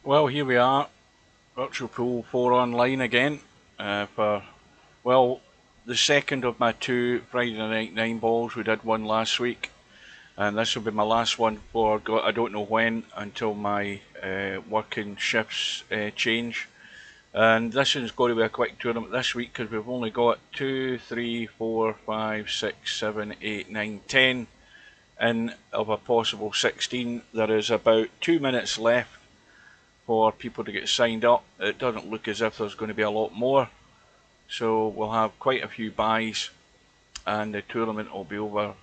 Well, here we are, Virtual Pool 4 online again for, well, the second of my two Friday Night 9 balls. We did one last week, and this will be my last one for I don't know when until my working shifts change. And this is going to be a quick tournament this week because we've only got 2, 3, 4, 5, 6, 7, 8, 9, 10 in of a possible 16. There is about 2 minutes left for people to get signed up. It doesn't look as if there's going to be a lot more, so we'll have quite a few buys and the tournament will be over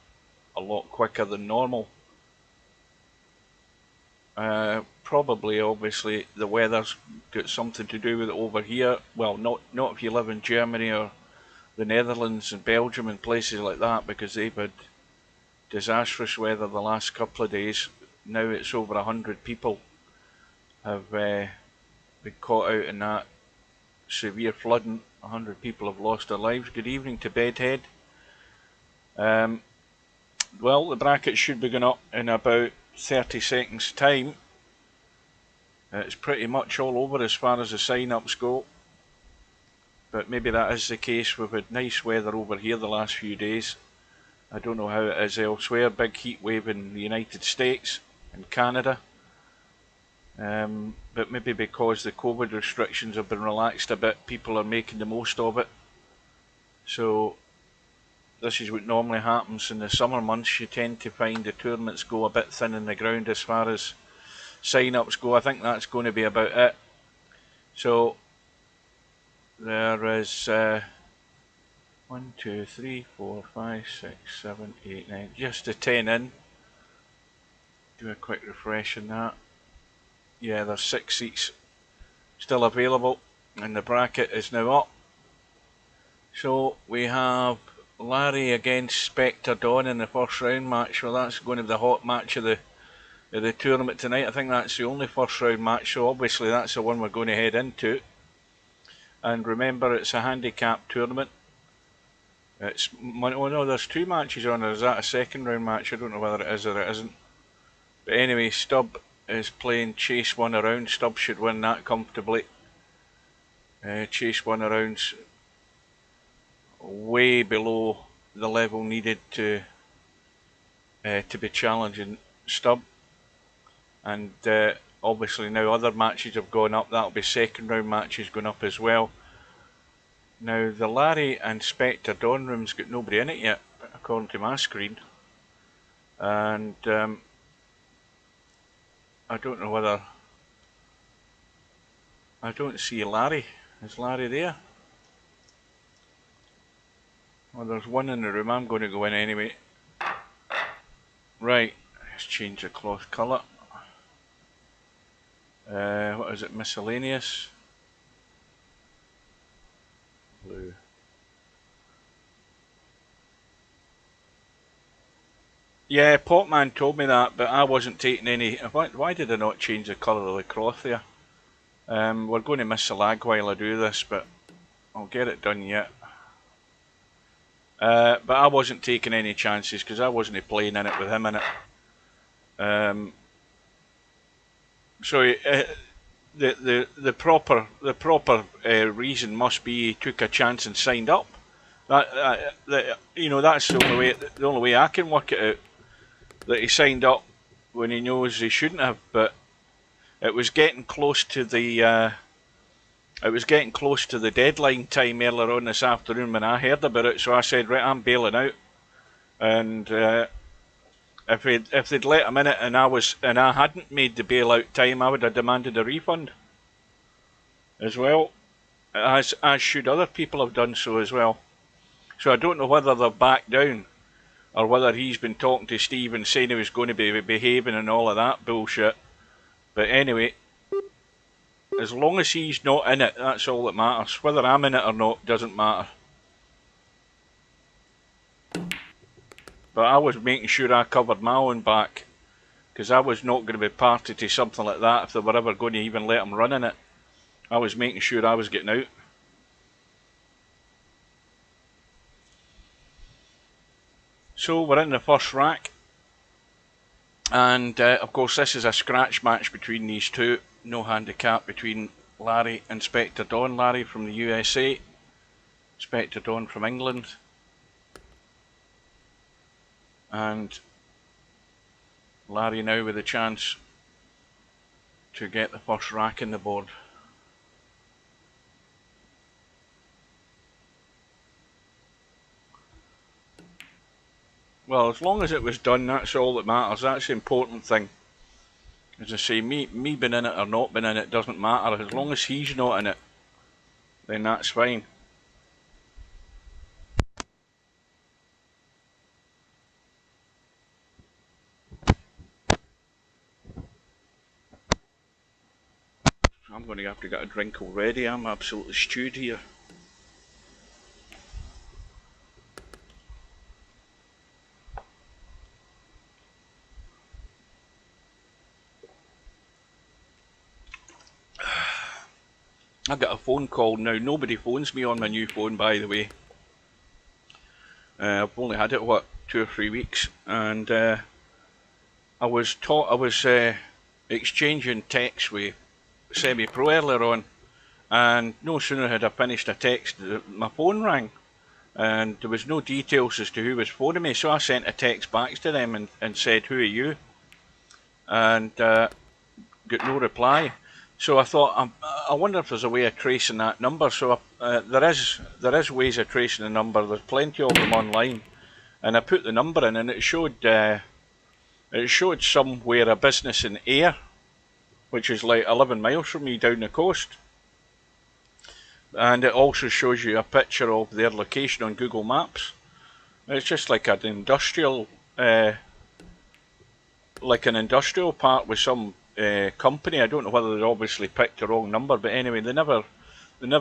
a lot quicker than normal. Probably, obviously, the weather's got something to do with it over here. Well, not if you live in Germany or the Netherlands and Belgium and places like that, because they've had disastrous weather the last couple of days. Now it's over 100 people have been caught out in that severe flooding. 100 people have lost their lives. Good evening to Bedhead. Well, the bracket should be going up in about 30 seconds time. It's pretty much all over as far as the sign-ups go, but maybe that is the case. We've had nice weather over here the last few days. I don't know how it is elsewhere. Big heat wave in the United States and Canada. But maybe because the COVID restrictions have been relaxed a bit, people are making the most of it. So this is what normally happens in the summer months. You tend to find the tournaments go a bit thin in the ground as far as sign-ups go. I think that's going to be about it. So there is 1, 2, 3, 4, 5, 6, 7, 8, 9, just a 10 in. Do a quick refresh on that. Yeah, there's 6 seats still available and the bracket is now up. So we have Larry against Spectre Dawn in the first round match. Well, that's going to be the hot match of the tournament tonight. I think that's the only first round match, so obviously that's the one we're going to head into. And remember, it's a handicap tournament. It's, oh no, there's 2 matches on. Or is that a second round match? I don't know whether it is or it isn't. But anyway, Stubb is playing Chase One Around. Stubb should win that comfortably. Chase One Around's way below the level needed to be challenging Stubb. And obviously now other matches have gone up. That'll be second round matches going up as well. Now the Larry and Spectre Dawn room's got nobody in it yet, according to my screen. And I don't know whether... I don't see Larry. Is Larry there? Well, there's one in the room. I'm going to go in anyway. Right, let's change the cloth colour. What is it? Miscellaneous. Blue. Yeah, Popman told me that, but I wasn't taking any... Why did I not change the colour of the cloth there? We're going to miss the lag while I do this, but I'll get it done yet. But I wasn't taking any chances because I wasn't playing in it with him in it. So the proper reason must be he took a chance and signed up. You know, that's the only way I can work it out. That he signed up when he knows he shouldn't have, but it was getting close to the deadline time earlier on this afternoon when I heard about it. So I said, right, I'm bailing out. And if they'd let him in it and I hadn't made the bailout time, I would have demanded a refund as well, as should other people have done so as well. So I don't know whether they've backed down or whether he's been talking to Steve and saying he was going to be behaving and all of that bullshit. But anyway, as long as he's not in it, that's all that matters. Whether I'm in it or not doesn't matter. But I was making sure I covered my own back, because I was not going to be party to something like that if they were ever going to even let him run in it. I was making sure I was getting out. So we're in the first rack, and of course this is a scratch match between these two. no handicap between Larry and Spectre Dawn. Larry from the USA, Spectre Dawn from England. And Larry now with a chance to get the first rack in the board. Well, as long as it was done, that's all that matters. That's the important thing. As I say, me being in it or not being in it doesn't matter. As long as he's not in it, then that's fine. I'm going to have to get a drink already. I'm absolutely stewed here. I got a phone call now. Nobody phones me on my new phone, by the way. I've only had it, what, 2 or 3 weeks, and I was exchanging texts with Semi-Pro earlier on, and no sooner had I finished a text, my phone rang, and there was no details as to who was phoning me, so I sent a text back to them and said, "Who are you?" and got no reply. So I thought, I wonder if there's a way of tracing that number. So there is ways of tracing the number. There's plenty of them online, and I put the number in, and it showed somewhere a business in Ayr, which is like 11 miles from me down the coast. And it also shows you a picture of their location on Google Maps. It's just like an industrial park with some company. I don't know whether they obviously picked the wrong number, but anyway, they never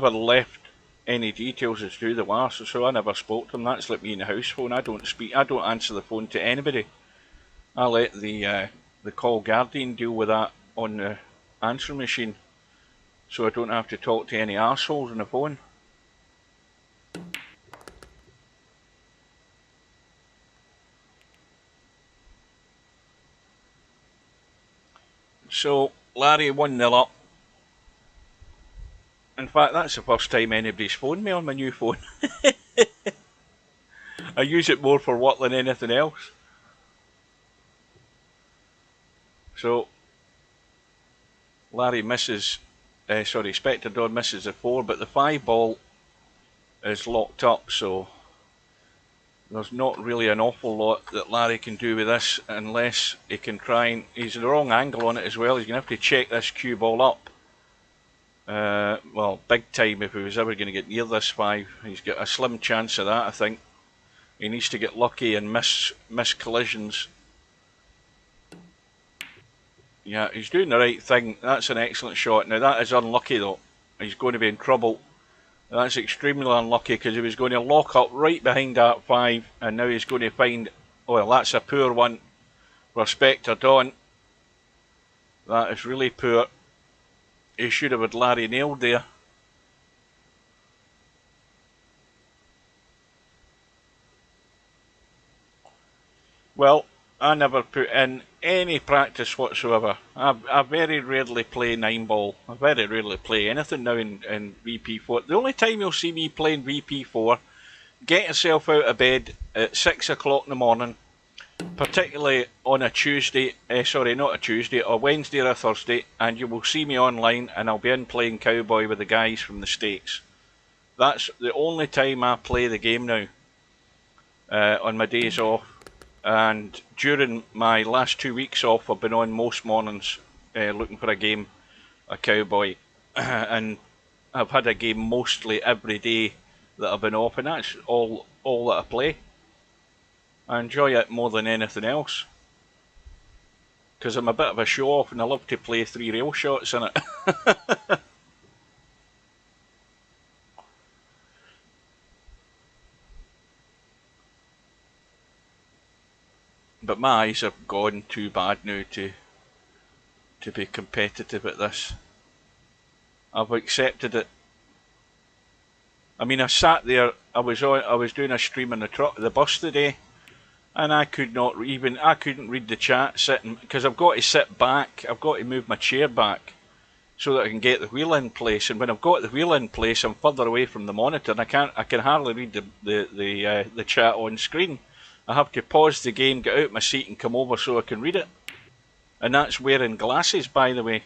left any details as to who they were, so I never spoke to them. That's like me in the house phone. I don't answer the phone to anybody. I let the call guardian deal with that on the answering machine, so I don't have to talk to any arseholes on the phone. So Larry 1-0 up. In fact, that's the first time anybody's phoned me on my new phone. I use it more for work than anything else. So Larry misses, Spectre Dawn misses the 4, but the 5 ball is locked up, so there's not really an awful lot that Larry can do with this unless he can try and... He's the wrong angle on it as well. He's going to have to check this cue ball up. Well, big time if he was ever going to get near this 5. He's got a slim chance of that, I think. He needs to get lucky and miss collisions. Yeah, he's doing the right thing. That's an excellent shot. Now that is unlucky though. He's going to be in trouble. That's extremely unlucky because he was going to lock up right behind that 5, and now he's going to find... Well, that's a poor one for Spectre Dawn. That is really poor. He should have had Larry nailed there. Well, I never put in any practice whatsoever. I very rarely play 9-ball. I very rarely play anything now in VP4. The only time you'll see me playing VP4, get yourself out of bed at 6 o'clock in the morning, particularly on a Tuesday, not a Tuesday, a Wednesday or a Thursday, and you will see me online and I'll be in playing Cowboy with the guys from the States. That's the only time I play the game now, on my days off. And during my last 2 weeks off, I've been on most mornings looking for a game, a Cowboy, and I've had a game mostly every day that I've been off, and that's all that I play. I enjoy it more than anything else, because I'm a bit of a show-off and I love to play 3 rail shots in it. But my eyes have gone too bad now to be competitive at this. I've accepted it. I mean, I sat there. I was doing a stream on the bus today, and I couldn't read the chat sitting, because I've got to sit back. I've got to move my chair back so that I can get the wheel in place. And when I've got the wheel in place, I'm further away from the monitor, and I can hardly read the chat on screen. I have to pause the game, get out my seat, and come over so I can read it. And that's wearing glasses, by the way.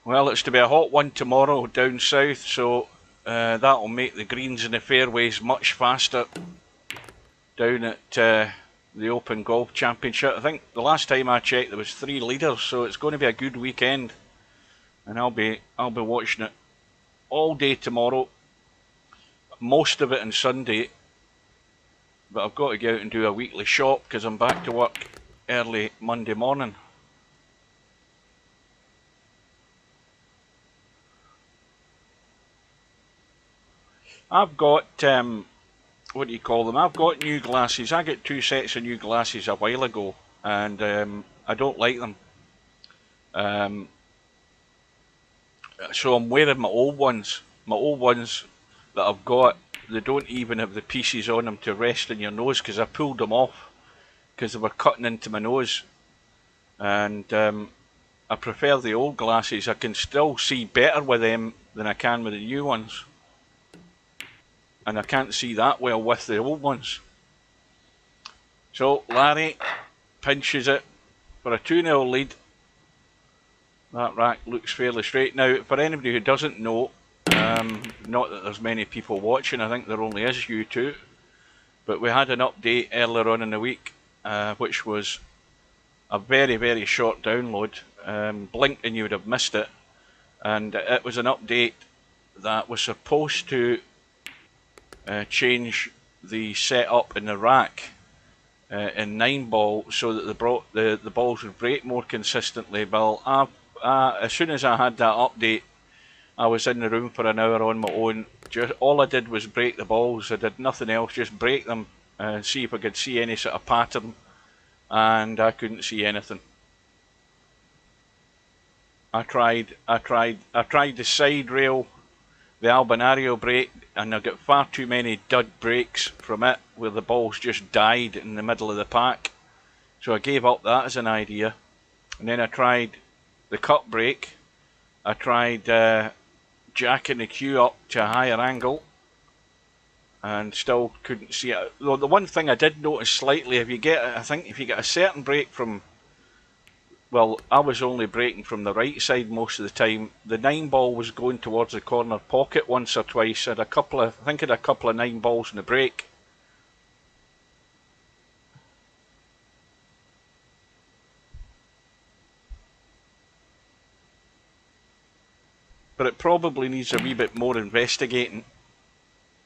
Well, it's to be a hot one tomorrow down south, so that'll make the greens and the fairways much faster down at the Open Golf Championship. I think the last time I checked there was 3 leaders, so it's going to be a good weekend, and I'll be watching it all day tomorrow, most of it on Sunday. But I've got to go out and do a weekly shop because I'm back to work early Monday morning. I've got what do you call them? I've got new glasses. I got 2 sets of new glasses a while ago, and I don't like them. So I'm wearing my old ones. My old ones that I've got, they don't even have the pieces on them to rest in your nose because I pulled them off because they were cutting into my nose. And I prefer the old glasses. I can still see better with them than I can with the new ones. And I can't see that well with the old ones. So Larry pinches it for a 2-0 lead. That rack looks fairly straight. Now, for anybody who doesn't know, not that there's many people watching, I think there only is you two, but we had an update earlier on in the week, which was a very, very short download. Blinked and you would have missed it. And it was an update that was supposed to change the setup in the rack in 9-ball so that the balls would break more consistently. Well, as soon as I had that update, I was in the room for an hour on my own. All I did was break the balls. I did nothing else, just break them and see if I could see any sort of pattern, and I couldn't see anything. I tried the side rail, the Albinario break, and I got far too many dud breaks from it where the balls just died in the middle of the pack. So I gave up that as an idea. And then I tried the cut break. I tried jacking the cue up to a higher angle and still couldn't see it. Though the one thing I did notice slightly, I think if you get a certain break from, well, I was only breaking from the right side most of the time. The 9-ball was going towards the corner pocket once or twice. I think I had a couple of 9-balls in the break. But it probably needs a wee bit more investigating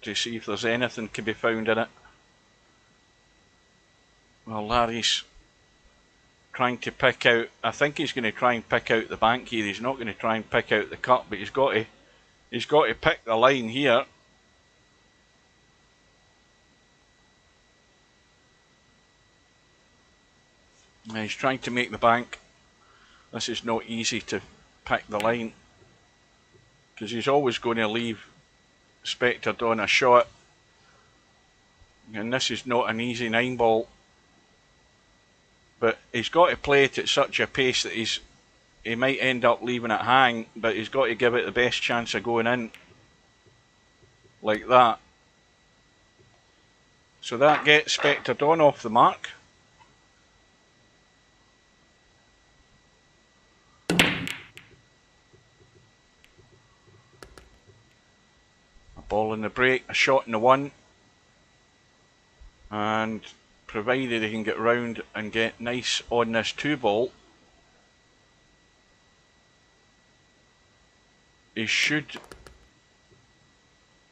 to see if there's anything to be found in it. Well, Larry's trying to pick out, I think he's going to try and pick out the bank here. He's not going to try and pick out the cut, but he's got to pick the line here. And he's trying to make the bank. This is not easy to pick the line because he's always going to leave Spectre Dawn a shot, and this is not an easy 9-ball. But he's got to play it at such a pace that he might end up leaving it hang, but he's got to give it the best chance of going in. Like that. So that gets Spectre Dawn off the mark. A ball in the break, a shot in the 1. And provided he can get round and get nice on this 2-ball, he should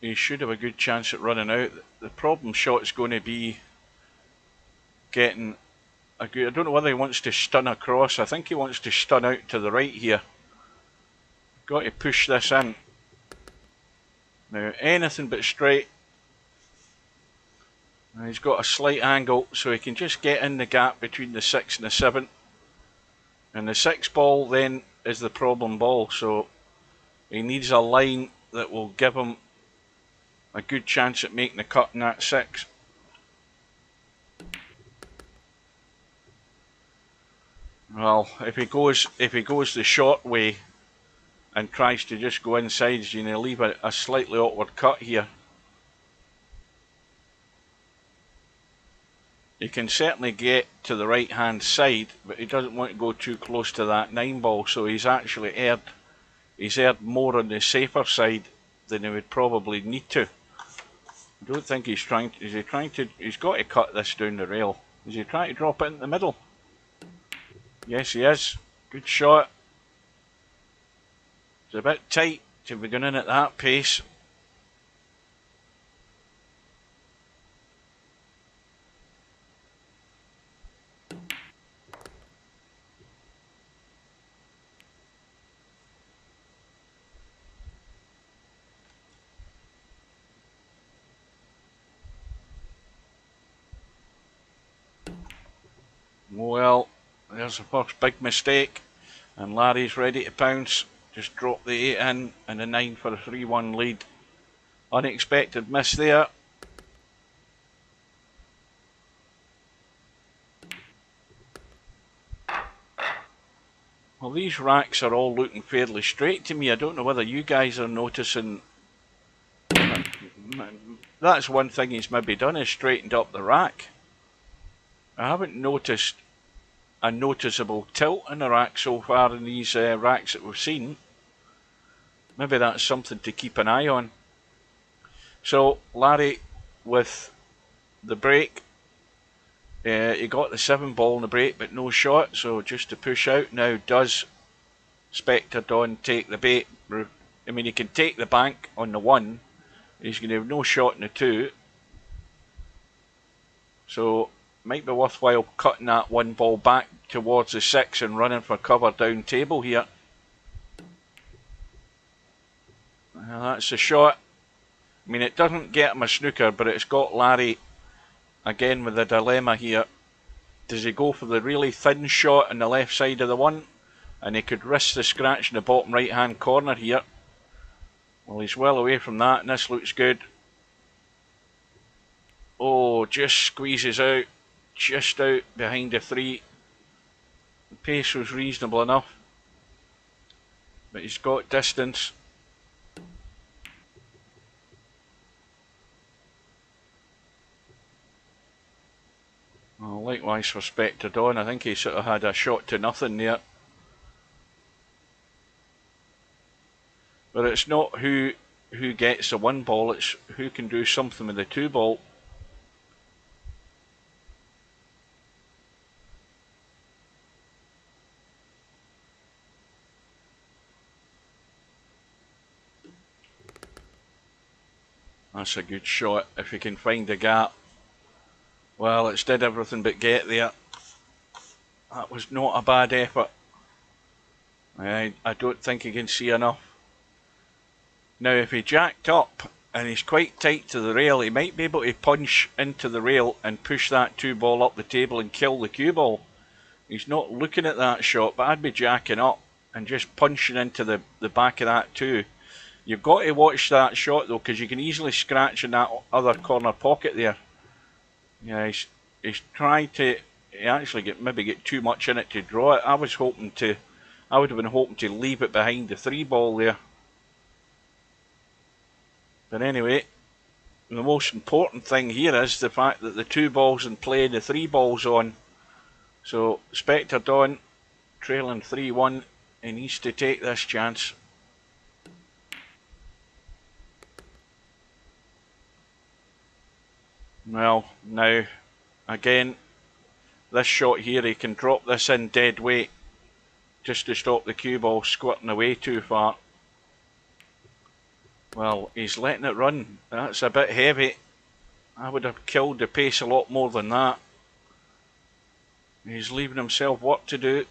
have a good chance at running out. The problem shot is going to be getting a good, I don't know whether he wants to stun across. I think he wants to stun out to the right here. Got to push this in. Now anything but straight. And he's got a slight angle, so he can just get in the gap between the 6 and the 7. And the 6-ball then is the problem ball, so he needs a line that will give him a good chance at making the cut in that 6. Well, if he goes the short way and tries to just go inside, he's going to leave a slightly awkward cut here. He can certainly get to the right hand side, but he doesn't want to go too close to that 9 ball, so he's actually erred more on the safer side than he would probably need to. I don't think he's trying to, he's got to cut this down the rail. Is he trying to drop it in the middle? Yes, he is. Good shot. It's a bit tight to be going in at that pace. Well, there's the first big mistake, and Larry's ready to pounce. Just drop the 8 in and the 9 for a 3-1 lead. Unexpected miss there. Well, these racks are all looking fairly straight to me. I don't know whether you guys are noticing. That's one thing he's maybe done, is straightened up the rack. I haven't noticed a noticeable tilt in the rack so far in these racks that we've seen. Maybe that's something to keep an eye on. So Larry with the break, he got the 7 ball in the break but no shot, so just to push out. Now does Spectre Dawn take the bait? I mean, he can take the bank on the 1, he's going to have no shot in the 2, so might be worthwhile cutting that 1 ball back towards the 6 and running for cover down table here. That's a shot. I mean, it doesn't get him a snooker, but it's got Larry again with a dilemma here. Does he go for the really thin shot on the left side of the 1? And he could risk the scratch in the bottom right hand corner here. Well, he's well away from that, and this looks good. Oh, just squeezes out, just out behind the 3. The pace was reasonable enough, but he's got distance. Well, likewise for Spectre Dawn, I think he sort of had a shot to nothing there. But it's not who gets the 1 ball, it's who can do something with the 2 ball. That's a good shot if he can find the gap. Well, it's did everything but get there. That was not a bad effort. I don't think he can see enough. Now, if he jacked up and he's quite tight to the rail, he might be able to punch into the rail and push that 2 ball up the table and kill the cue ball. He's not looking at that shot, but I'd be jacking up and just punching into the back of that 2. You've got to watch that shot though, because you can easily scratch in that other corner pocket there. Yeah, he's trying to actually maybe get too much in it to draw it. I would have been hoping to leave it behind the 3 ball there. But anyway, the most important thing here is the fact that the 2 ball's in play and the 3 ball's on. So Spectre Dawn trailing 3-1, he needs to take this chance. Well, now, again, this shot here, he can drop this in dead weight just to stop the cue ball squirting away too far. Well, he's letting it run. That's a bit heavy. I would have killed the pace a lot more than that. He's leaving himself work to do.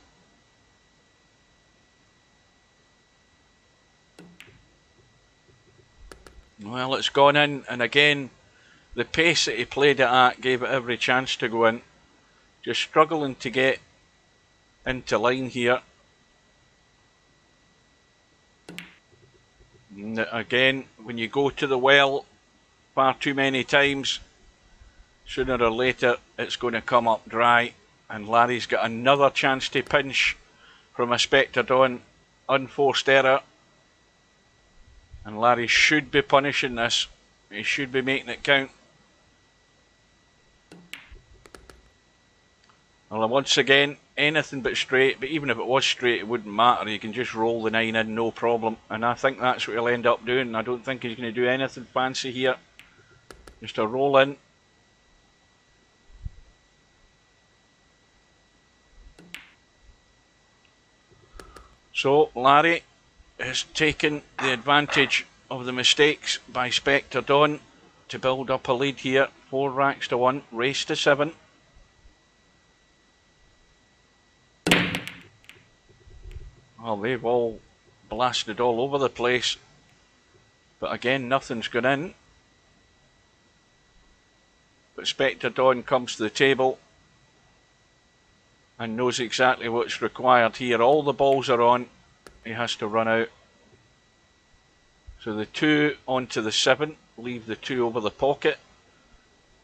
Well, it's gone in, and again, the pace that he played it at gave it every chance to go in. Just struggling to get into line here. And again, when you go to the well far too many times, sooner or later it's going to come up dry. And Larry's got another chance to pinch from a Spectre Dawn. Unforced error. And Larry should be punishing this. He should be making it count. Well, once again, anything but straight, but even if it was straight, it wouldn't matter. You can just roll the 9 in, no problem. And I think that's what he'll end up doing. I don't think he's going to do anything fancy here. Just a roll in. So, Larry has taken the advantage of the mistakes by Spectre Dawn to build up a lead here. 4 racks to 1, race to 7. Well, they've all blasted all over the place. But again, nothing's gone in. But Spectre Dawn comes to the table and knows exactly what's required here. All the balls are on. He has to run out. So the 2 onto the 7. Leave the 2 over the pocket.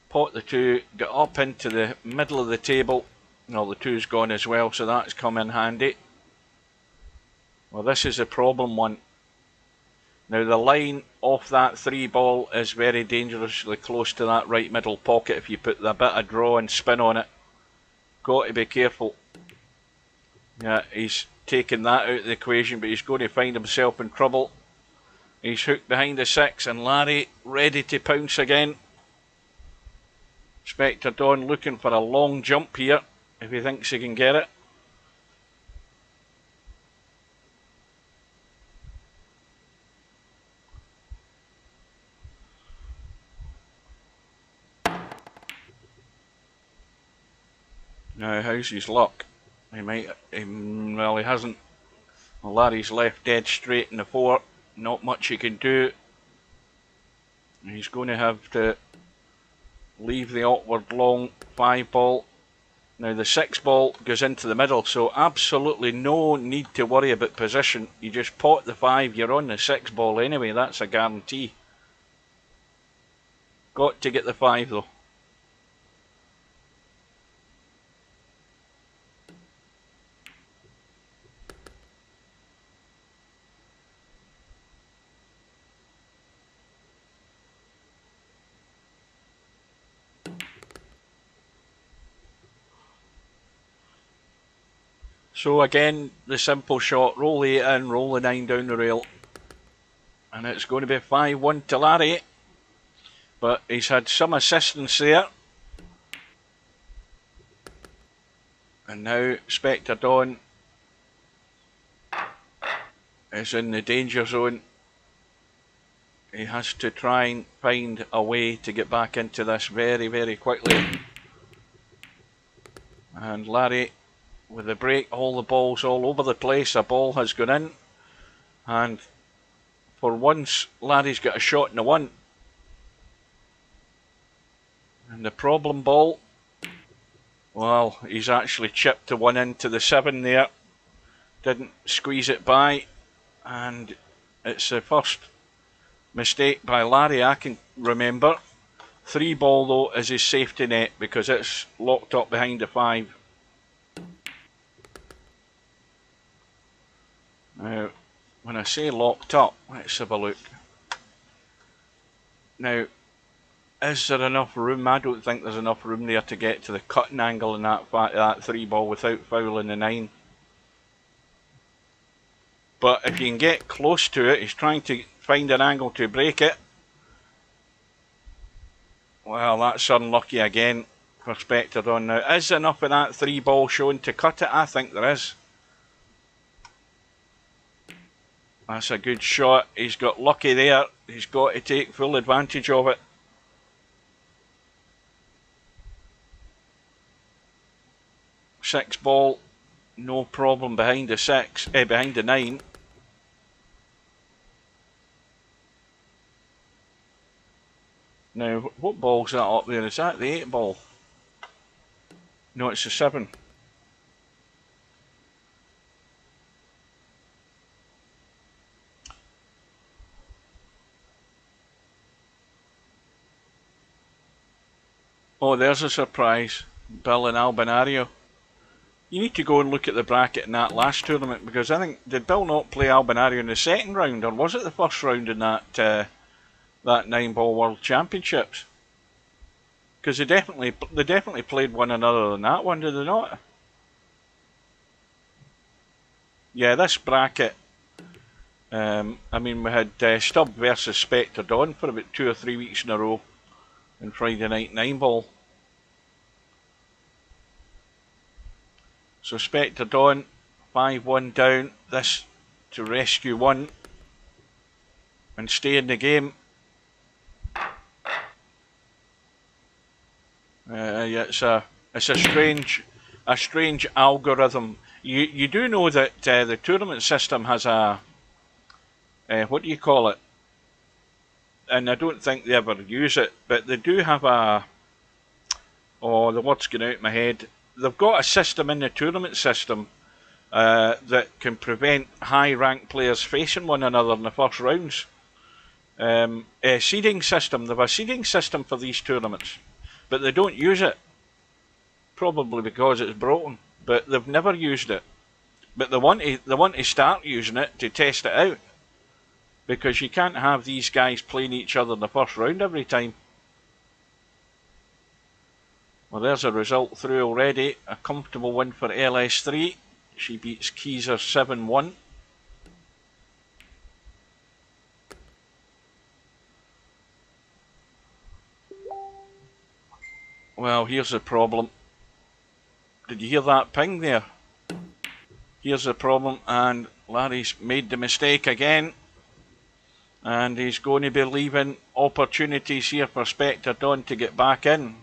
Pot the 2. Get up into the middle of the table. No, the 2's gone as well, so that's come in handy. Well, this is a problem one. Now the line off that 3 ball is very dangerously close to that right middle pocket if you put a bit of draw and spin on it. Got to be careful. Yeah, he's taken that out of the equation, but he's going to find himself in trouble. He's hooked behind the 6 and Larry ready to pounce again. Spectre Dawn looking for a long jump here if he thinks he can get it. Now, how's his luck? He hasn't. Well, Larry's left dead straight in the 4. Not much he can do. He's going to have to leave the awkward long 5 ball. Now the 6 ball goes into the middle, so absolutely no need to worry about position. You just pot the 5, you're on the 6 ball anyway, that's a guarantee. Got to get the 5 though. So again, the simple shot, roll the 8 in, roll the 9 down the rail. And it's going to be 5-1 to Larry. But he's had some assistance there. And now Spectre Dawn is in the danger zone. He has to try and find a way to get back into this very, very quickly. And Larry, with the break, all the balls all over the place. A ball has gone in. And for once, Larry's got a shot in the 1. And the problem ball, well, he's actually chipped the 1 into the 7 there. Didn't squeeze it by. And it's the first mistake by Larry I can remember. 3 ball though is his safety net because it's locked up behind the 5. Now, when I say locked up, let's have a look. Now, is there enough room? I don't think there's enough room there to get to the cutting angle in that 3 ball without fouling the 9. But if you can get close to it, he's trying to find an angle to break it. Well, that's unlucky again for Spectre Dawn. Now, is enough of that 3 ball shown to cut it? I think there is. That's a good shot. He's got lucky there. He's got to take full advantage of it. Six ball, no problem behind the 6, behind the 9. Now, what ball's that up there? Is that the 8 ball? No, it's the 7. Oh, there's a surprise. Bill and Albinario. You need to go and look at the bracket in that last tournament, because I think, did Bill not play Albinario in the second round, or was it the first round in that 9-ball World Championships? Because they definitely played one another in that one, did they not? Yeah, this bracket. I mean, we had Stubb versus Spectre Dawn for about 2 or 3 weeks in a row in Friday night 9-ball. So Spectre Dawn, 5-1 down. This to rescue one and stay in the game. Yeah, it's a strange algorithm. You do know that the tournament system has a what do you call it? And I don't think they ever use it, but they do have a. Oh, the word's going out of my head. They've got a system in the tournament system that can prevent high-ranked players facing one another in the first rounds. A seeding system. They have a seeding system for these tournaments, but they don't use it. Probably because it's broken, but they've never used it. But they want to start using it to test it out, because you can't have these guys playing each other in the first round every time. Well, there's a result through already. A comfortable win for LS3. She beats Keyser 7-1. Well, here's the problem. Did you hear that ping there? Here's the problem, and Larry's made the mistake again. And he's going to be leaving opportunities here for Spectre Dawn to get back in.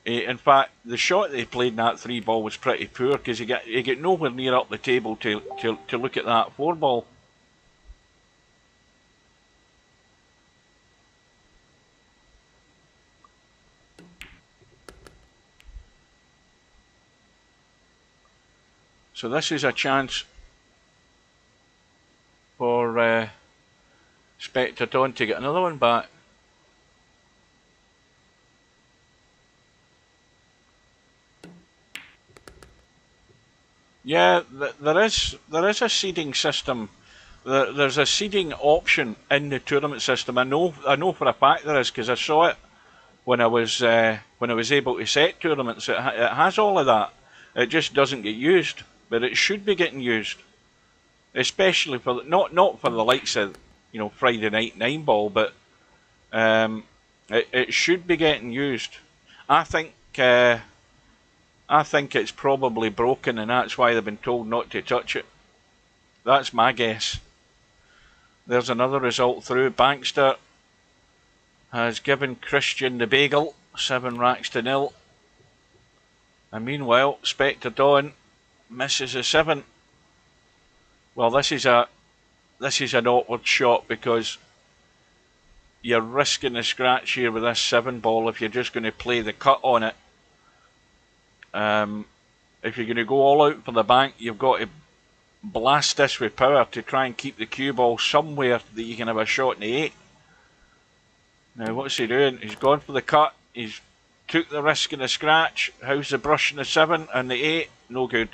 In fact, the shot that he played in that 3-ball was pretty poor, because he get nowhere near up the table to look at that 4-ball. So this is a chance for Spectre Dawn to get another one back. Yeah, there is a seeding system. There's a seeding option in the tournament system. I know for a fact there is, because I saw it when I was able to set tournaments. It has all of that. It just doesn't get used, but it should be getting used, especially for not for the likes of Friday night 9-ball, but it should be getting used. I think it's probably broken, and that's why they've been told not to touch it. That's my guess. There's another result through. Bankster has given Christian the bagel, 7-0. And meanwhile, Spectre Dawn misses a 7. Well, this is an awkward shot, because you're risking a scratch here with this 7-ball if you're just going to play the cut on it. If you're going to go all out for the bank, you've got to blast this with power to try and keep the cue ball somewhere that you can have a shot in the 8. Now, what's he doing? He's gone for the cut. He's took the risk in the scratch. How's the brush in the 7 and the 8? No good.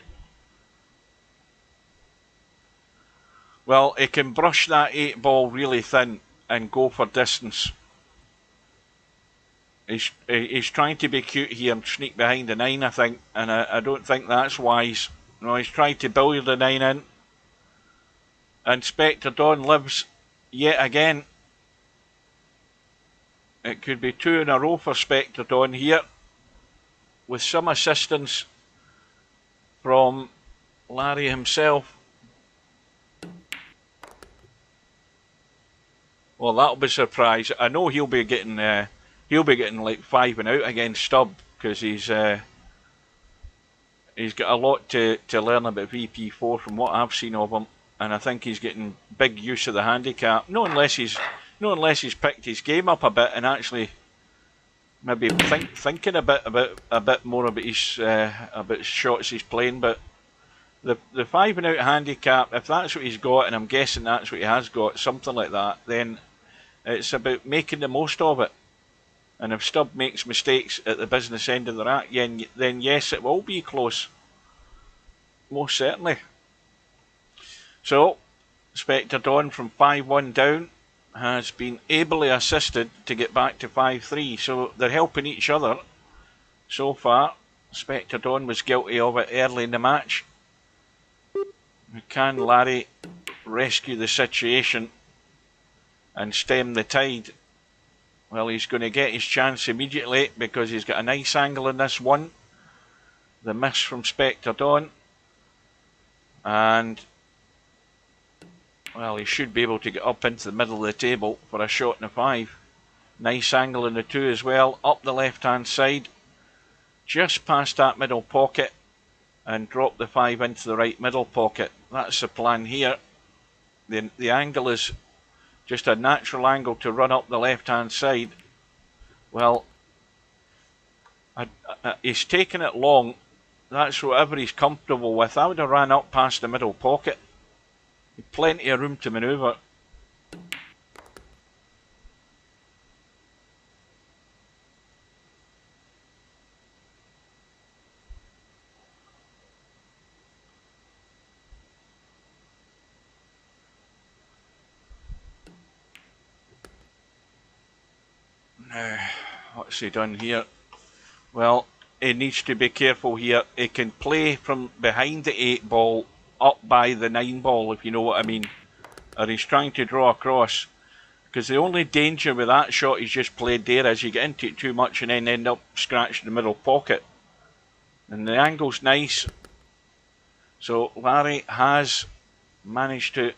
Well, he can brush that 8-ball really thin and go for distance. He's trying to be cute here and sneak behind the 9, I think, and I don't think that's wise. No, he's trying to billiard the 9 in. And Spectre Dawn lives yet again. It could be 2 in a row for Spectre Dawn here, with some assistance from Larry himself. Well, that'll be a surprise. I know he'll be getting like 5 and out against Stubb, because he's got a lot to learn about VP4 from what I've seen of him, and I think he's getting big use of the handicap. Not unless he's picked his game up a bit and actually maybe thinking a bit more about his about shots he's playing. But the 5 and out handicap, if that's what he's got, and I'm guessing that's what he has got, something like that, then it's about making the most of it. And if Stubb makes mistakes at the business end of the rack, then yes, it will be close. Most certainly. So, Spectre Dawn from 5-1 down has been ably assisted to get back to 5-3. So they're helping each other so far. Spectre Dawn was guilty of it early in the match. Can Larry rescue the situation and stem the tide? Well, he's going to get his chance immediately because he's got a nice angle in this one. The miss from Spectre Dawn. And, well, he should be able to get up into the middle of the table for a shot in the 5. Nice angle in the 2 as well. Up the left-hand side. Just past that middle pocket. And drop the 5 into the right middle pocket. That's the plan here. The angle is just a natural angle to run up the left-hand side. Well, he's taken it long. That's whatever he's comfortable with. I would have ran up past the middle pocket. Plenty of room to manoeuvre. Now, what's he done here? Well, he needs to be careful here. He can play from behind the 8 ball up by the 9 ball, if you know what I mean. Or he's trying to draw across. Because the only danger with that shot he's just played there is you get into it too much and then end up scratching the middle pocket. And the angle's nice. So Larry has managed to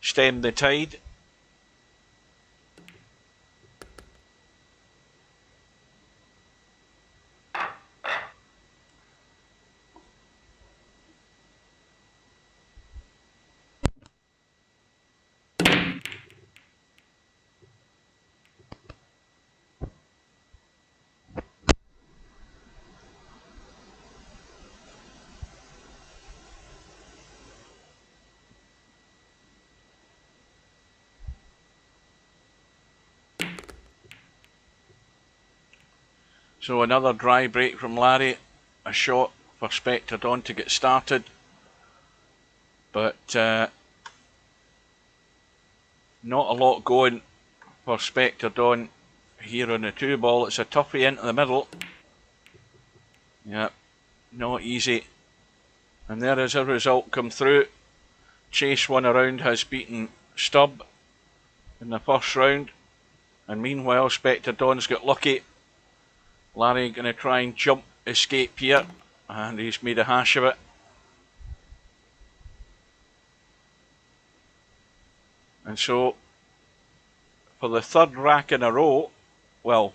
stem the tide. So another dry break from Larry. A shot for Spectre Dawn to get started. But not a lot going for Spectre Dawn here on the 2 ball. It's a toughie into the middle. Yeah, not easy. And there is a result come through. Chase One Around has beaten Stubb in the first round. And meanwhile, Spectre Dawn's got lucky. Larry going to try and jump escape here. And he's made a hash of it. And so, for the 3rd rack in a row, well,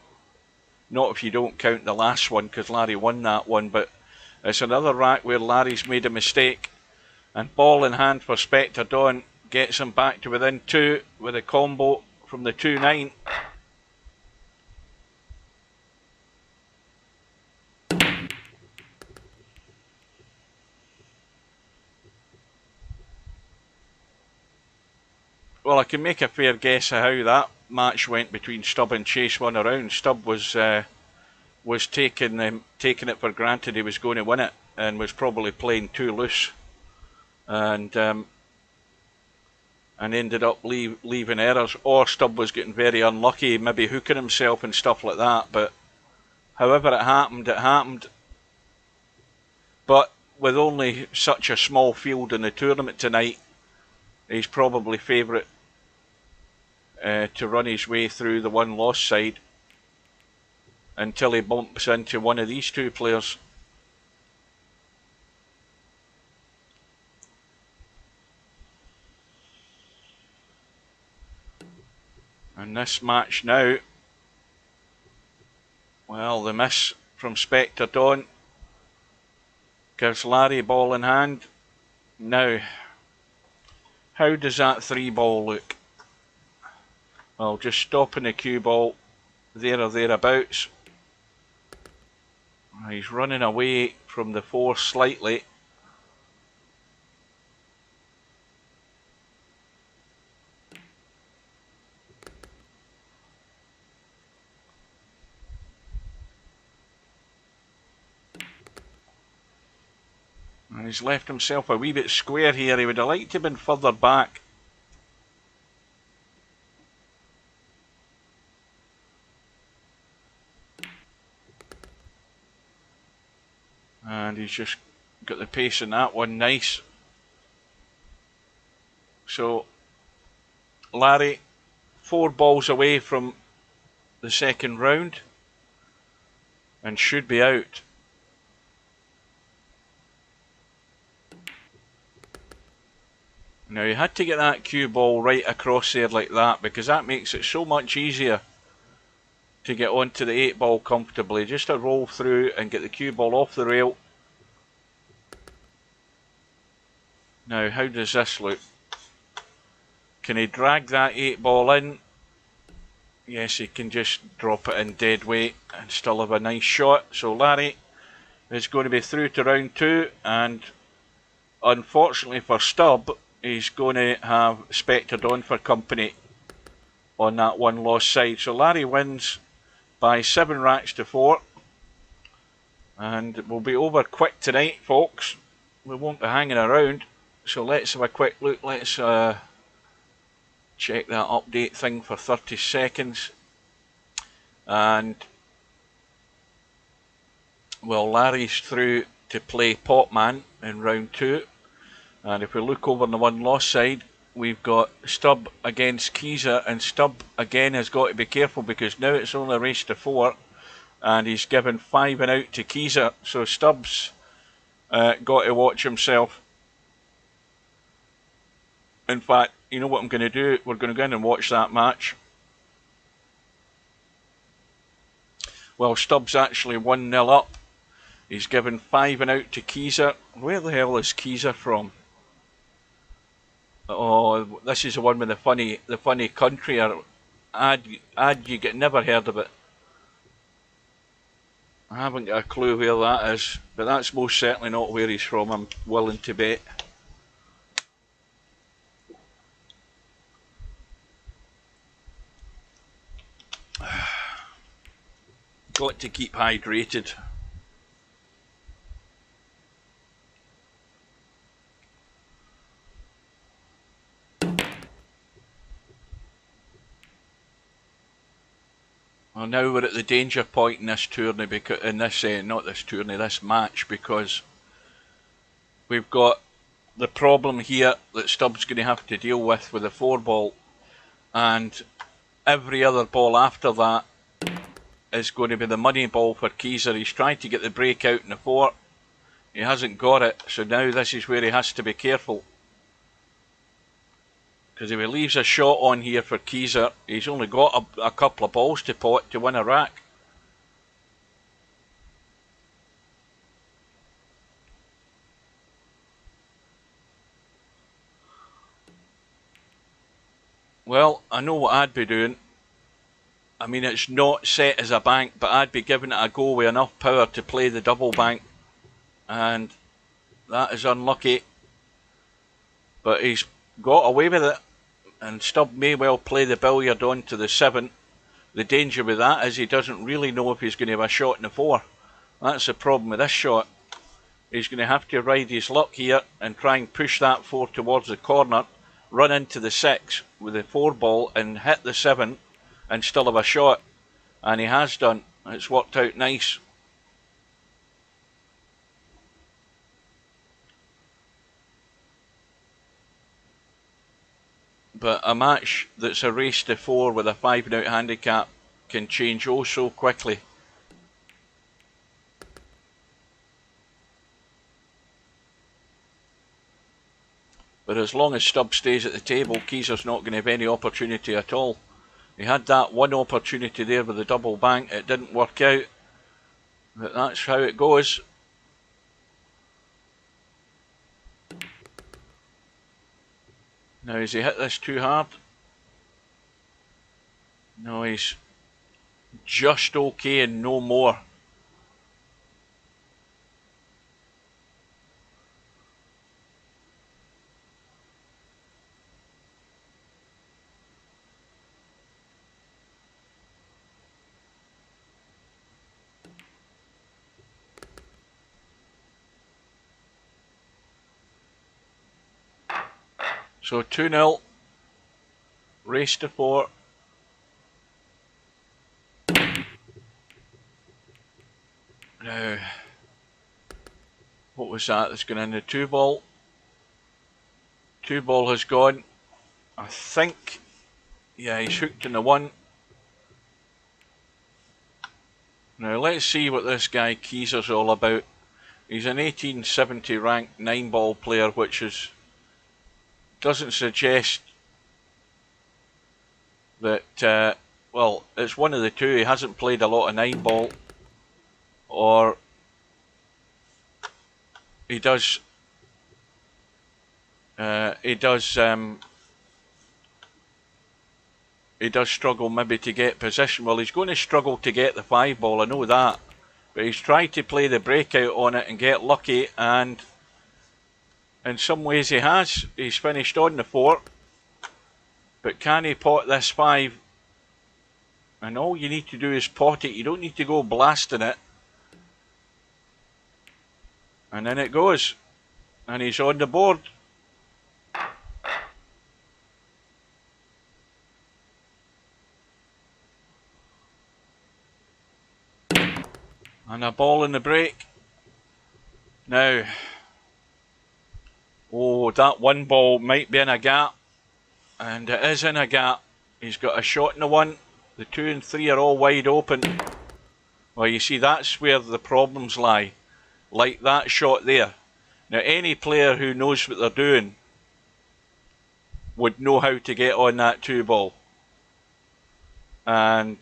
not if you don't count the last one because Larry won that one, but it's another rack where Larry's made a mistake. And ball in hand for Spectre Dawn gets him back to within 2 with a combo from the 2-9. Well, I can make a fair guess of how that match went between Stubb and Chase One Around. Stubb was taking it for granted he was going to win it and was probably playing too loose, and ended up leaving errors. Or Stubb was getting very unlucky, maybe hooking himself and stuff like that. But however it happened, it happened. But with only such a small field in the tournament tonight, he's probably favourite to run his way through the one-loss side until he bumps into one of these 2 players. And this match now, well, the miss from Spectre Dawn gives Larry ball in hand. Now, how does that 3 ball look? Well, just stopping the cue ball there or thereabouts. He's running away from the 4 slightly. And he's left himself a wee bit square here. He would have liked to have been further back. And he's just got the pace in that one, nice. So, Larry, 4 balls away from the second round and should be out. Now, you had to get that cue ball right across there like that, because that makes it so much easier to get onto the 8 ball comfortably. Just to roll through and get the cue ball off the rail. Now, how does this look? Can he drag that 8 ball in? Yes, he can just drop it in dead weight and still have a nice shot. So Larry is going to be through to round 2, and unfortunately for Stubb, he's going to have Spectred on for company on that one lost side. So Larry wins by 7 racks to 4, and we'll be over quick tonight, folks. We won't be hanging around. So let's have a quick look. Let's check that update thing for 30 seconds. And well, Larry's through to play Potman in round 2. And if we look over on the one lost side, we've got Stubb against Keezer, and Stubb again has got to be careful because now it's only a race to 4, and he's given 5 and out to Keezer. So Stubb's got to watch himself. In fact, you know what I'm going to do? We're going to go in and watch that match. Well, Stubb's actually 1-0 up. He's given 5 and out to Keezer. Where the hell is Keezer from? Oh, this is the one with the funny country ad you get never heard of it. I haven't got a clue where that is, but that's most certainly not where he's from, I'm willing to bet. Got to keep hydrated. Well, now we're at the danger point in this tourney, because this match, because we've got the problem here that Stubbs going to have to deal with the 4 ball, and every other ball after that is going to be the money ball for Keezer. He's trying to get the break out in the 4. He hasn't got it, so now this is where he has to be careful. Because if he leaves a shot on here for Keezer, he's only got a couple of balls to pot to win a rack. Well, I know what I'd be doing. I mean, it's not set as a bank, but I'd be giving it a go with enough power to play the double bank. And that is unlucky. But he's got away with it. And Stubb may well play the billiard on to the 7. The danger with that is he doesn't really know if he's going to have a shot in the 4. That's the problem with this shot. He's going to have to ride his luck here and try and push that 4 towards the corner, run into the 6 with the 4 ball and hit the 7 and still have a shot. And he has done. It's worked out nice. But a match that's a race to 4 with a 5 and out handicap can change oh so quickly. But as long as Stubb stays at the table, Keezer's not going to have any opportunity at all. He had that one opportunity there with the double bank. It didn't work out. But that's how it goes. Now, has he hit this too hard? No, he's just okay and no more. So 2-0. Race to 4. Now, what was that that's going in the 2-ball? 2-ball has gone. I think, yeah, he's hooked in the 1. Now let's see what this guy Keyser's all about. He's an 1870 ranked 9-ball player, which doesn't suggest that, well, it's one of the two. He hasn't played a lot of 9-ball, or he does struggle maybe to get position. Well, he's going to struggle to get the 5-ball, I know that. But he's tried to play the breakout on it and get lucky, and in some ways he has. He's finished on the 4. But can he pot this 5? And all you need to do is pot it. You don't need to go blasting it. And then it goes. And he's on the board. And a ball in the break. Now, oh, that 1 ball might be in a gap. And it is in a gap. He's got a shot in the 1. The 2 and 3 are all wide open. Well, you see, that's where the problems lie. Like that shot there. Now, any player who knows what they're doing would know how to get on that 2-ball. And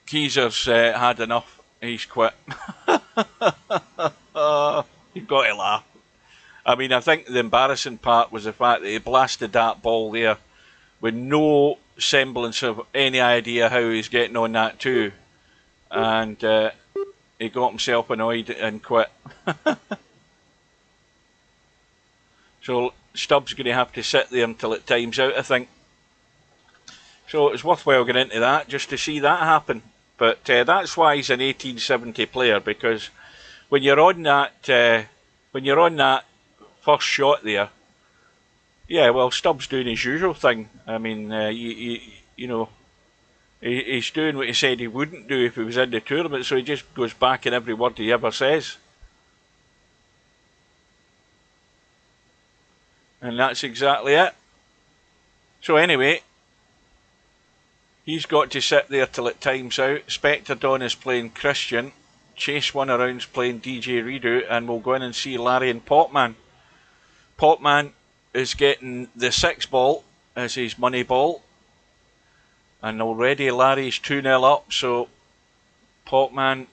Keyser's had enough. He's quit. You've got to laugh. I mean, I think the embarrassing part was the fact that he blasted that ball there with no semblance of any idea how he's getting on that 2. And he got himself annoyed and quit. So Stubbs going to have to sit there until it times out, I think. So it's worthwhile getting into that just to see that happen. But that's why he's an 1870 player, because when you're on that first shot there, yeah, well, Stubbs doing his usual thing. I mean, you know, he's doing what he said he wouldn't do if he was in the tournament, so he just goes back in every word he ever says. And that's exactly it. So anyway, he's got to sit there till it times out. Spectre Don is playing Christian. Chase One Around's playing DJ Redo, and we'll go in and see Larry and Potman. Potman is getting the 6-ball as his money ball. And already Larry's 2-0 up, so Potman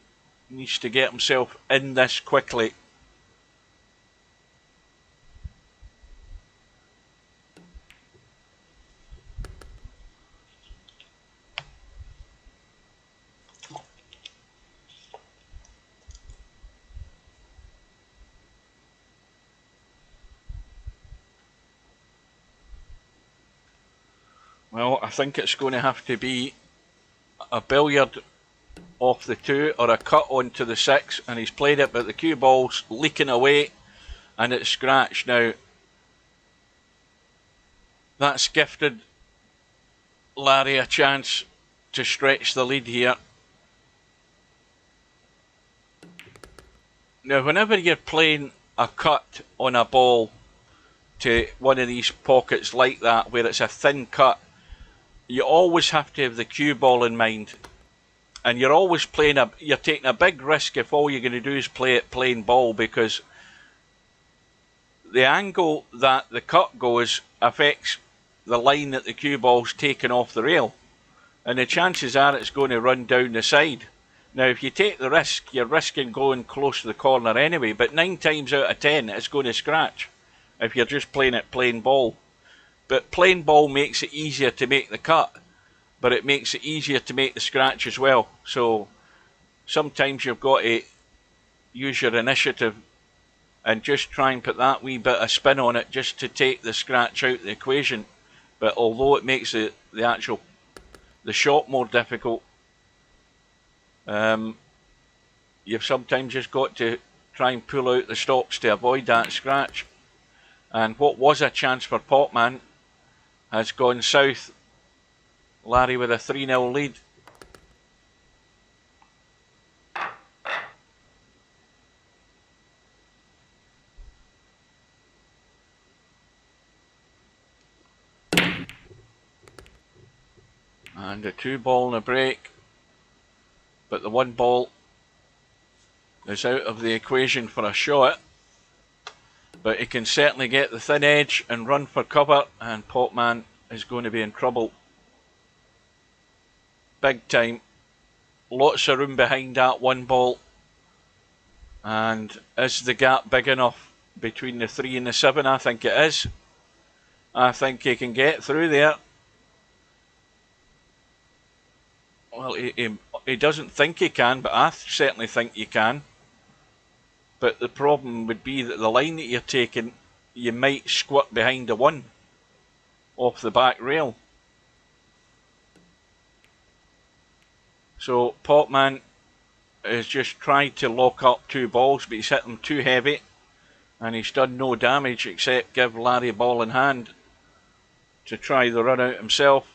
needs to get himself in this quickly. Well, I think it's going to have to be a billiard off the 2 or a cut onto the 6, and he's played it, but the cue ball's leaking away and it's scratched. Now, that's gifted Larry a chance to stretch the lead here. Now, whenever you're playing a cut on a ball to one of these pockets like that, where it's a thin cut, you always have to have the cue ball in mind, and you're always you're taking a big risk if all you're going to do is play it plain ball, because the angle that the cut goes affects the line that the cue ball's taken off the rail, and the chances are it's going to run down the side. Now, if you take the risk, you're risking going close to the corner anyway, but 9 times out of 10 it's going to scratch if you're just playing it plain ball. But plain ball makes it easier to make the cut, but it makes it easier to make the scratch as well. So sometimes you've got to use your initiative and just try and put that wee bit of spin on it just to take the scratch out of the equation. But although it makes the shot more difficult, you've sometimes just got to try and pull out the stops to avoid that scratch. And what was a chance for Potman has gone south. Larry with a 3-0 lead. And a 2-ball and a break. But the 1-ball is out of the equation for a shot. But he can certainly get the thin edge and run for cover, and Potman is going to be in trouble. Big time. Lots of room behind that 1-ball. And is the gap big enough between the 3 and the 7? I think it is. I think he can get through there. Well, he doesn't think he can, but I certainly think he can. But the problem would be that the line that you're taking, you might squirt behind the 1 off the back rail. So Potman has just tried to lock up 2 balls, but he's hit them too heavy, and he's done no damage except give Larry a ball in hand to try the run out himself.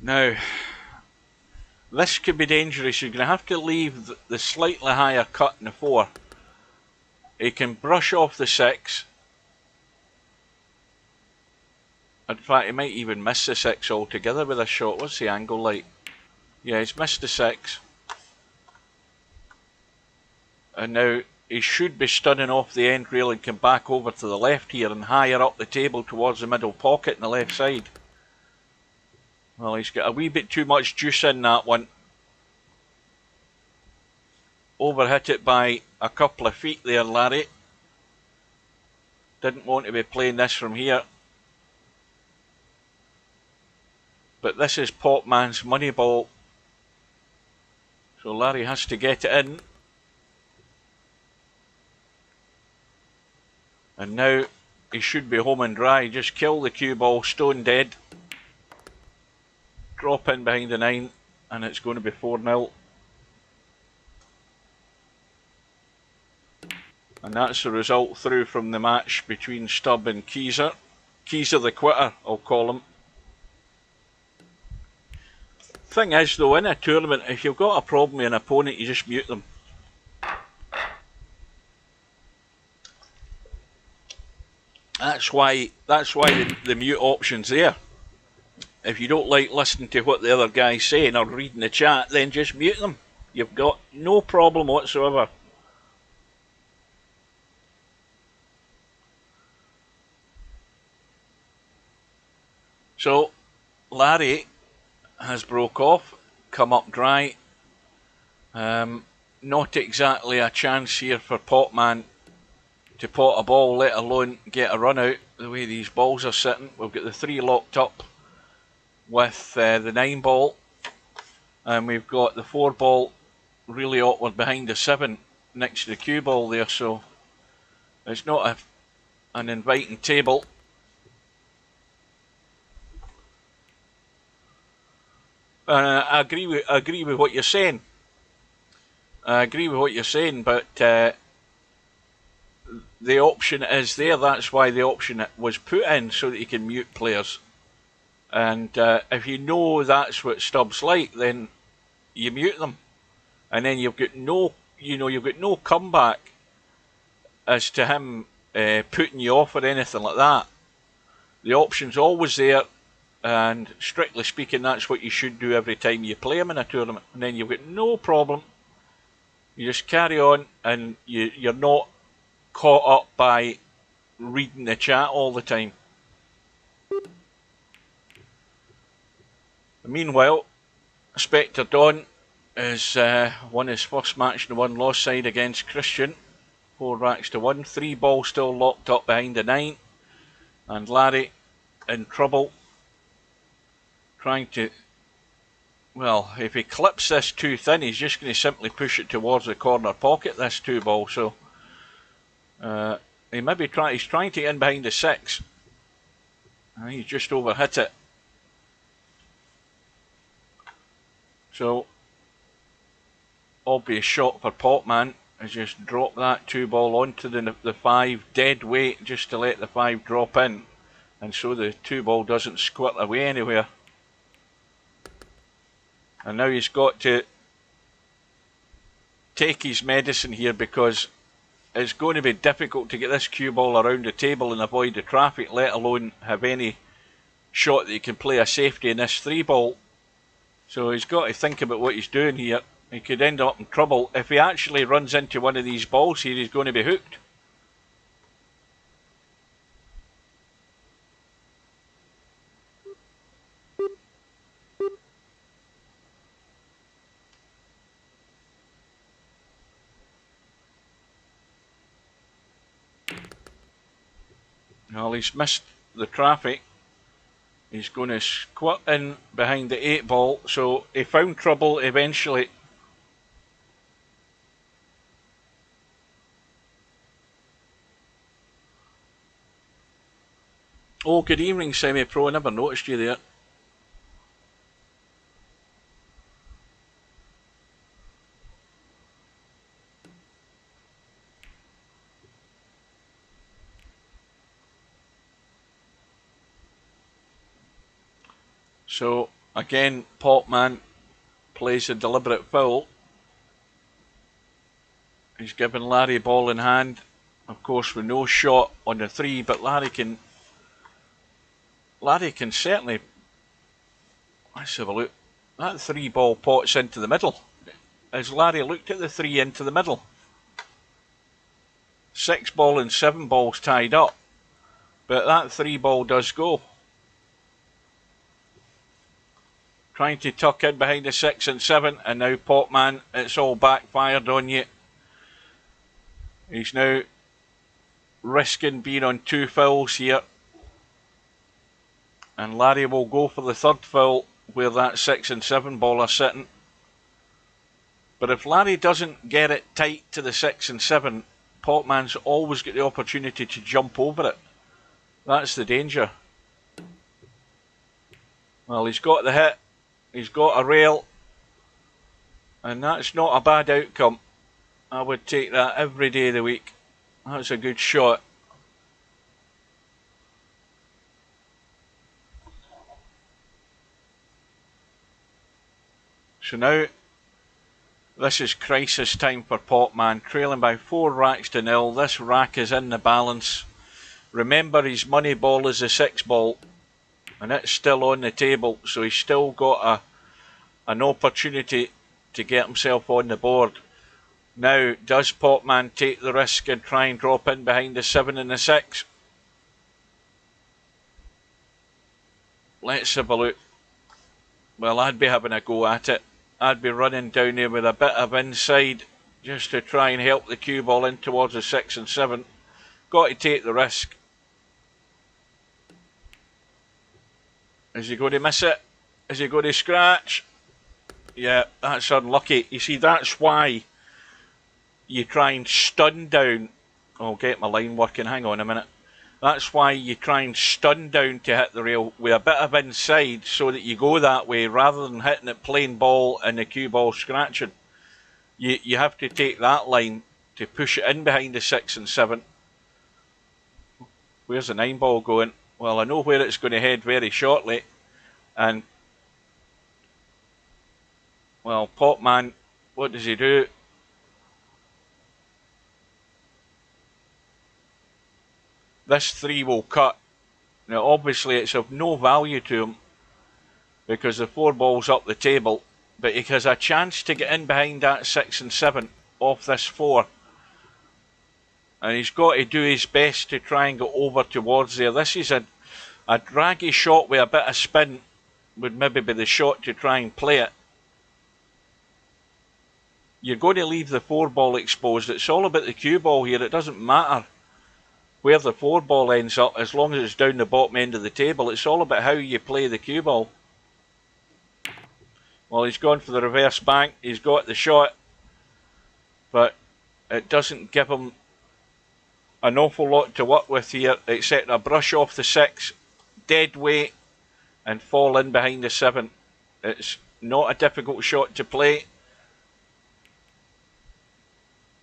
Now, this could be dangerous. You're going to have to leave the slightly higher cut in the 4. He can brush off the 6. In fact, he might even miss the 6 altogether with a shot. What's the angle like? Yeah, he's missed the 6. And now he should be stunning off the end rail and come back over to the left here and higher up the table towards the middle pocket on the left side. Well, he's got a wee bit too much juice in that one. Overhit it by a couple of feet there, Larry. Didn't want to be playing this from here. But this is Potman's money ball. So Larry has to get it in. And now he should be home and dry. Just kill the cue ball, stone dead. Drop in behind the 9, and it's going to be 4-0. And that's the result through from the match between Stubb and Keyser. Keyser the quitter, I'll call him. Thing is though, in a tournament, if you've got a problem with an opponent, you just mute them. That's why the mute option's there. If you don't like listening to what the other guy's saying or reading the chat, then just mute them. You've got no problem whatsoever. So, Larry has broke off, come up dry. Not exactly a chance here for Potman to pot a ball, let alone get a run out, the way these balls are sitting. We've got the 3 locked up with the 9 ball, and we've got the 4 ball really awkward behind the 7 next to the cue ball there, so it's not an inviting table. I agree with what you're saying. But the option is there. That's why the option was put in, so that you can mute players. And if you know that's what Stubb's like, then you mute them, and then you've got no comeback as to him putting you off or anything like that. The option's always there, and strictly speaking, that's what you should do every time you play him in a tournament. And then you've got no problem. You just carry on, and you're not caught up by reading the chat all the time. Meanwhile, Spectre Dawn has won his first match in the 1-loss side against Christian. 4 racks to 1. 3 balls still locked up behind the 9. And Larry in trouble. Trying to... Well, if he clips this too thin, he's just going to simply push it towards the corner pocket, this 2 ball. So he's trying to get in behind the 6. And he's just overhit it. So, obvious shot for Potman is just drop that 2-ball onto the 5 dead weight just to let the 5 drop in. And so the 2-ball doesn't squirt away anywhere. And now he's got to take his medicine here, because it's going to be difficult to get this cue ball around the table and avoid the traffic, let alone have any shot that he can play a safety in this 3-ball. So he's got to think about what he's doing here. He could end up in trouble. If he actually runs into one of these balls here, he's going to be hooked. Well, he's missed the traffic. He's going to squirt in behind the 8-ball, so he found trouble eventually. Oh, good evening, Semi-Pro. I never noticed you there. So, again, Potman plays a deliberate foul. He's given Larry ball in hand. Of course, with no shot on the 3, but Larry can certainly... Let's have a look. That 3-ball pots into the middle. As Larry looked at the 3 into the middle. 6-ball and 7-ball's tied up. But that 3-ball does go. Trying to tuck in behind the 6 and 7, and now Potman, it's all backfired on you. He's now risking being on 2 fouls here. And Larry will go for the 3rd foul where that 6 and 7 ball are sitting. But if Larry doesn't get it tight to the 6 and 7, Potman's always got the opportunity to jump over it. That's the danger. Well, he's got the hit. He's got a rail. And that's not a bad outcome. I would take that every day of the week. That's a good shot. So now, this is crisis time for Potman. Trailing by 4 racks to 0. This rack is in the balance. Remember, his money ball is a 6-ball. And it's still on the table. So he's still got an opportunity to get himself on the board. Now, does Potman take the risk and try and drop in behind the 7 and the 6? Let's have a look. Well, I'd be having a go at it. I'd be running down there with a bit of inside just to try and help the cue ball in towards the 6 and 7. Got to take the risk. Is he going to miss it? Is he going to scratch? Yeah, that's unlucky. You see, that's why you try and stun down. I'll get my line working, hang on a minute. That's why you try and stun down to hit the rail with a bit of inside so that you go that way rather than hitting it plain ball and the cue ball scratching. You have to take that line to push it in behind the 6 and 7. Where's the 9-ball going? Well, I know where it's going to head very shortly. And, well, Potman, what does he do? This 3 will cut. Now, obviously, it's of no value to him because the 4 ball's up the table. But he has a chance to get in behind that 6 and 7 off this 4. And he's got to do his best to try and go over towards there. This is a draggy shot with a bit of spin. Would maybe be the shot to try and play it. You're going to leave the 4 ball exposed. It's all about the cue ball here. It doesn't matter where the 4 ball ends up as long as it's down the bottom end of the table. It's all about how you play the cue ball. Well, he's gone for the reverse bank. He's got the shot, but it doesn't give him an awful lot to work with here, except a brush off the 6, dead weight, and fall in behind the 7. It's not a difficult shot to play.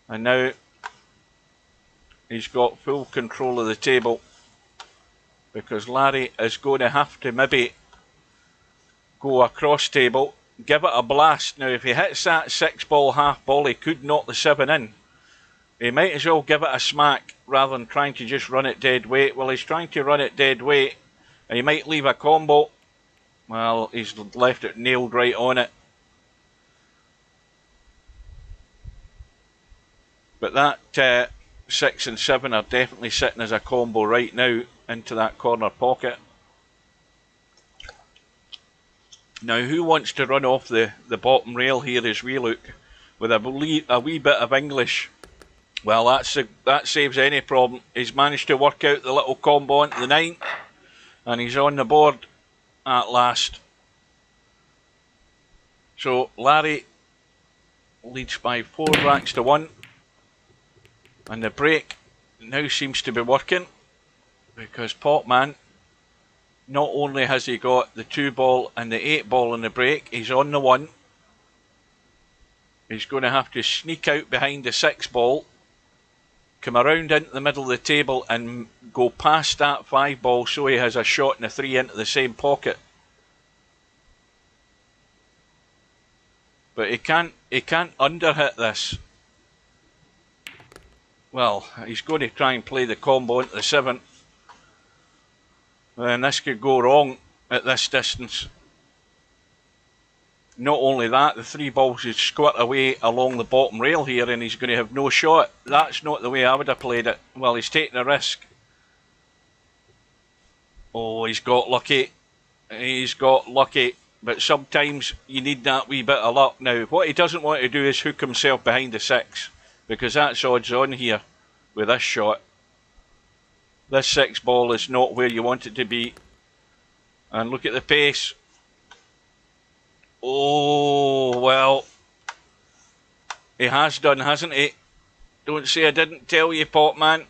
And now he's got full control of the table, because Larry is going to have to maybe go across table, give it a blast. Now if he hits that 6 ball half ball, he could knock the 7 in. He might as well give it a smack rather than trying to just run it dead weight. Well, he's trying to run it dead weight, and he might leave a combo. Well, he's left it nailed right on it. But that 6 and 7 are definitely sitting as a combo right now into that corner pocket. Now, who wants to run off the bottom rail here as we look with a wee bit of English? Well, that saves any problem. He's managed to work out the little combo onto the 9, and he's on the board at last. So Larry leads by 4 racks to 1, and the break now seems to be working, because Potman, not only has he got the 2 ball and the 8 ball in the break, he's on the 1. He's going to have to sneak out behind the 6 ball, come around into the middle of the table and go past that 5 ball so he has a shot and a 3 into the same pocket. But he can't underhit this. Well, he's going to try and play the combo into the 7. And this could go wrong at this distance. Not only that, the 3 balls would squirt away along the bottom rail here and he's going to have no shot. That's not the way I would have played it. Well, he's taking a risk. Oh, he's got lucky. He's got lucky. But sometimes you need that wee bit of luck. Now, what he doesn't want to do is hook himself behind the 6, because that's odds on here with this shot. This 6 ball is not where you want it to be. And look at the pace. Oh, well, he has done, hasn't he? Don't say I didn't tell you, Potman.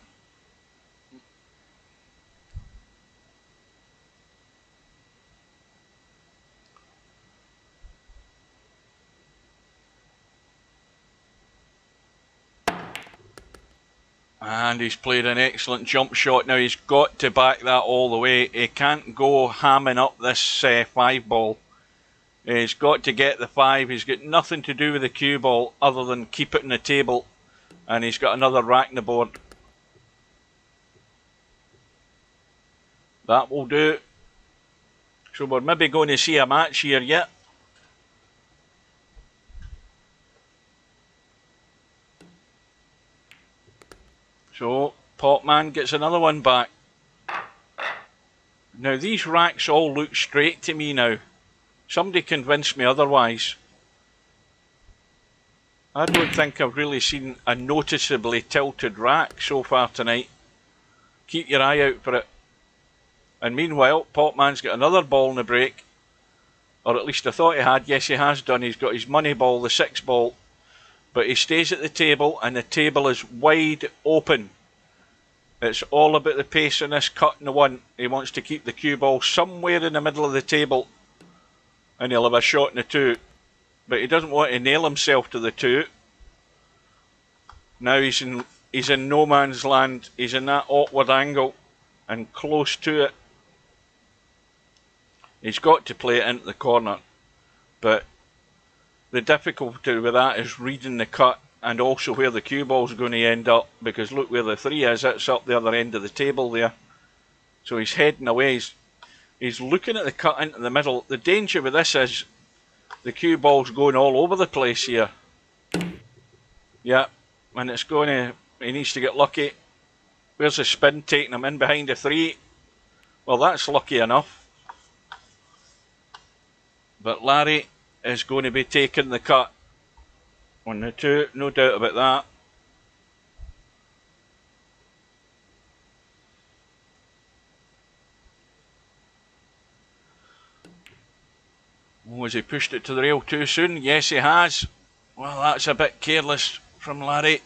And he's played an excellent jump shot. Now he's got to back that all the way. He can't go hamming up this 5 ball. He's got to get the 5. He's got nothing to do with the cue ball other than keep it in the table. And he's got another rack in the board. That will do. So we're maybe going to see a match here yet. So Potman gets another one back. Now these racks all look straight to me now. Somebody convinced me otherwise. I don't think I've really seen a noticeably tilted rack so far tonight. Keep your eye out for it. And meanwhile, Potman's got another ball in the break. Or at least I thought he had. Yes, he has done. He's got his money ball, the 6 ball. But he stays at the table, and the table is wide open. It's all about the pace in this cut in the 1. He wants to keep the cue ball somewhere in the middle of the table. And he'll have a shot in the 2. But he doesn't want to nail himself to the 2. Now he's in no man's land. He's in that awkward angle and close to it. He's got to play it into the corner. But the difficulty with that is reading the cut and also where the cue ball's going to end up, because look where the 3 is. It's up the other end of the table there. So he's heading away. He's looking at the cut into the middle. The danger with this is the cue ball's going all over the place here. Yeah, and it's going to... He needs to get lucky. Where's the spin taking him in behind the 3? Well, that's lucky enough. But Larry is going to be taking the cut on the 2, no doubt about that. Oh, has he pushed it to the rail too soon? Yes, he has. Well, that's a bit careless from Larry.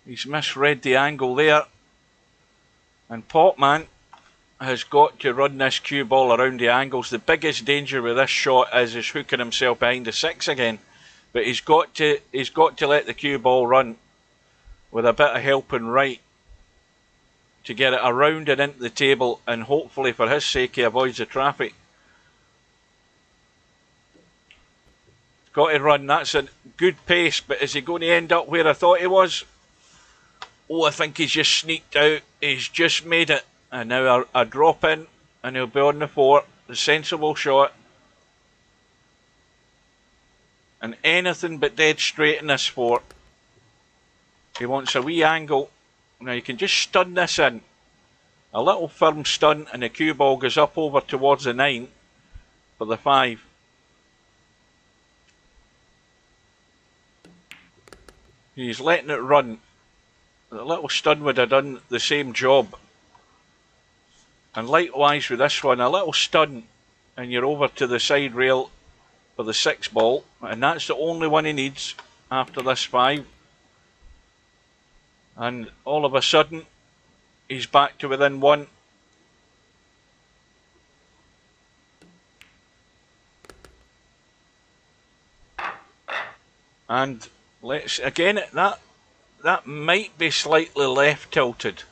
He's misread the angle there. And Potman has got to run this cue ball around the angles. The biggest danger with this shot is hooking himself behind the 6 again. But he's got to let the cue ball run with a bit of helping right to get it around and into the table, and hopefully for his sake he avoids the traffic. Got to run. That's a good pace, but is he going to end up where I thought he was? Oh, I think he's just sneaked out. He's just made it. And now a drop in, and he'll be on the 4. A sensible shot. And anything but dead straight in this 4. He wants a wee angle. Now you can just stun this in. A little firm stun, and the cue ball goes up over towards the 9 for the 5. He's letting it run. A little stun would have done the same job. And likewise with this one, a little stun and you're over to the side rail for the 6 ball. And that's the only one he needs after this 5. And all of a sudden, he's back to within 1. And let's again, that might be slightly left tilted.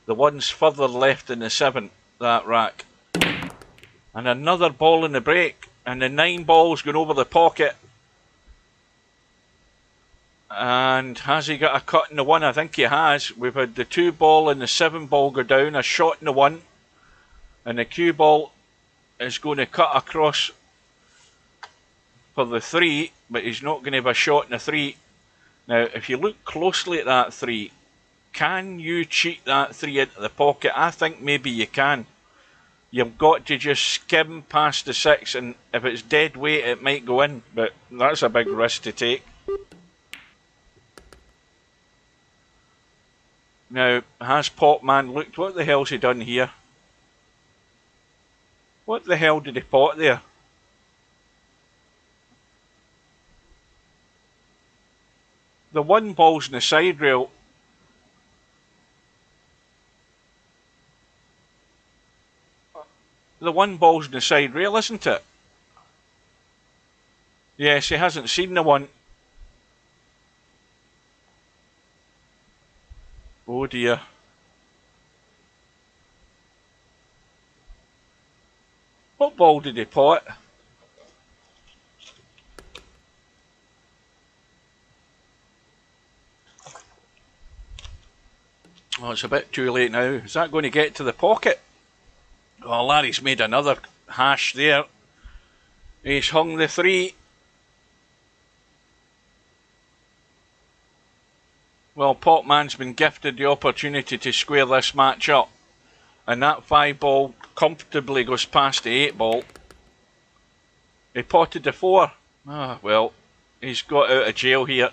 The one's further left than the 7, that rack. And another ball in the break, and the 9 ball's going over the pocket. And has he got a cut in the 1? I think he has. We've had the 2 ball and the 7 ball go down, a shot in the 1, and the cue ball is going to cut across for the 3, but he's not going to have a shot in the 3. Now, if you look closely at that 3, can you cheat that 3 into the pocket? I think maybe you can. You've got to just skim past the 6, and if it's dead weight, it might go in, but that's a big risk to take. Now, has Potman looked? What the hell's he done here? What the hell did he pot there? The 1 ball's in the side rail. The 1 ball's in the side rail, isn't it? Yes, he hasn't seen the 1. Oh dear. What ball did he pot? Oh, it's a bit too late now. Is that going to get to the pocket? Oh, Larry's made another hash there. He's hung the 3. Well, Potman's been gifted the opportunity to square this match up. And that 5 ball comfortably goes past the 8 ball. He potted the 4. Ah, well, he's got out of jail here.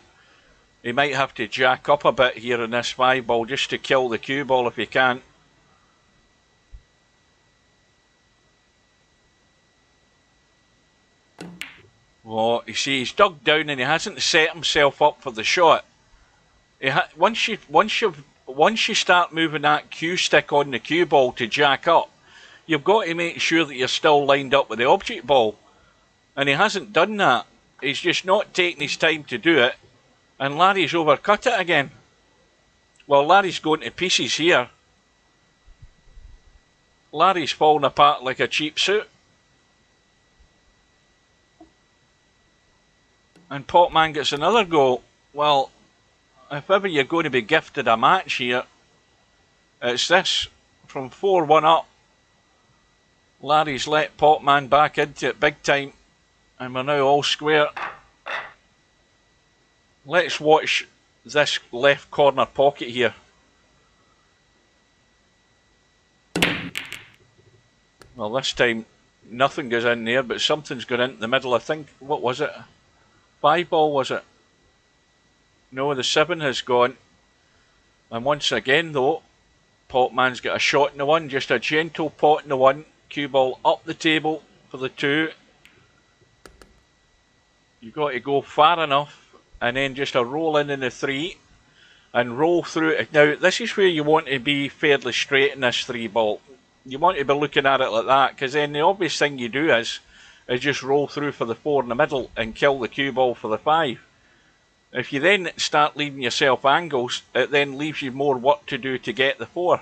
He might have to jack up a bit here in this 5 ball just to kill the cue ball if he can. Well, you see, he's dug down and he hasn't set himself up for the shot. Once you start moving that cue stick on the cue ball to jack up, you've got to make sure that you're still lined up with the object ball. And he hasn't done that. He's just not taking his time to do it. And Larry's overcut it again. Well, Larry's going to pieces here. Larry's falling apart like a cheap suit. And Potman gets another goal. Well, if ever you're going to be gifted a match here, it's this. From 4-1 up, Larry's let Potman back into it big time. And we're now all square. Let's watch this left corner pocket here. Well, this time nothing goes in there, but something's gone into the middle. I think, what was it? 5 ball, was it? No, the 7 has gone. And once again, though, Potman's got a shot in the 1, just a gentle pot in the 1. Cue ball up the table for the 2. You've got to go far enough, and then just a roll in the 3. and roll through it. Now, this is where you want to be fairly straight in this 3-ball. You want to be looking at it like that, because then the obvious thing you do is just roll through for the 4 in the middle and kill the cue ball for the 5. If you then start leaving yourself angles, it then leaves you more work to do to get the 4.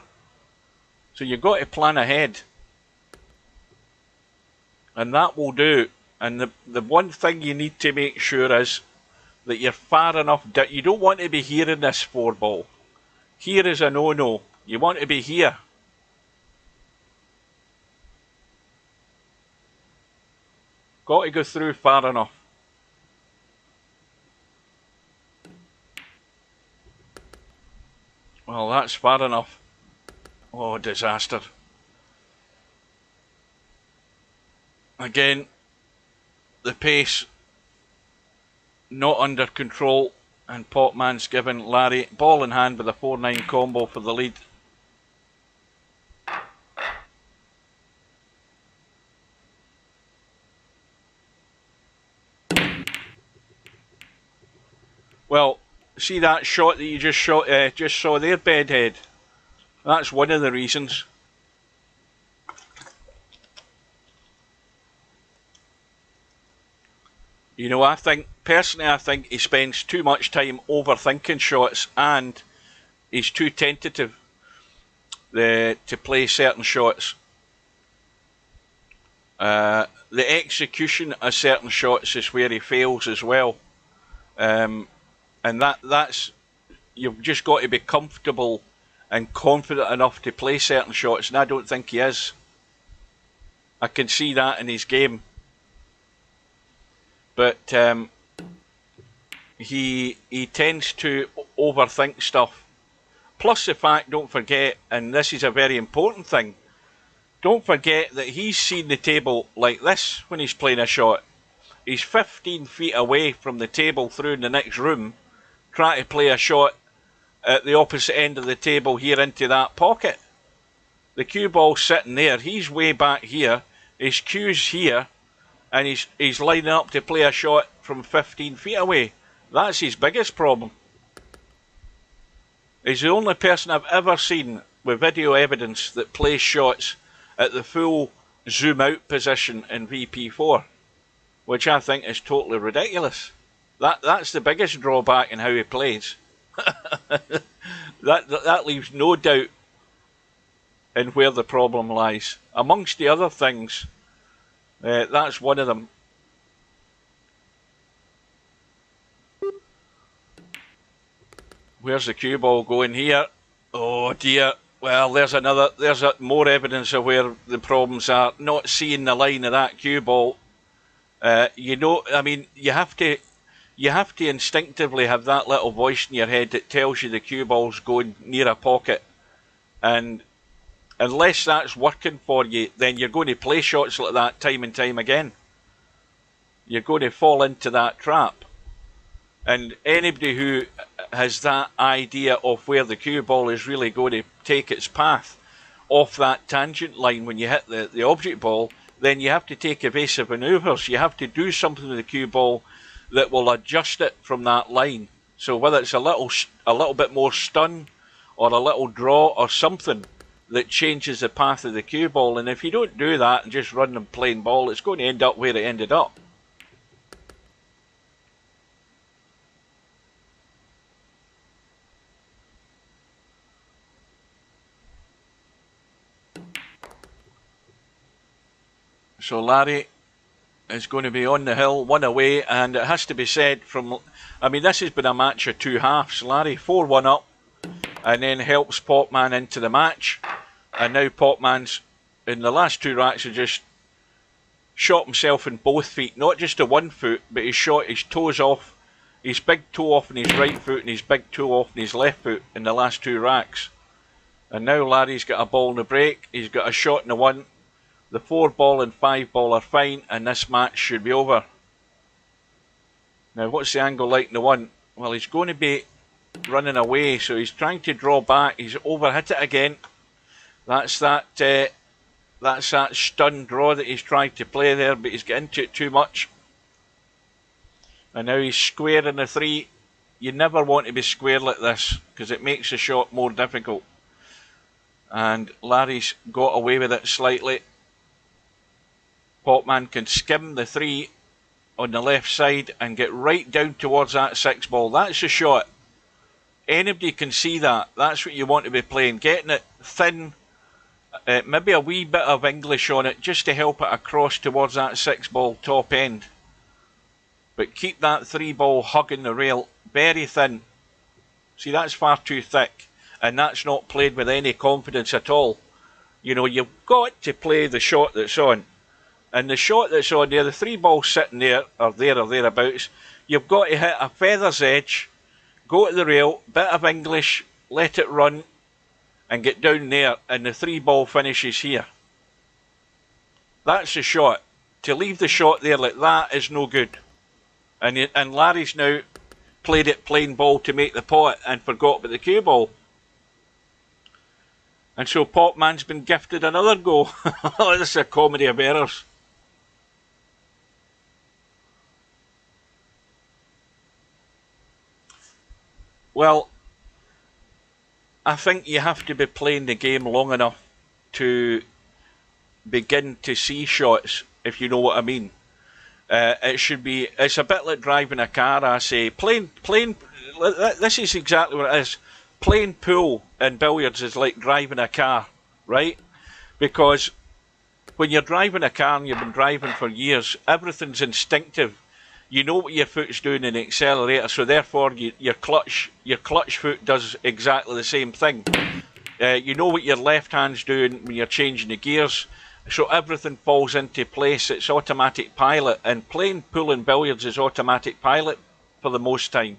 So you've got to plan ahead. And that will do. And the one thing you need to make sure is that you're far enough down. You don't want to be here in this 4-ball. Here is a no-no. You want to be here. Got to go through far enough. Well, that's far enough. Oh, disaster. Again, the pace not under control, and Potman's given Larry ball in hand with a 4-9 combo for the lead. Well, see that shot that you just saw there, Bedhead? That's one of the reasons. You know, personally I think he spends too much time overthinking shots, and he's too tentative to play certain shots. The execution of certain shots is where he fails as well. And that's you've just got to be comfortable and confident enough to play certain shots, and I don't think he is. I can see that in his game. But he tends to overthink stuff. Plus the fact, don't forget, and this is a very important thing, don't forget that he's seen the table like this when he's playing a shot. He's 15 feet away from the table through in the next room, trying to play a shot at the opposite end of the table here into that pocket. The cue ball's sitting there, he's way back here, his cue's here, and he's lining up to play a shot from 15 feet away. That's his biggest problem. He's the only person I've ever seen with video evidence that plays shots at the full zoom out position in VP4, which I think is totally ridiculous. That's the biggest drawback in how he plays. that leaves no doubt in where the problem lies. Amongst the other things, that's one of them. Where's the cue ball going here? Oh dear. Well, there's more evidence of where the problems are. Not seeing the line of that cue ball. You know, I mean, you have to instinctively have that little voice in your head that tells you the cue ball's going near a pocket. And unless that's working for you, then you're going to play shots like that time and time again. You're going to fall into that trap. And anybody who has that idea of where the cue ball is really going to take its path off that tangent line when you hit the object ball, then you have to take evasive manoeuvres. You have to do something with the cue ball that will adjust it from that line. So whether it's a little bit more stun or a little draw or something that changes the path of the cue ball. And if you don't do that and just run them plain ball, it's going to end up where it ended up. So Larry is going to be on the hill, one away, and it has to be said I mean, this has been a match of two halves. Larry 4-1 up, and then helps Potman into the match. And now Potman's, in the last two racks, has just shot himself in both feet. Not just the one foot, but he shot his toes off, his big toe off in his right foot and his big toe off in his left foot in the last two racks. And now Larry's got a ball in the break, he's got a shot in the one. The 4-ball and 5-ball are fine, and this match should be over. Now, what's the angle like in the one? Well, he's going to be running away, so he's trying to draw back. He's overhit it again. That's that stun draw that he's trying to play there, but he's getting into it too much. And now he's square in the 3. You never want to be square like this because it makes the shot more difficult. And Larry's got away with it slightly. Popman can skim the 3 on the left side and get right down towards that 6 ball. That's the shot. Anybody can see that. That's what you want to be playing. Getting it thin, maybe a wee bit of English on it just to help it across towards that 6 ball top end. But keep that 3 ball hugging the rail very thin. See, that's far too thick, and that's not played with any confidence at all. You know, you've got to play the shot that's on. And the shot that's on there, the 3 ball sitting there, or thereabouts, you've got to hit a feather's edge, go to the rail, bit of English, let it run, and get down there, and the 3 ball finishes here. That's the shot. To leave the shot there like that is no good. And Larry's now played it plain ball to make the pot and forgot about the cue ball. And so Popman's been gifted another go. This is a comedy of errors. Well, I think you have to be playing the game long enough to begin to see shots, if you know what I mean. It's a bit like driving a car, I say. This is exactly what it is. Playing pool and billiards is like driving a car, right? Because when you're driving a car and you've been driving for years, everything's instinctive. You know what your foot's doing in the accelerator, so therefore your clutch foot does exactly the same thing. You know what your left hand's doing when you're changing the gears, so everything falls into place. It's automatic pilot, and playing pool and billiards is automatic pilot for the most time.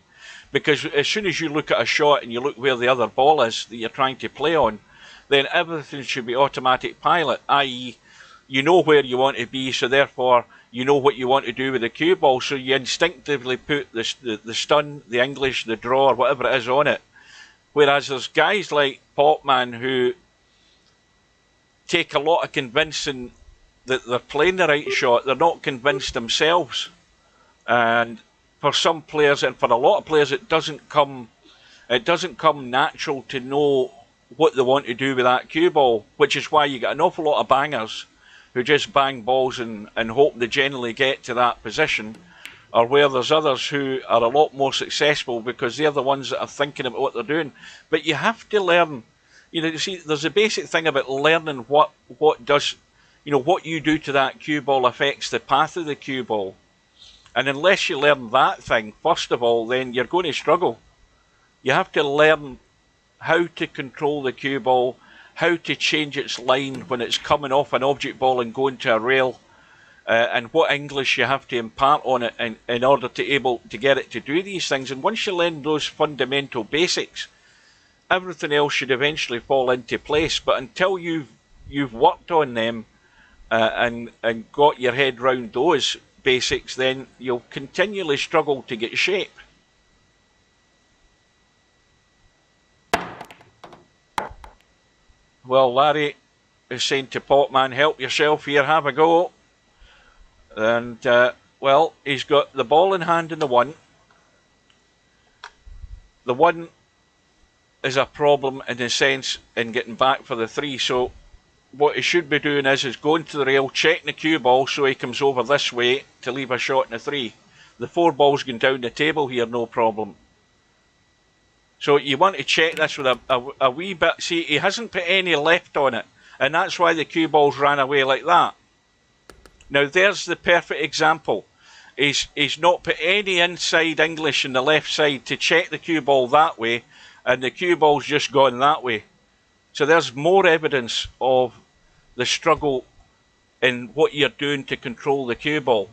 Because as soon as you look at a shot and you look where the other ball is that you're trying to play on, then everything should be automatic pilot, i.e. you know where you want to be, so therefore you know what you want to do with the cue ball, so you instinctively put the stun, the English, the draw, or whatever it is on it. Whereas there's guys like Popman who take a lot of convincing that they're playing the right shot. They're not convinced themselves. And for some players, and for a lot of players, it doesn't come natural to know what they want to do with that cue ball, which is why you get an awful lot of bangers who just bang balls and hope they generally get to that position, or where there's others who are a lot more successful because they're the ones that are thinking about what they're doing. But you have to learn, you see, there's a basic thing about learning what you do to that cue ball affects the path of the cue ball. And unless you learn that thing, first of all, then you're going to struggle. You have to learn how to control the cue ball, how to change its line when it's coming off an object ball and going to a rail, and what English you have to impart on it in order to get it to do these things. And once you learn those fundamental basics, everything else should eventually fall into place. But until you've worked on them and got your head round those basics, then you'll continually struggle to get shape. Well, Larry is saying to Popman, help yourself here, have a go. And, well, he's got the ball in hand in the 1. The 1 is a problem in a sense in getting back for the 3. So what he should be doing is going to the rail, checking the cue ball so he comes over this way to leave a shot in the 3. The 4 ball's going down the table here, no problem. So you want to check this with a wee bit. See, he hasn't put any left on it, and that's why the cue balls ran away like that. Now there's the perfect example. He's not put any inside English in the left side to check the cue ball that way, and the cue ball's just gone that way. So there's more evidence of the struggle in what you're doing to control the cue ball.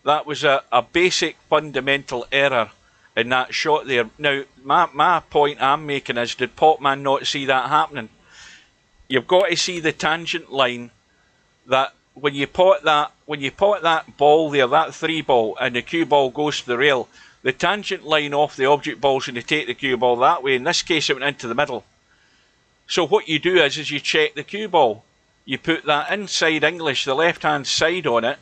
That was a basic fundamental error in that shot there. Now, my point I'm making is, did Popman not see that happening? You've got to see the tangent line, that when you pot that ball there, that 3 ball, and the cue ball goes to the rail, the tangent line off the object ball is going to take the cue ball that way. In this case, it went into the middle. So what you do is you check the cue ball. You put that inside English, the left-hand side on it,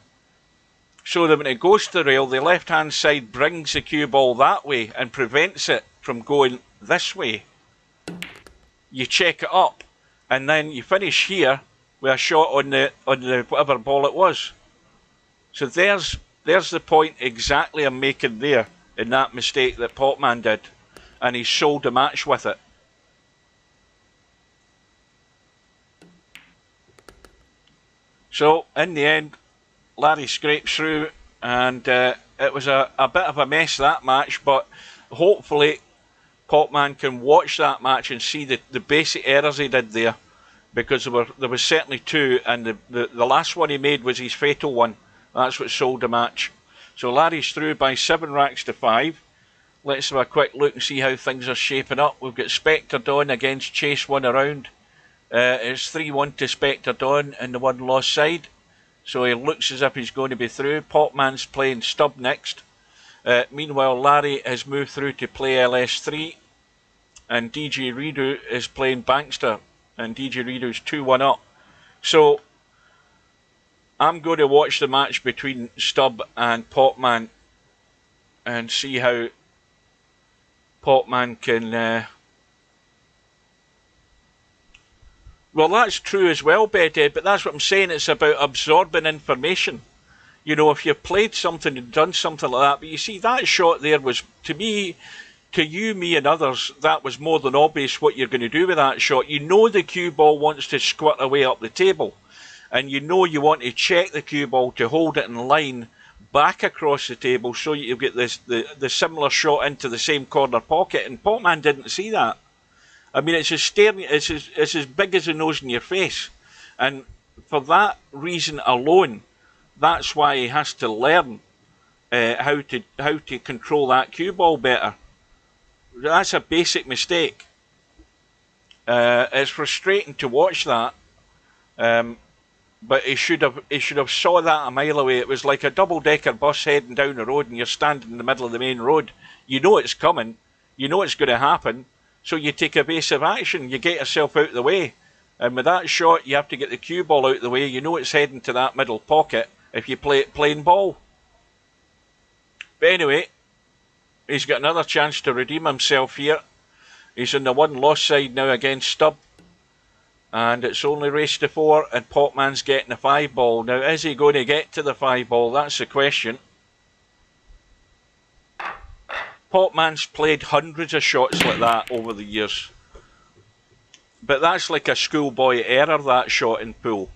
so that when it goes to the rail, the left-hand side brings the cue ball that way and prevents it from going this way. You check it up, and then you finish here with a shot on the whatever ball it was. So there's the point exactly I'm making there in that mistake that Popman did, and he sold the match with it. So in the end, Larry scrapes through, and it was a bit of a mess, that match, but hopefully Popman can watch that match and see the basic errors he did there, because there was certainly two, and the last one he made was his fatal one. That's what sold the match. So Larry's through by 7 racks to 5. Let's have a quick look and see how things are shaping up. We've got Spectre Dawn against Chase One Around. It's 3-1 to Spectre Dawn in the one lost side. So he looks as if he's going to be through. Popman's playing Stub next. Meanwhile, Larry has moved through to play LS3. And DJ Redo is playing Bankster. And DJ Redo's 2-1 up. So I'm going to watch the match between Stub and Popman and see how Popman can... Well, that's true as well, Betty, but that's what I'm saying. It's about absorbing information. You know, if you've played something and done something like that, but you see, that shot there was, to me, to you, me and others, that was more than obvious what you're going to do with that shot. You know the cue ball wants to squirt away up the table. And you know you want to check the cue ball to hold it in line back across the table so you get the similar shot into the same corner pocket. And Popman didn't see that. I mean, it's as big as a nose in your face. And for that reason alone, that's why he has to learn how to control that cue ball better. That's a basic mistake. It's frustrating to watch that. But he should have saw that a mile away. It was like a double-decker bus heading down the road and you're standing in the middle of the main road. You know it's coming. You know it's going to happen. So you take evasive action. You get yourself out of the way. And with that shot, you have to get the cue ball out of the way. You know it's heading to that middle pocket if you play it plain ball. But anyway, he's got another chance to redeem himself here. He's on the one lost side now against Stub. And it's only race to 4, and Popman's getting the 5 ball. Now, is he going to get to the 5 ball? That's the question. Popman's played hundreds of shots like that over the years. But that's like a schoolboy error, that shot in pool.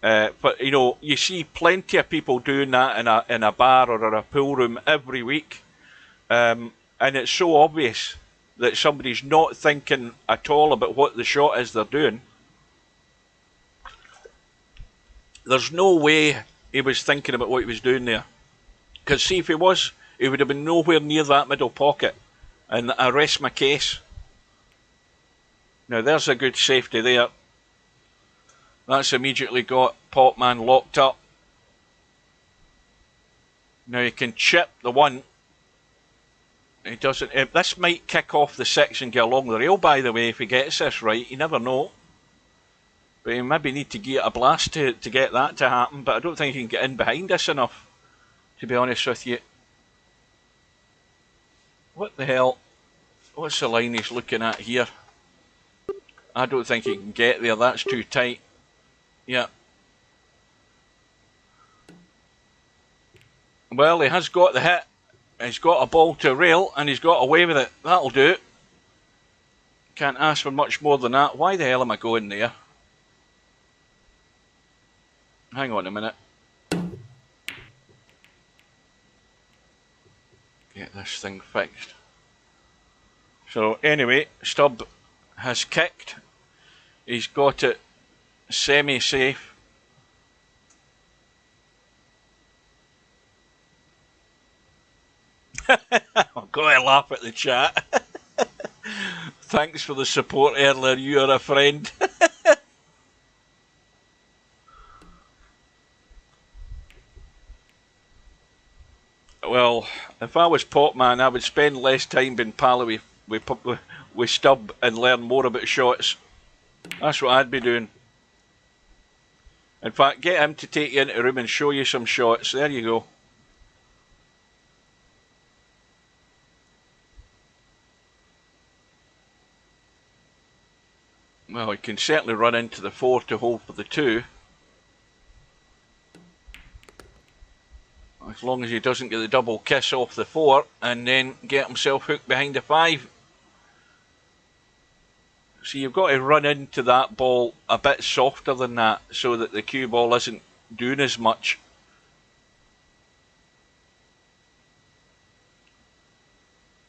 But, you know, you see plenty of people doing that in a bar or in a pool room every week. And it's so obvious that somebody's not thinking at all about what the shot is they're doing. There's no way he was thinking about what he was doing there. Because see, if he was, he would have been nowhere near that middle pocket. And I rest my case. Now there's a good safety there. That's immediately got Popman locked up. Now he can chip the 1. He doesn't. This might kick off the 6 and get along the rail, by the way, if he gets this right. You never know. But he maybe need to give it a blast to get that to happen. But I don't think he can get in behind us enough, to be honest with you. What the hell? What's the line he's looking at here? I don't think he can get there. That's too tight. Yeah. Well, he has got the hit. He's got a ball to rail and he's got away with it. That'll do it. Can't ask for much more than that. Why the hell am I going there? Hang on a minute. Get this thing fixed. So anyway, Stub has kicked. He's got it semi-safe. I'm going to laugh at the chat. Thanks for the support earlier, you are a friend. Well, if I was Popman, I would spend less time being pally with Stub and learn more about shots. That's what I'd be doing. In fact, get him to take you into a room and show you some shots. There you go. Well, he can certainly run into the 4 to hold for the 2. As long as he doesn't get the double kiss off the 4 and then get himself hooked behind the 5. So you've got to run into that ball a bit softer than that so that the cue ball isn't doing as much.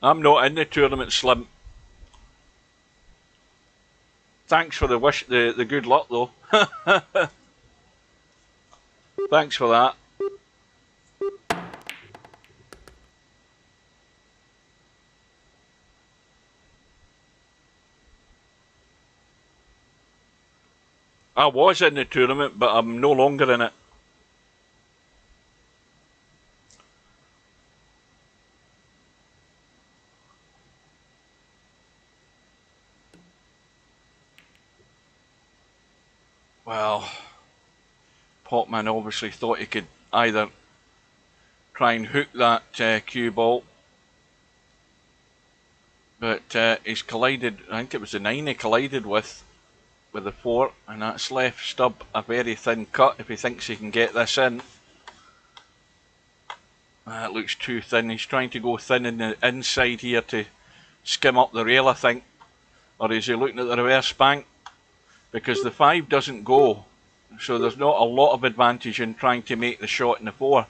I'm not in the tournament, Slim. Thanks for the good luck though. Thanks for that. I was in the tournament, but I'm no longer in it. Well, Potman obviously thought he could either try and hook that cue ball, but he's collided. I think it was the 9 he collided with the 4, and that's left Stubb a very thin cut if he thinks he can get this in. That looks too thin. He's trying to go thin in the inside here to skim up the rail, I think. Or is he looking at the reverse bank? Because the 5 doesn't go, so there's not a lot of advantage in trying to make the shot in the 4.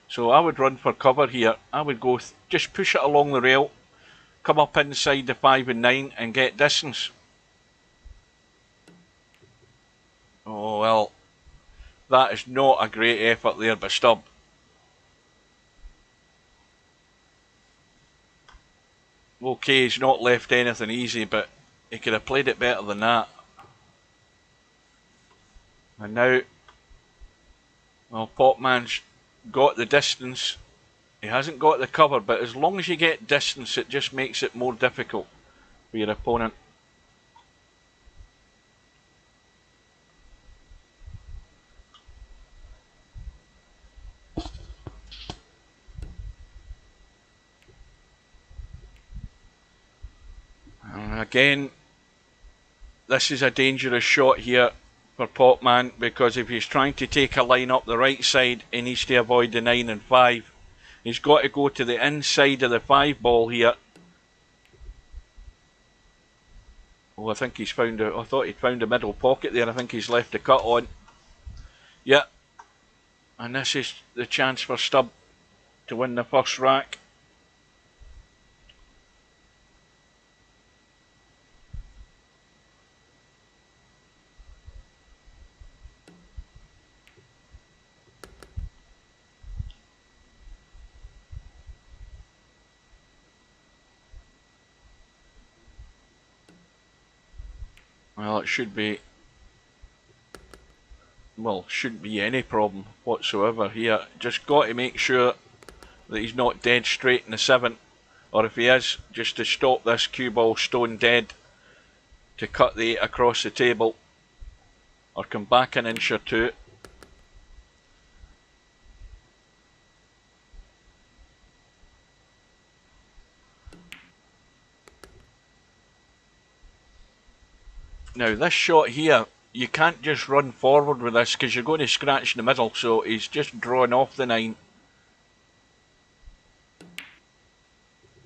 So I would run for cover here. I would go just push it along the rail, come up inside the 5 and 9 and get distance. Oh well, that is not a great effort there by Stubb. Okay, he's not left anything easy, but he could have played it better than that. And now, well, Potman's got the distance. He hasn't got the cover, but as long as you get distance, it just makes it more difficult for your opponent. And again, this is a dangerous shot here for Potman, because if he's trying to take a line up the right side, he needs to avoid the 9 and 5. He's got to go to the inside of the 5 ball here. Oh, I think he's found I thought he'd found a middle pocket there. I think he's left the cut on. Yeah. And this is the chance for Stubb to win the first rack. Well, it should be... Well, shouldn't be any problem whatsoever here. Just got to make sure that he's not dead straight in the 7. Or if he is, just to stop this cue ball stone dead, to cut the 8 across the table. Or come back an inch or 2. Now this shot here, you can't just run forward with this because you're going to scratch in the middle, so he's just drawn off the 9.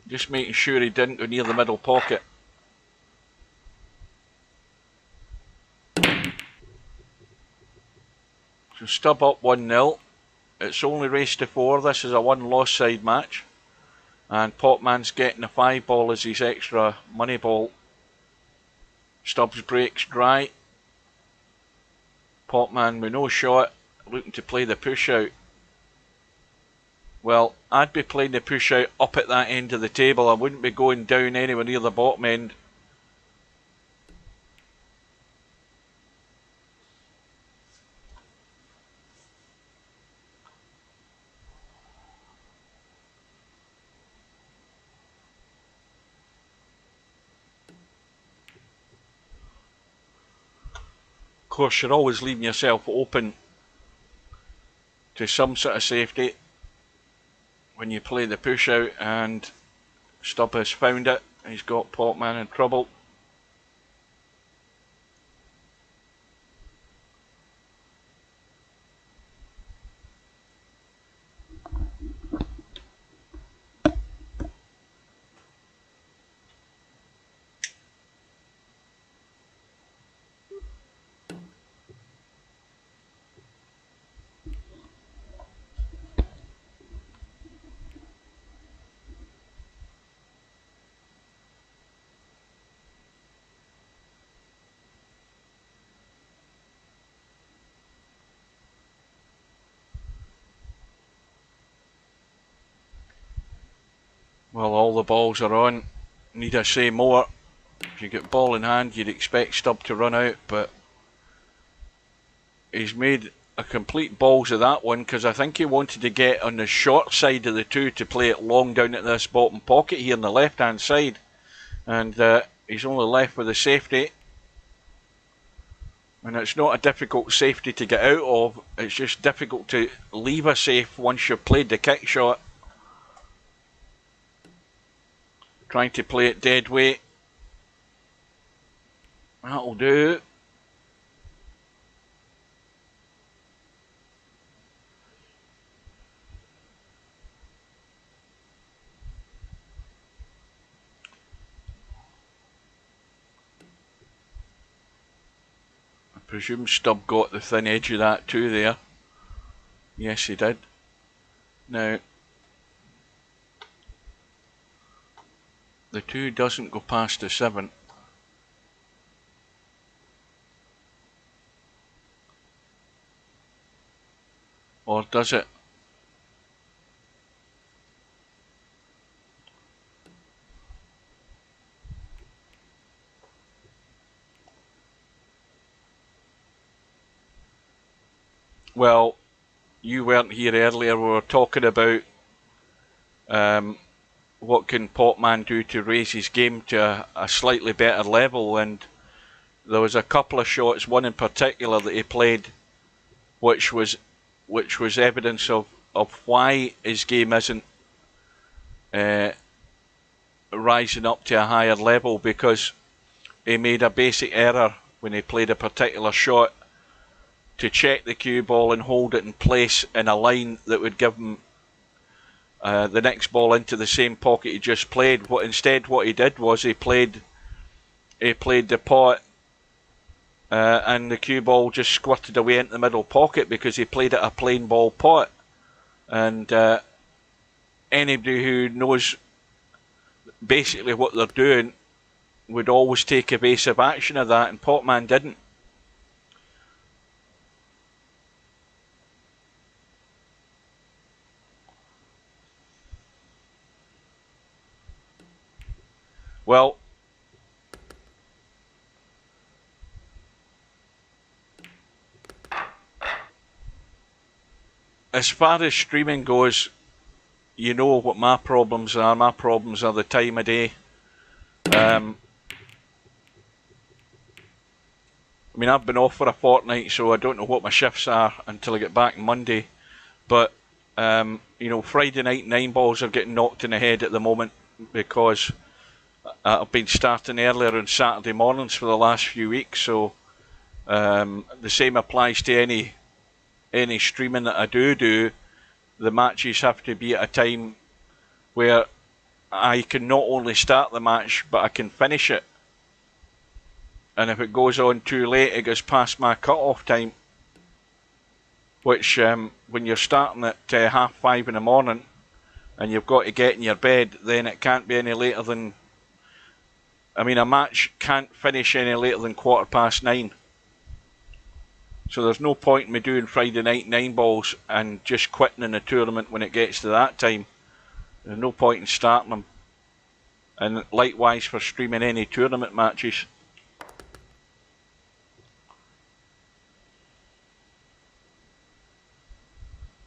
Just making sure he didn't go near the middle pocket. So Stubb up 1-0. It's only race to 4. This is a 1-loss side match. And Potman's getting the 5 ball as his extra money ball. Stubbs breaks dry. Potman with no shot, looking to play the push out. Well, I'd be playing the push out up at that end of the table. I wouldn't be going down anywhere near the bottom end. course, you're always leaving yourself open to some sort of safety when you play the push out, and Stubb has found it. He's got Potman in trouble. Well, all the balls are on. Need I say more? If you get ball in hand, you'd expect Stubb to run out, but he's made a complete balls of that one, because I think he wanted to get on the short side of the two to play it long down at this bottom pocket here on the left hand side, and he's only left with a safety. And it's not a difficult safety to get out of, it's just difficult to leave a safe once you've played the kick shot. Trying to play it dead weight. That'll do. I presume Stubb got the thin edge of that too there. Yes, he did. Now, the 2 doesn't go past the 7. Or does it? Well, you weren't here earlier. We were talking about what can Potman do to raise his game to a slightly better level, and there was a couple of shots, one in particular that he played, which was evidence of why his game isn't rising up to a higher level, because he made a basic error when he played a particular shot to check the cue ball and hold it in place in a line that would give him the next ball into the same pocket he just played. Instead what he did was he played the pot and the cue ball just squirted away into the middle pocket because he played it a plain ball pot. And anybody who knows basically what they're doing would always take evasive action of that, and Potman didn't. Well, as far as streaming goes, you know what my problems are. My problems are the time of day. I mean, I've been off for a fortnight, so I don't know what my shifts are until I get back Monday. But, you know, Friday night 9 balls are getting knocked in the head at the moment because I've been starting earlier on Saturday mornings for the last few weeks. So the same applies to any streaming that I do. The matches have to be at a time where I can not only start the match, but I can finish it. And if it goes on too late, it goes past my cut-off time, which when you're starting at 5:30 in the morning and you've got to get in your bed, then it can't be any later than, I mean, a match can't finish any later than 9:15. So there's no point in me doing Friday night 9 balls and just quitting in the tournament when it gets to that time. There's no point in starting them. And likewise for streaming any tournament matches.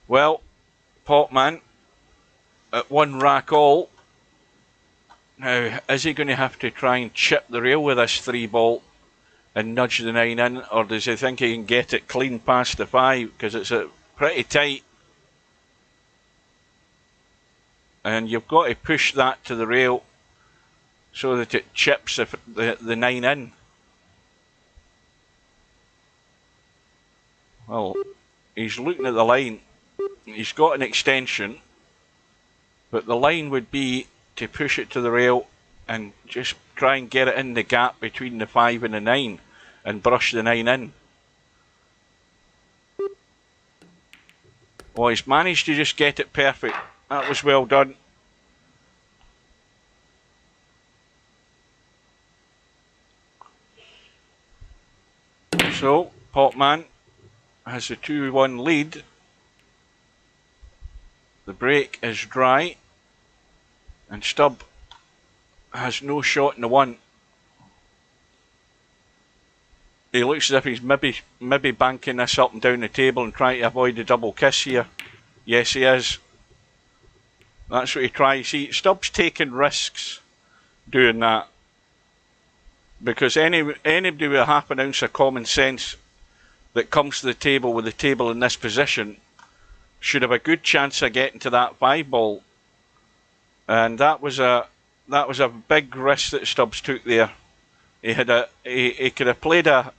Well, Potman at 1 rack all. Now, is he going to have to try and chip the rail with this 3 ball and nudge the 9 in, or does he think he can get it clean past the 5, because it's pretty tight, and you've got to push that to the rail so that it chips the 9 in. Well, he's looking at the line. He's got an extension, but the line would be to push it to the rail and just try and get it in the gap between the 5 and the 9 and brush the 9 in. Well, he's managed to just get it perfect. That was well done. So, Potman has a 2-1 lead. The break is dry, and Stubb has no shot in the 1. He looks as if he's maybe banking this up and down the table and trying to avoid the double kiss here. Yes, he is. That's what he tries. See, Stubb's taking risks doing that, because anybody with a half an ounce of common sense that comes to the table with the table in this position should have a good chance of getting to that 5 ball. And that was a big risk that Stubbs took there. He could have played a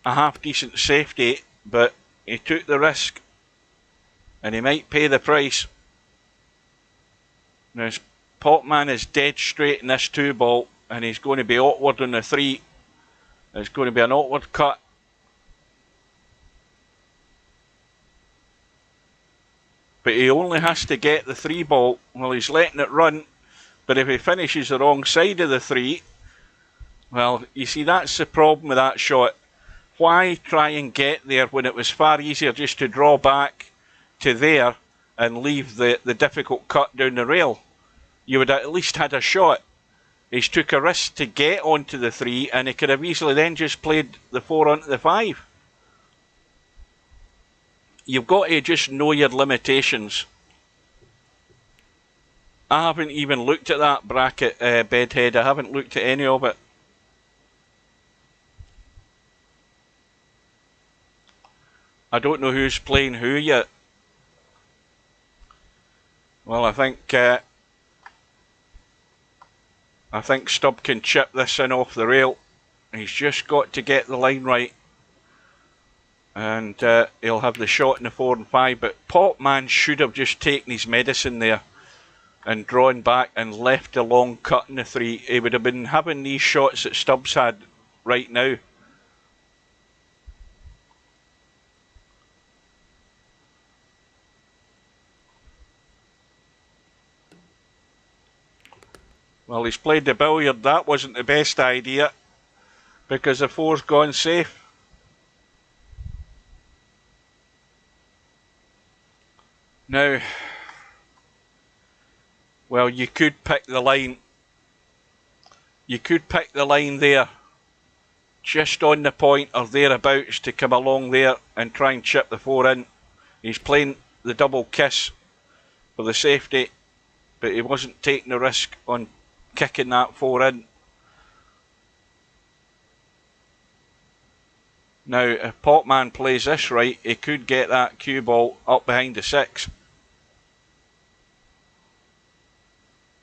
half decent safety, but he took the risk, and he might pay the price. Now, Potman is dead straight in this 2 ball, and he's going to be awkward on the 3. It's going to be an awkward cut. But he only has to get the 3 ball. Well, he's letting it run, but if he finishes the wrong side of the 3, well, you see, that's the problem with that shot. Why try and get there when it was far easier just to draw back to there and leave the difficult cut down the rail? You would at least had a shot. He's took a risk to get onto the 3, and he could have easily then just played the 4 onto the 5. You've got to just know your limitations. I haven't even looked at that bracket bedhead. I haven't looked at any of it. I don't know who's playing who yet. Well, I think Stubb can chip this in off the rail. He's just got to get the line right, and he'll have the shot in the 4 and 5. But Potman should have just taken his medicine there and drawn back and left a long cut in the 3. He would have been having these shots that Stubbs had right now. Well, he's played the billiard. That wasn't the best idea, because the 4's gone safe. Now, well, you could pick the line. You could pick the line there, just on the point or thereabouts, to come along there and try and chip the 4 in. He's playing the double kiss for the safety, but he wasn't taking the risk on kicking that 4 in. Now, if Potman plays this right, he could get that cue ball up behind the 6.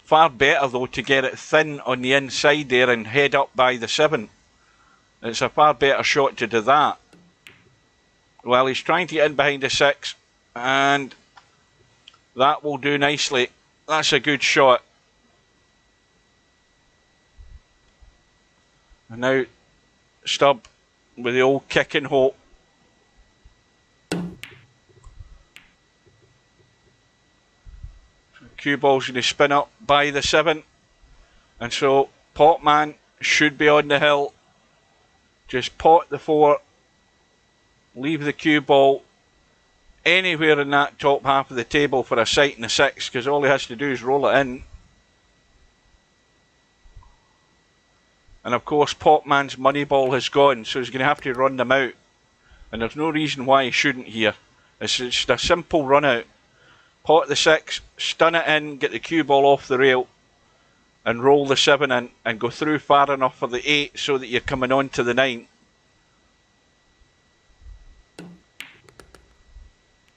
Far better, though, to get it thin on the inside there and head up by the 7. It's a far better shot to do that. Well, he's trying to get in behind the 6, and that will do nicely. That's a good shot. And now Stubb with the old kick and hope. Cue ball's going to spin up by the 7, and so Potman should be on the hill. Just pot the 4, leave the cue ball anywhere in that top half of the table for a sight in the 6, because all he has to do is roll it in. And of course, Potman's money ball has gone, so he's going to have to run them out. And there's no reason why he shouldn't here. It's just a simple run out. Pot the 6, stun it in, get the cue ball off the rail, and roll the 7 in and go through far enough for the 8 so that you're coming on to the 9.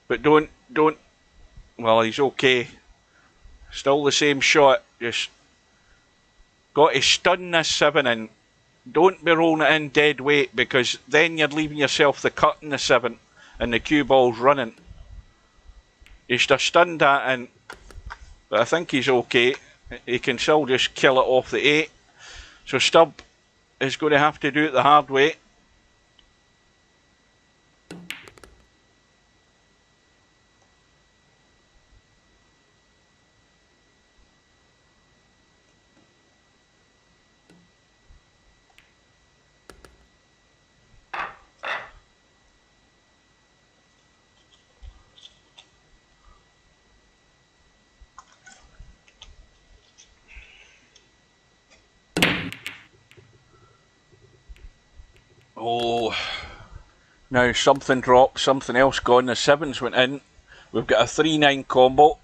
But don't, well, he's okay. Still the same shot, just got to stun this 7 in. Don't be rolling it in dead weight, because then you're leaving yourself the cut in the 7 and the cue ball's running. He should have stunned that in, but I think he's okay. He can still just kill it off the 8. So Stubb is going to have to do it the hard way. Oh, now something dropped, something else gone. The 7s went in. We've got a 3-9 combo.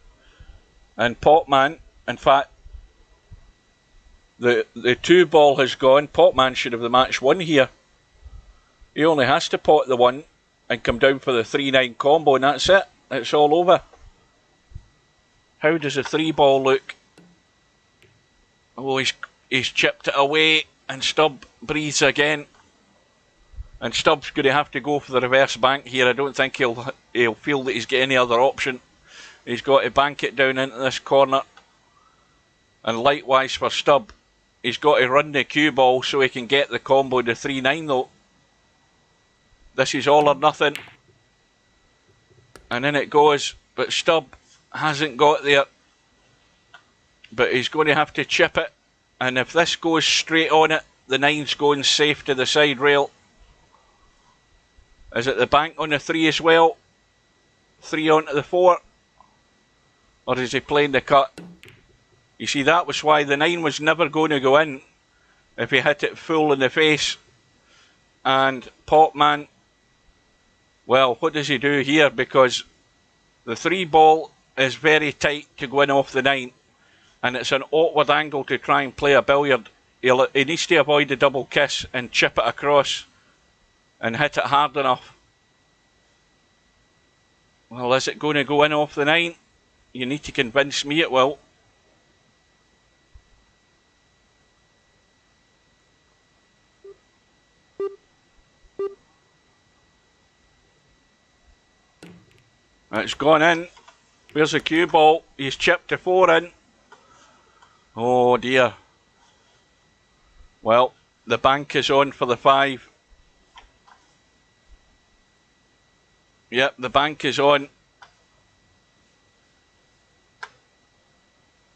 And Potman, in fact, the 2 ball has gone. Potman should have the match won here. He only has to pot the 1 and come down for the 3-9 combo, and that's it. It's all over. How does the 3 ball look? Oh, he's chipped it away, and Stubb breathes again. And Stubb's going to have to go for the reverse bank here. I don't think he'll feel that he's got any other option. He's got to bank it down into this corner. And likewise for Stubb, he's got to run the cue ball so he can get the combo to 3-9 though. This is all or nothing. And in it goes, but Stubb hasn't got there. But he's going to have to chip it. And if this goes straight on it, the 9's going safe to the side rail. Is it the bank on the 3 as well? 3 onto the 4? Or is he playing the cut? You see, that was why the 9 was never going to go in if he hit it full in the face. And Potman, well, what does he do here? Because the 3 ball is very tight to go in off the 9. And it's an awkward angle to try and play a billiard. He needs to avoid the double kiss and chip it across and hit it hard enough. Well, is it going to go in off the 9? You need to convince me it will. It's gone in. Where's the cue ball? He's chipped the 4 in. Oh dear. Well, the bank is on for the 5. Yep, the bank is on.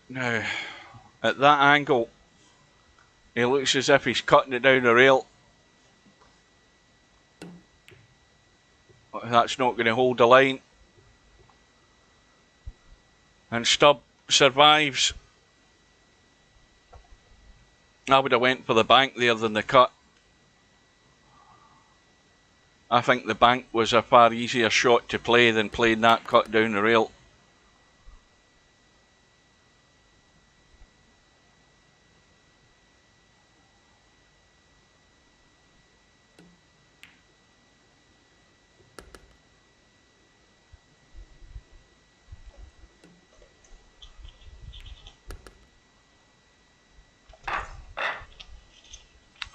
Now, at that angle, he looks as if he's cutting it down the rail. That's not going to hold the line. And Stubb survives. I would have went for the bank there than the cut. I think the bank was a far easier shot to play than playing that cut down the rail.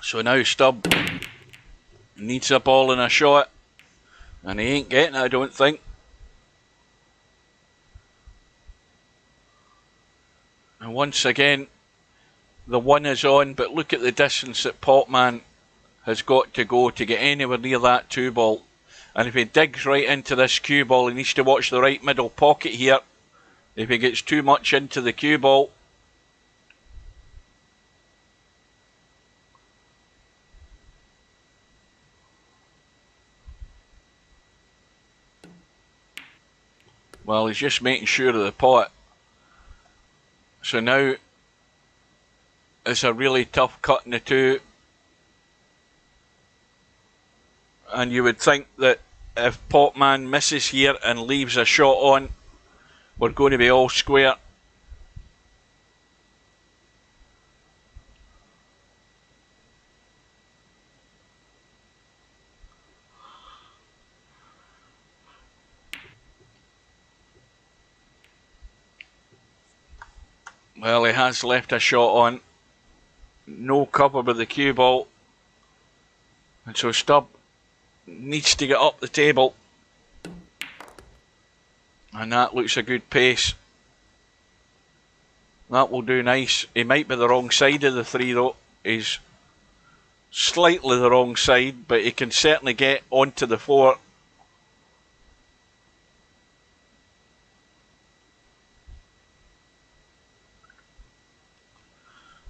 So now Stubb needs a ball and a shot, and he ain't getting it, I don't think. And once again, the 1 is on, but look at the distance that Potman has got to go to get anywhere near that 2 ball. And if he digs right into this cue ball, he needs to watch the right middle pocket here. If he gets too much into the cue ball, well, he's just making sure of the pot. So now it's a really tough cut in the 2. And you would think that if Potman misses here and leaves a shot on, we're going to be all square. Well, he has left a shot on. No cover with the cue ball. And so Stubb needs to get up the table. And that looks a good pace. That will do nice. He might be the wrong side of the 3 though. He's slightly the wrong side, but he can certainly get onto the 4.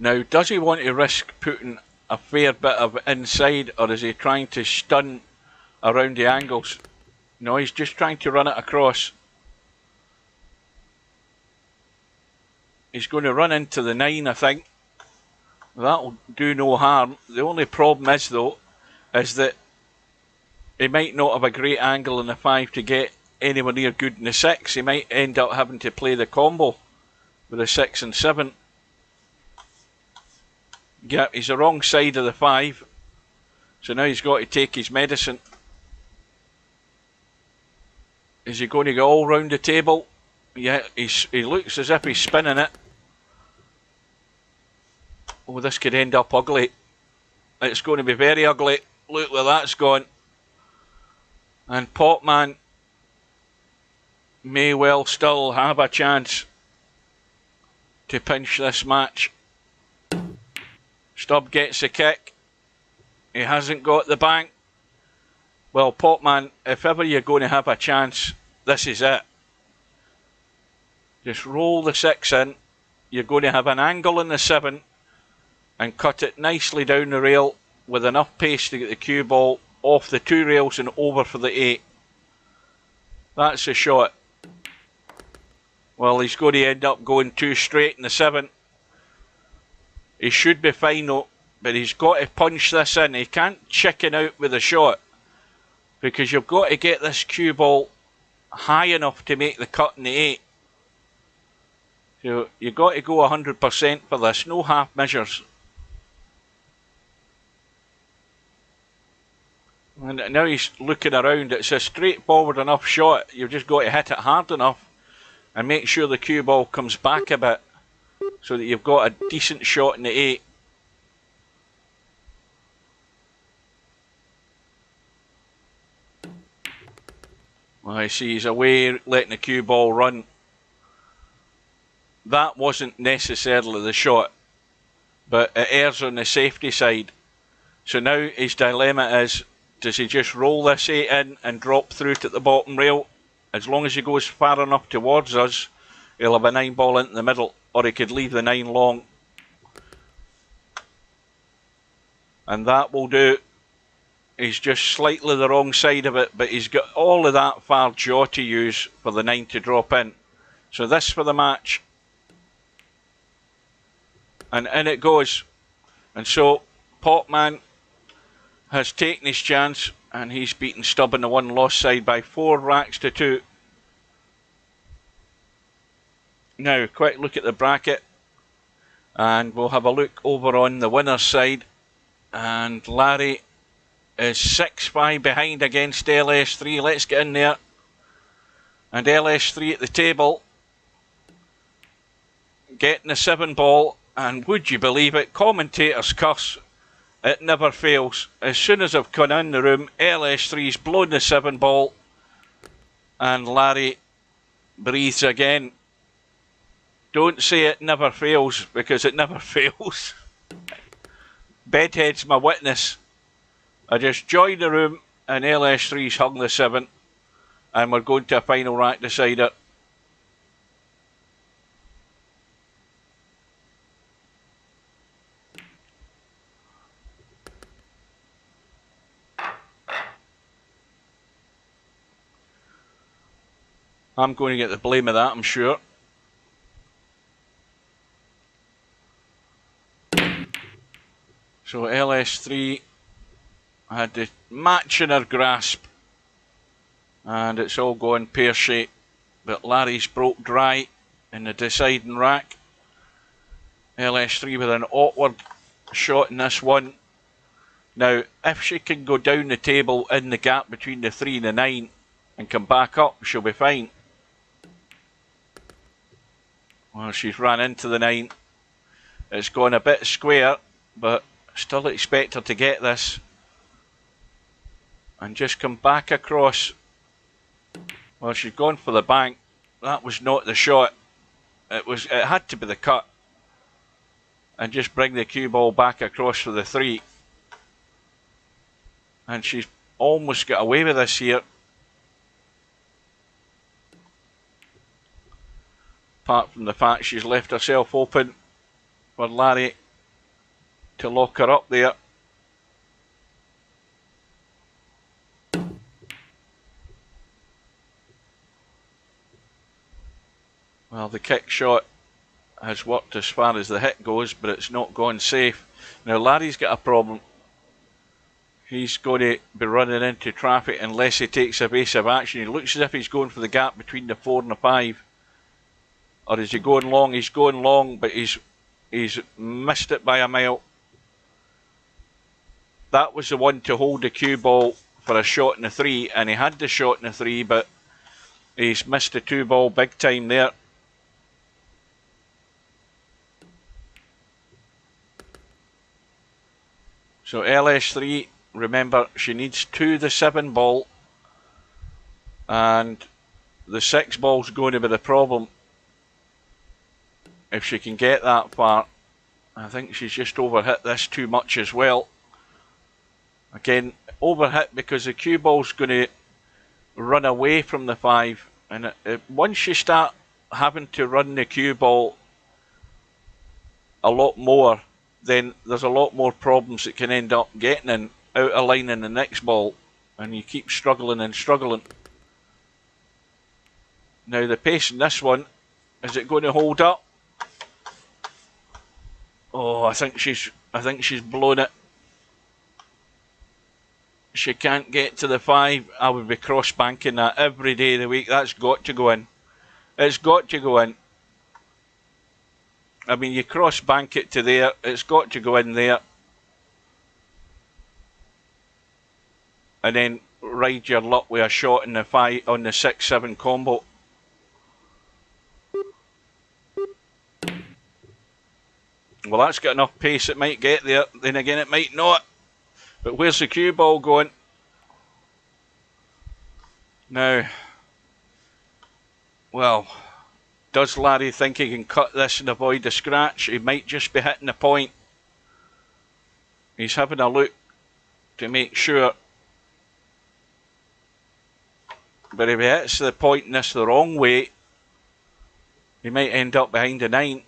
Now, does he want to risk putting a fair bit of inside, or is he trying to stun around the angles? No, he's just trying to run it across. He's going to run into the 9, I think. That'll do no harm. The only problem is, though, is that he might not have a great angle in the 5 to get anywhere near good in the 6. He might end up having to play the combo with the 6 and 7. Yeah, he's the wrong side of the 5. So now he's got to take his medicine. Is he going to go all round the table? Yeah, he looks as if he's spinning it. Oh, this could end up ugly. It's going to be very ugly. Look where that's gone. And Potman may well still have a chance to pinch this match. Stubb gets the kick. He hasn't got the bank. Well, Potman, if ever you're going to have a chance, this is it. Just roll the 6 in. You're going to have an angle in the 7 and cut it nicely down the rail with enough pace to get the cue ball off the 2 rails and over for the 8. That's the shot. Well, he's going to end up going 2 straight in the 7. He should be fine though, but he's got to punch this in. He can't chicken out with a shot, because you've got to get this cue ball high enough to make the cut in the 8. So you've got to go 100% for this, no half measures. And now he's looking around. It's a straightforward enough shot. You've just got to hit it hard enough and make sure the cue ball comes back a bit, so that you've got a decent shot in the 8. Well, I see he's away, letting the cue ball run. That wasn't necessarily the shot, but it errs on the safety side. So now his dilemma is, does he just roll this 8 in and drop through it at the bottom rail? As long as he goes far enough towards us, he'll have a 9 ball into the middle, or he could leave the 9 long. And that will do. He's just slightly the wrong side of it, but he's got all of that far jaw to use for the 9 to drop in. So this for the match. And in it goes. And so Potman has taken his chance, and he's beaten Stubb on the 1 lost side by 4 racks to 2. Now, quick look at the bracket, and we'll have a look over on the winner's side. And Larry is 6-5 behind against LS3. Let's get in there. And LS3 at the table, getting the 7 ball, and would you believe it, commentators curse, it never fails. As soon as I've come in the room, LS3's blown the 7 ball, and Larry breathes again. Don't say it never fails, because it never fails. Bedhead's my witness. I just joined the room and LS3's hung the 7, and we're going to a final rack decider. I'm going to get the blame of that, I'm sure. So LS3 had the match in her grasp, and it's all going pear-shaped, but Larry's broke dry in the deciding rack. LS3 with an awkward shot in this one. Now, if she can go down the table in the gap between the 3 and the 9 and come back up, she'll be fine. Well, she's ran into the 9. It's gone a bit square, but still expect her to get this. And just come back across. Well, she's gone for the bank. That was not the shot. It had to be the cut. And just bring the cue ball back across for the 3. And she's almost got away with this here. Apart from the fact she's left herself open for Larry to lock her up there. Well, the kick shot has worked as far as the hit goes, but it's not gone safe. Now Larry's got a problem. He's going to be running into traffic unless he takes evasive action. He looks as if he's going for the gap between the 4 and the 5. Or is he going long? He's going long, but he's missed it by a mile. That was the one to hold the cue ball for a shot in the 3, and he had the shot in the 3, but he's missed the 2 ball big time there. So LS3, remember, she needs 2 the 7 ball, and the 6 ball's going to be the problem. If she can get that far. I think she's just overhit this too much as well. Again, overhit because the cue ball's going to run away from the 5, and once you start having to run the cue ball a lot more, then there's a lot more problems that can end up getting in, out of line in the next ball, and you keep struggling and struggling. Now the pace in this one, is it going to hold up? Oh, I think she's blown it. She can't get to the 5. I would be cross banking that every day of the week. That's got to go in. It's got to go in. I mean, you cross bank it to there. It's got to go in there. And then ride your luck with a shot in the 5 on the 6-7 combo. Well, that's got enough pace, it might get there. Then again, it might not. But where's the cue ball going? Now, well, does Larry think he can cut this and avoid the scratch? He might just be hitting the point. He's having a look to make sure. But if he hits the point in this the wrong way, he might end up behind the 9.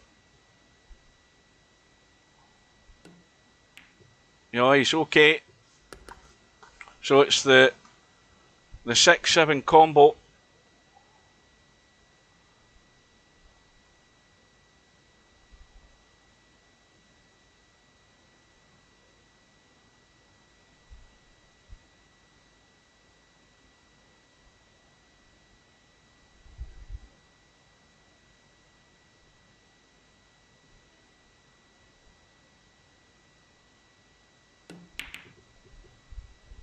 You know, he's okay. So it's the 6-7 combo.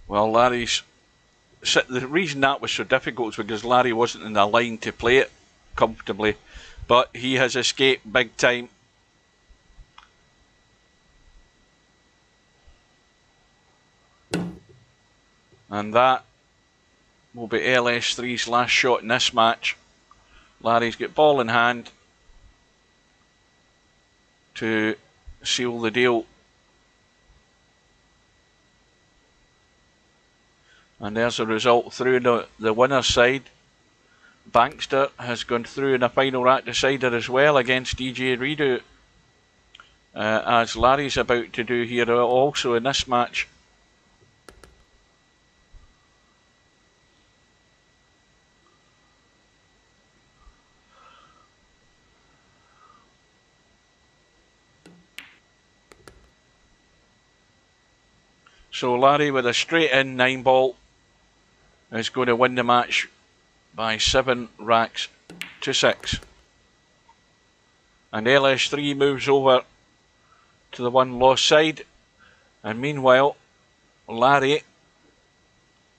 Well, the reason that was so difficult is because Larry wasn't in the line to play it comfortably, but he has escaped big time. And that will be LS3's last shot in this match. Larry's got ball in hand to seal the deal. And there's a result through the winner's side. Bankster has gone through in a final rack decider as well against DJ Redo, as Larry's about to do here also in this match. So Larry with a straight in 9 ball is going to win the match by 7 racks to 6. And LS3 moves over to the 1 loss side. And meanwhile, Larry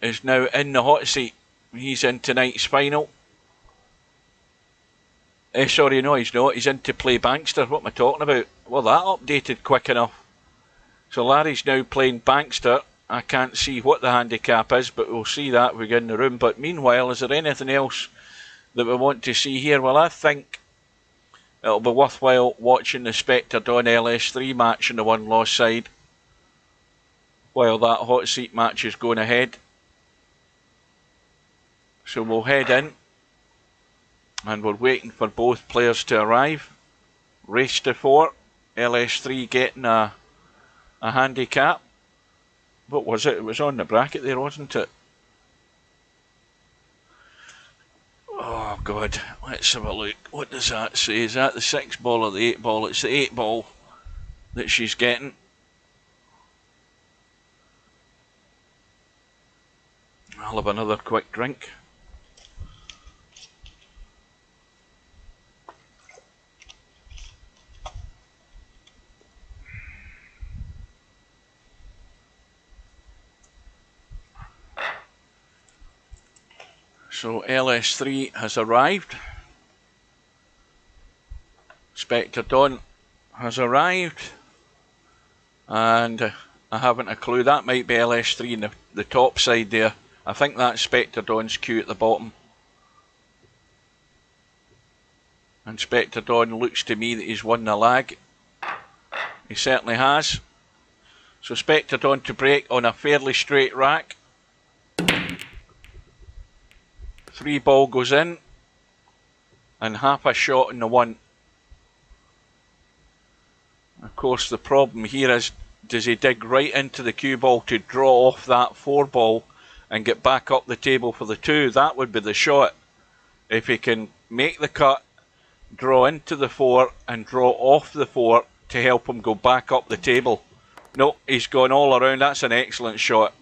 is now in the hot seat. He's in tonight's final. Sorry, no, he's not. He's in to play Bankster. What am I talking about? Well, that updated quick enough. So Larry's now playing Bankster. I can't see what the handicap is, but we'll see that when we get in the room. But meanwhile, is there anything else that we want to see here? Well, I think it'll be worthwhile watching the Spectre Dawn LS3 match on the one-loss side while that hot seat match is going ahead. So we'll head in, and we're waiting for both players to arrive. Race to 4, LS3 getting a handicap. What was it? It was on the bracket there, wasn't it? Oh God, let's have a look. What does that say? Is that the 6 ball or the 8 ball? It's the 8 ball that she's getting. I'll have another quick drink. So LS3 has arrived. Spectre Dawn has arrived. And I haven't a clue. That might be LS3 in the top side there. I think that's Spectre Dawn's queue at the bottom. And Spectre Dawn looks to me that he's won the lag. He certainly has. So Spectre Dawn to break on a fairly straight rack. 3 ball goes in, and half a shot in the 1. Of course, the problem here is, does he dig right into the cue ball to draw off that 4 ball and get back up the table for the 2? That would be the shot. If he can make the cut, draw into the 4 and draw off the 4 to help him go back up the table. No, he's gone all around. That's an excellent shot.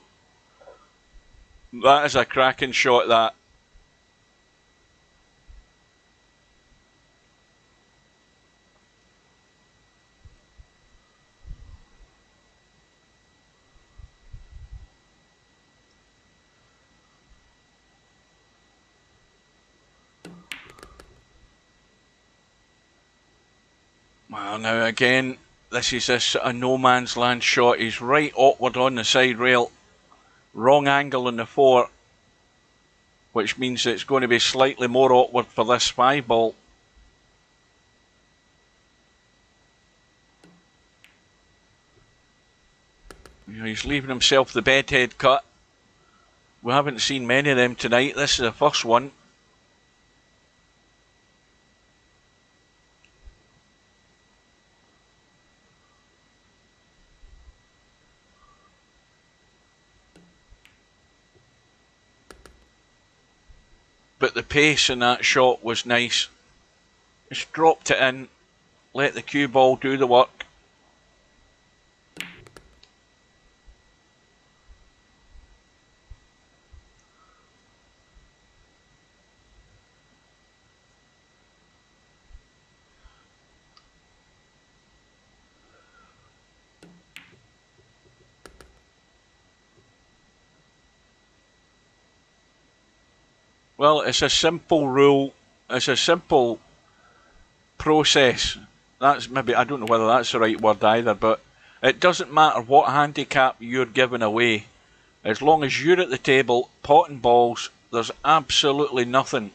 That is a cracking shot, that. Well, now again, this is a no man's land shot. He's right awkward on the side rail. Wrong angle on the 4, which means it's going to be slightly more awkward for this 5 ball. He's leaving himself the bedhead cut. We haven't seen many of them tonight. This is the first one. But the pace in that shot was nice. Just dropped it in, let the cue ball do the work. Well, it's a simple rule. It's a simple process. That's maybe, I don't know whether that's the right word either, but it doesn't matter what handicap you're giving away. As long as you're at the table, potting balls, there's absolutely nothing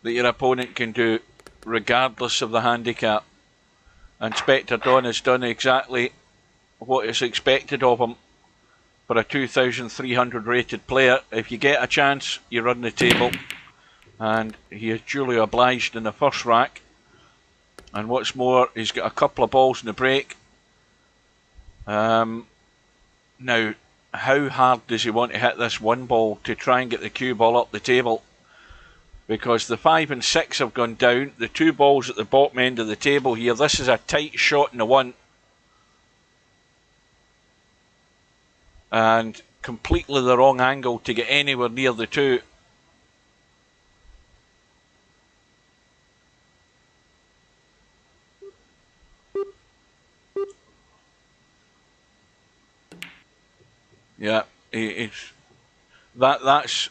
that your opponent can do, regardless of the handicap. And Spectre Dawn has done exactly what is expected of him. For a 2,300 rated player, if you get a chance, you run the table. And he is duly obliged in the first rack. And what's more, he's got a couple of balls in the break. Now, how hard does he want to hit this 1 ball to try and get the cue ball up the table? Because the 5 and 6 have gone down. The 2 balls at the bottom end of the table here. This is a tight shot in the 1. And completely the wrong angle to get anywhere near the 2. Yeah, that's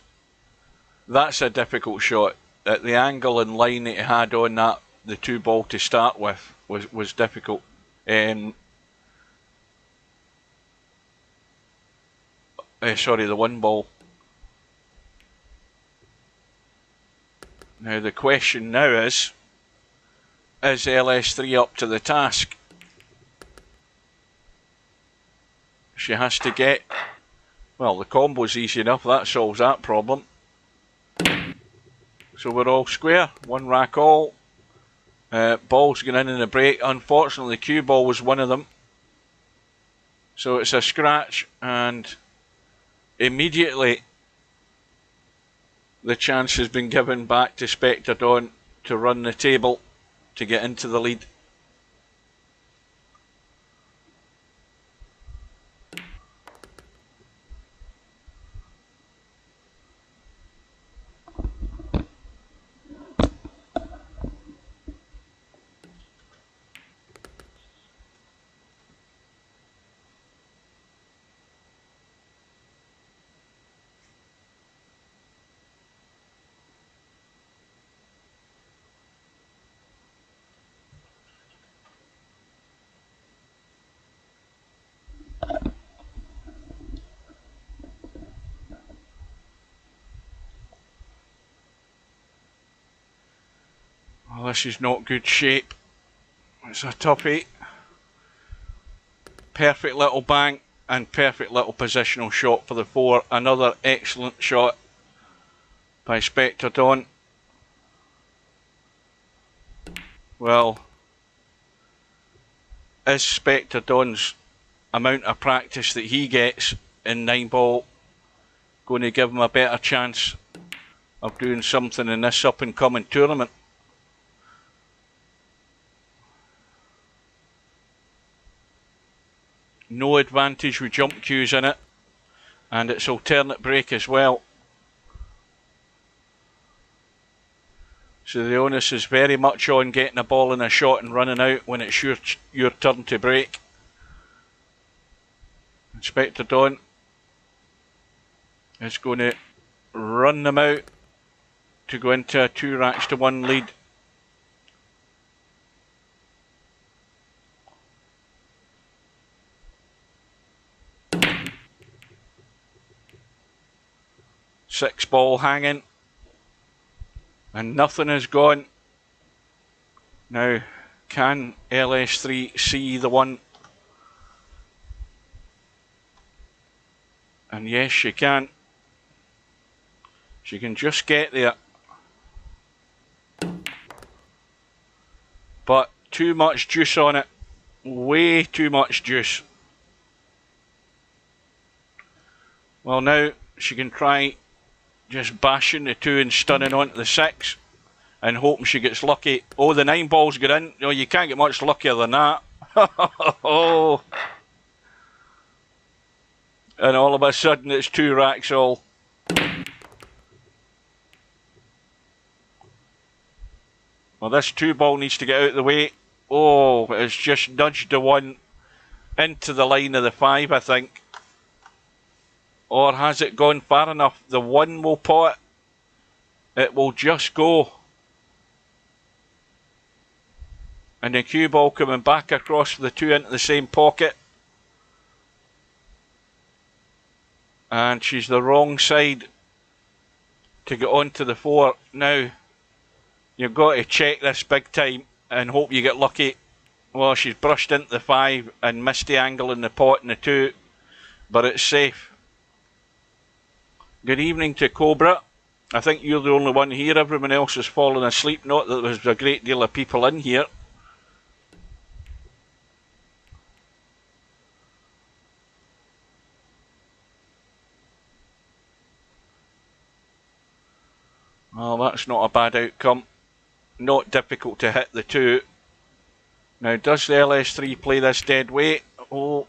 a difficult shot. at the angle and line that he had on that, the 2 ball to start with, was difficult. Sorry, the 1 ball. Now the question now is LS3 up to the task? She has to get, well, the combo's easy enough, that solves that problem. So we're all square, 1 rack all. Balls going in the break. Unfortunately, the cue ball was one of them. So it's a scratch, and immediately the chance has been given back to Spectre Dawn to run the table to get into the lead. Well, this is not good shape. It's a toughie. Perfect little bank and perfect little positional shot for the 4. Another excellent shot by Spectre Dawn. Well, is Spectre Dawn's amount of practice that he gets in 9 ball going to give him a better chance of doing something in this up and coming tournament? No advantage with jump cues in it, and it's alternate break as well. So the onus is very much on getting a ball in a shot and running out when it's your turn to break. Spectre Dawn is going to run them out to go into a 2 racks to 1 lead. Six ball hanging, and nothing is gone. Now, can LS3 see the 1? And yes, she can. She can just get there. But too much juice on it. Way too much juice. Well, now she can try just bashing the 2 and stunning onto the 6 and hoping she gets lucky. Oh, the 9 balls get in. Oh, you can't get much luckier than that. Oh. And all of a sudden it's 2 racks all. Well, this 2 ball needs to get out of the way. Oh, it's just nudged the 1 into the line of the 5, I think. Or has it gone far enough? The 1 will pot. It will just go. And the cue ball coming back across the 2 into the same pocket. And she's the wrong side to get onto the 4. Now, you've got to check this big time and hope you get lucky. Well, she's brushed into the 5 and missed the angle in the pot in the 2. But it's safe. Good evening to Cobra. I think you're the only one here. Everyone else has fallen asleep. Not that there's a great deal of people in here. Well, that's not a bad outcome. Not difficult to hit the 2. Now, does the LS3 play this dead weight? Oh,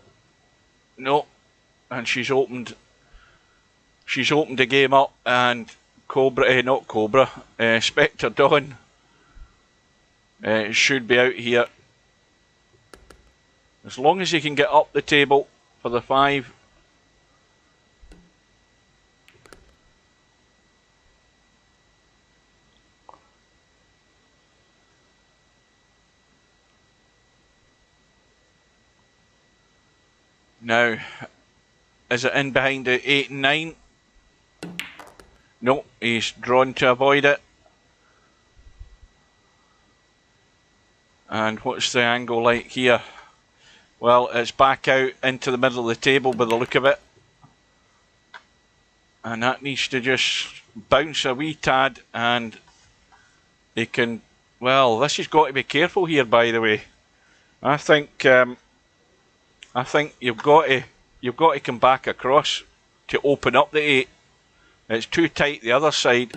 no. And she's opened the game up, and Spectre Dawn should be out here. As long as he can get up the table for the 5. Now, is it in behind the 8 and 9? No, he's drawn to avoid it. And what's the angle like here? Well, it's back out into the middle of the table by the look of it. And that needs to just bounce a wee tad, and he can... Well, this has got to be careful here, by the way. I think you've got to come back across to open up the 8. It's too tight the other side.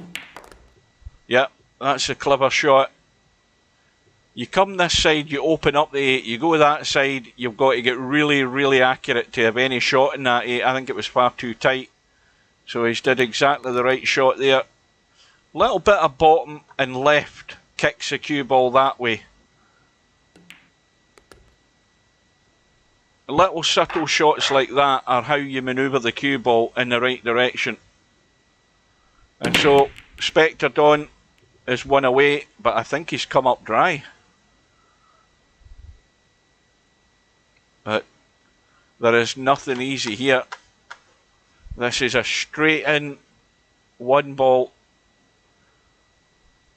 Yep, that's a clever shot. You come this side, you open up the 8, you go that side, you've got to get really, really accurate to have any shot in that 8. I think it was far too tight. So he's did exactly the right shot there. Little bit of bottom and left kicks the cue ball that way. Little subtle shots like that are how you manoeuvre the cue ball in the right direction. And so Spectre Dawn is one away, but I think he's come up dry. But there is nothing easy here. This is a straight in one ball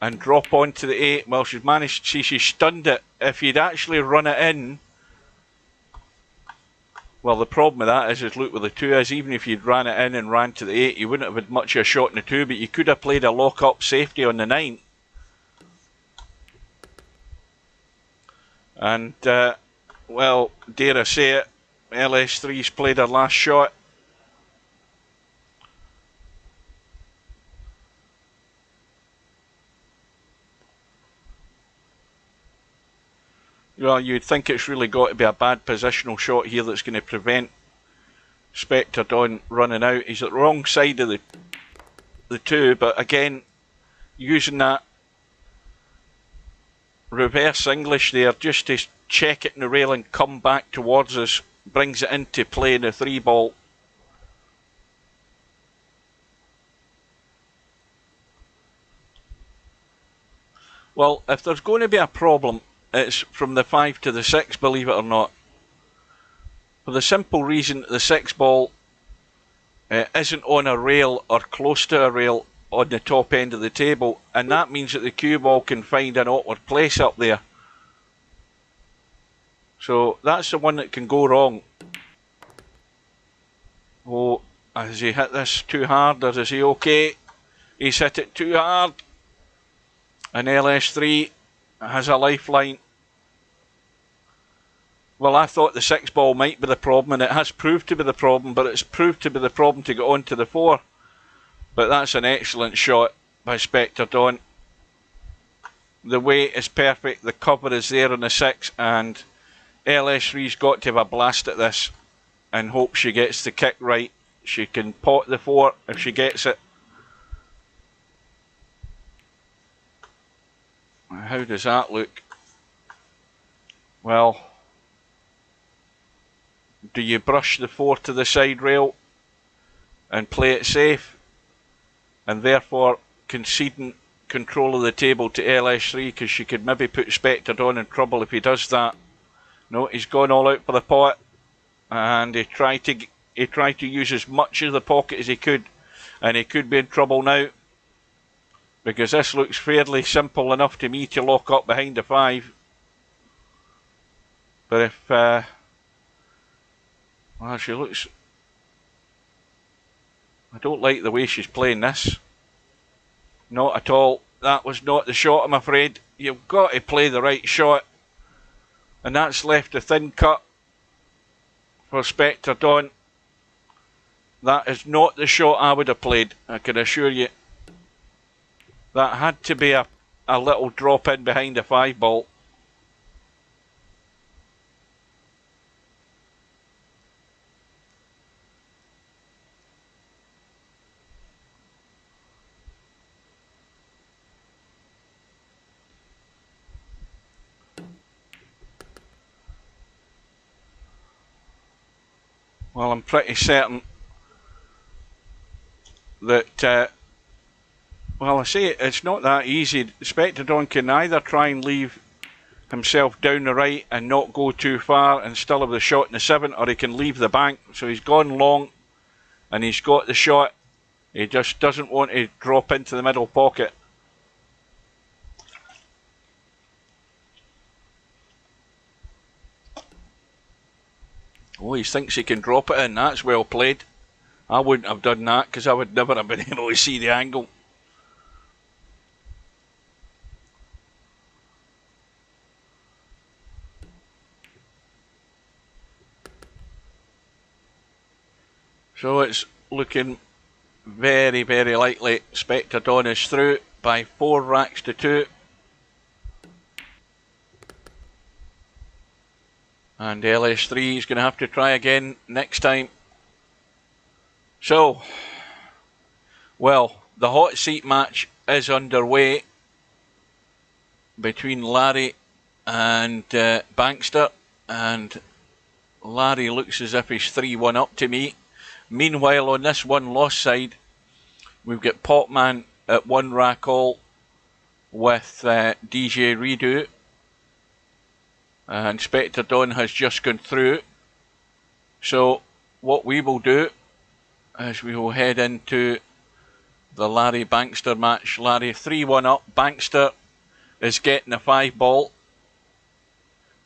and drop onto the 8. Well, she's managed, she stunned it. If you'd actually run it in, well, the problem with that is look where the 2 is. Even if you'd ran it in and ran to the 8, you wouldn't have had much of a shot in the 2, but you could have played a lock-up safety on the 9. And, well, dare I say it, LS3's played her last shot. Well, you'd think it's really got to be a bad positional shot here that's going to prevent Spectre Dawn running out. He's at the wrong side of the 2, but again, using that reverse English there just to check it in the rail and come back towards us, brings it into play in the 3 ball. Well, if there's going to be a problem, it's from the 5 to the 6, believe it or not. For the simple reason the 6 ball isn't on a rail or close to a rail on the top end of the table, and that means that the cue ball can find an awkward place up there. So that's the one that can go wrong. Oh, has he hit this too hard, or is he okay? He's hit it too hard. And LS3 has a lifeline. Well, I thought the 6 ball might be the problem, and it has proved to be the problem, but it's proved to be the problem to get on to the 4. But that's an excellent shot by Spectre Dawn. The weight is perfect, the cover is there on the 6, and LS3's got to have a blast at this and hope she gets the kick right. She can pot the 4 if she gets it. How does that look? Well, do you brush the 4 to the side rail and play it safe, and therefore conceding control of the table to LS3, because she could maybe put Spectre Dawn in trouble if he does that? No, he's gone all out for the pot, and he tried to use as much of the pocket as he could, and he could be in trouble now, because this looks fairly simple enough to me to lock up behind the 5. But if well, she looks... I don't like the way she's playing this. Not at all. That was not the shot, I'm afraid. You've got to play the right shot. And that's left a thin cut for Spectre Dawn. That is not the shot I would have played, I can assure you. That had to be a little drop in behind the 5 ball. Well, I'm pretty certain that, well, I say it's not that easy. Spectre Dawn can either try and leave himself down the right and not go too far and still have the shot in the 7, or he can leave the bank. So he's gone long and he's got the shot. He just doesn't want to drop into the middle pocket. Oh, he thinks he can drop it in. That's well played. I wouldn't have done that because I would never have been able to see the angle. So it's looking very, very likely Spectre Dawn is through by 4 racks to 2. And LS3 is going to have to try again next time. So, well, the hot seat match is underway between Larry and Bankster, and Larry looks as if he's 3-1 up to me. Meanwhile, on this one-loss side, we've got Potman at 1 rack all with DJ Redo, and Spectre Dawn has just gone through. So what we will do is we will head into the Larry Bankster match. Larry 3-1 up. Bankster is getting a 5 ball,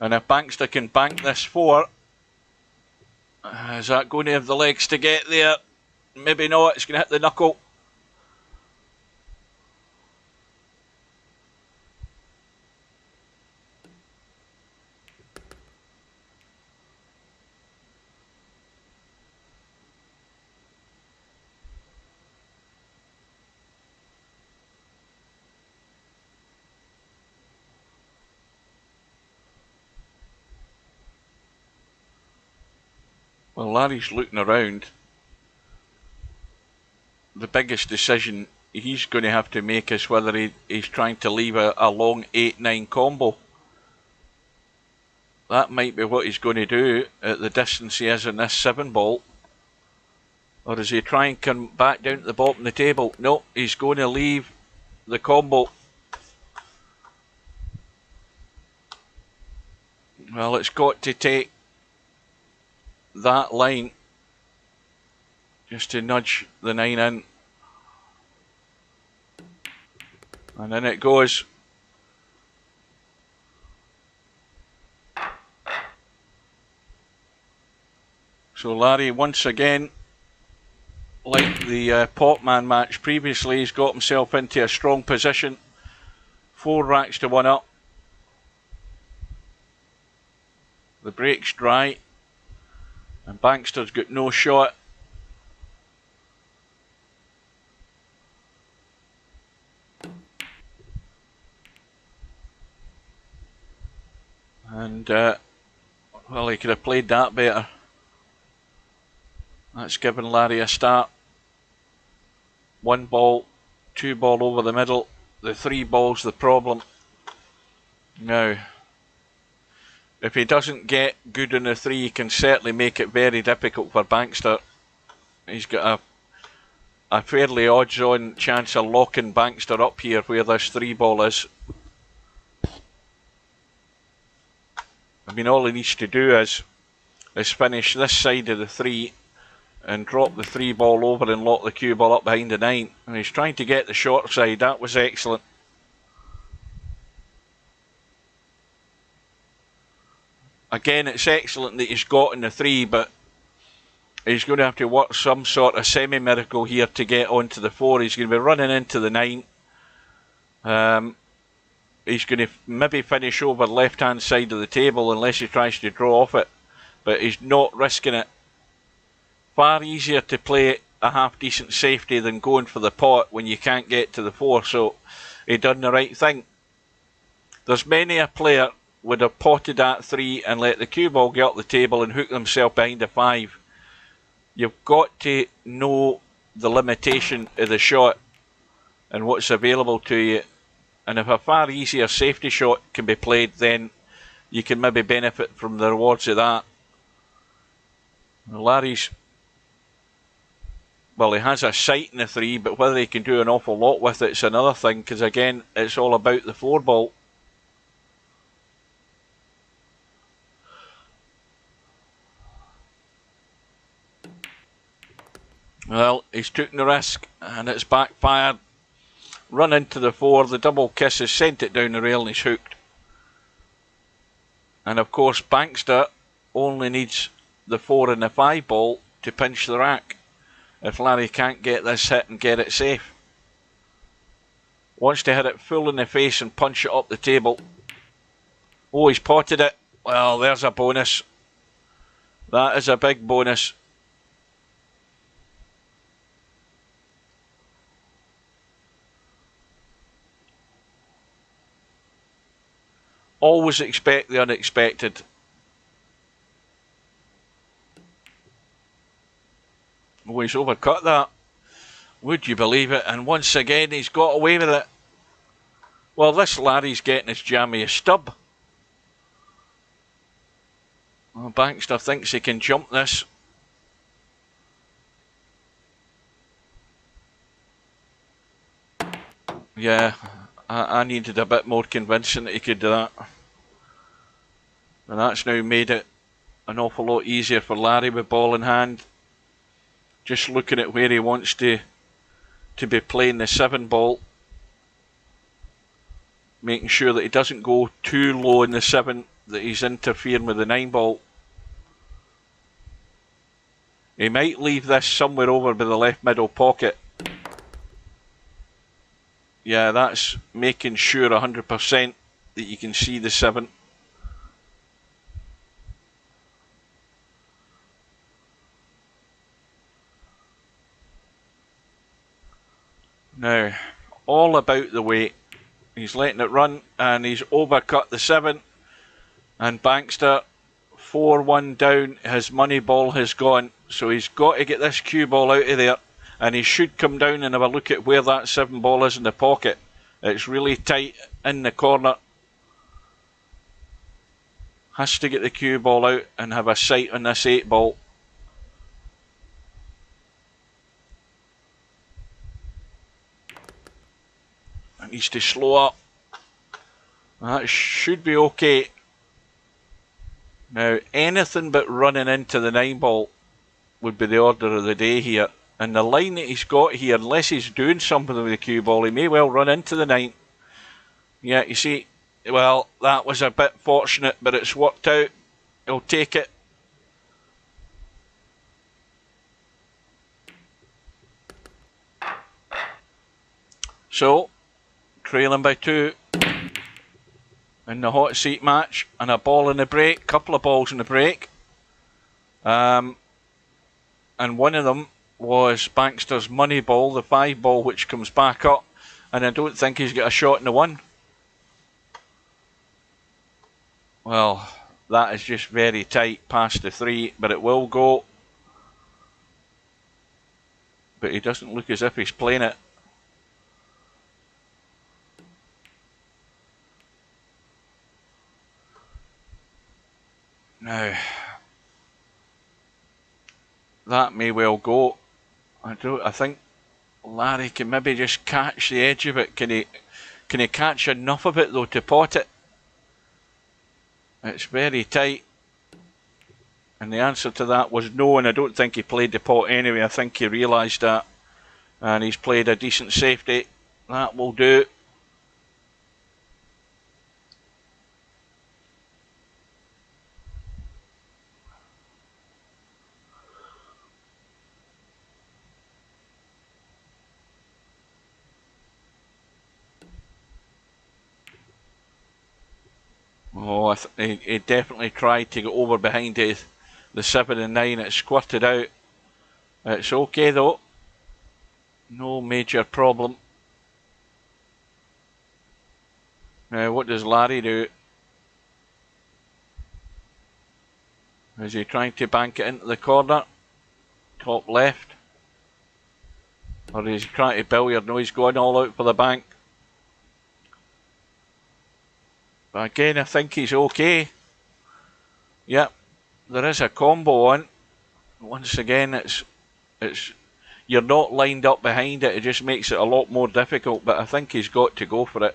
and if Bankster can bank this 4, is that going to have the legs to get there? Maybe not. It's going to hit the knuckle. Well, Larry's looking around. The biggest decision he's going to have to make is whether he's trying to leave a long 8-9 combo. That might be what he's going to do at the distance he is in this 7 ball. Or does he try and come back down to the bottom of the table? No, he's going to leave the combo. Well, it's got to take that line just to nudge the 9 in. And then it goes. So Larry, once again, like the Potman match previously, he's got himself into a strong position. 4 racks to 1 up. The break's dry, and Bankster's got no shot. And well, he could have played that better. That's given Larry a start. 1 ball, 2 ball over the middle. The 3 ball's the problem. Now, if he doesn't get good on the 3, he can certainly make it very difficult for Bankster. He's got a fairly odds-on chance of locking Bankster up here where this 3 ball is. I mean, all he needs to do is finish this side of the 3 and drop the 3 ball over and lock the cue ball up behind the 9. And he's trying to get the short side. That was excellent. Again, it's excellent that he's got in the 3, but he's going to have to work some sort of semi-miracle here to get onto the 4. He's going to be running into the 9. He's going to maybe finish over the left-hand side of the table unless he tries to draw off it. But he's not risking it. Far easier to play a half-decent safety than going for the pot when you can't get to the 4. So he done the right thing. There's many a player would have potted at 3 and let the cue ball get up the table and hook himself behind a 5. You've got to know the limitation of the shot and what's available to you. And if a far easier safety shot can be played, then you can maybe benefit from the rewards of that. Larry's, well, he has a sight in the 3, but whether he can do an awful lot with it's another thing, because again, it's all about the 4 ball. Well, he's taken the risk and it's backfired. Run into the 4, the double kiss has sent it down the rail and he's hooked. And of course Bankster only needs the 4 and the 5 ball to pinch the rack if Larry can't get this hit and get it safe. Wants to hit it full in the face and punch it up the table. Oh, he's potted it. Well, there's a bonus. That is a big bonus. Always expect the unexpected. Oh, he's overcut that. Would you believe it? And once again, he's got away with it. Well, this Larry's getting his jammy stub. Well, Bankster thinks he can jump this. Yeah, I needed a bit more convincing that he could do that. And that's now made it an awful lot easier for Larry with ball in hand. Just looking at where he wants to be playing the 7 ball. Making sure that he doesn't go too low in the 7, that he's interfering with the 9 ball. He might leave this somewhere over by the left middle pocket. Yeah, that's making sure 100% that you can see the 7. Now, all about the weight. He's letting it run and he's overcut the 7. And Bankster, 4-1 down, his money ball has gone. So he's got to get this cue ball out of there. And he should come down and have a look at where that 7 ball is in the pocket. It's really tight in the corner. Has to get the cue ball out and have a sight on this 8 ball. It needs to slow up. That should be okay. Now, anything but running into the 9 ball would be the order of the day here. And the line that he's got here, unless he's doing something with the cue ball, he may well run into the 9. Yeah, you see, well, that was a bit fortunate, but it's worked out. He'll take it. So, trailing by 2 in the hot seat match, and a ball in the break, couple of balls in the break. And one of them was Bankster's money ball, the 5 ball, which comes back up, and I don't think he's got a shot in the 1. Well, that is just very tight past the 3, but it will go. But he doesn't look as if he's playing it. Now, that may well go. I think Larry can maybe just catch the edge of it. Can he catch enough of it though to pot it? It's very tight. And the answer to that was no, and I don't think he played the pot anyway. I think he realised that. And he's played a decent safety. That will do. Oh, he definitely tried to go over behind the 7 and 9. It squirted out. It's okay though. No major problem. Now, what does Larry do? Is he trying to bank it into the corner? Top left? Or is he trying to billiard? No, he's going all out for the bank. But again, I think he's okay. Yep, there is a combo on. Once again, it's you're not lined up behind it. It just makes it a lot more difficult. But I think he's got to go for it.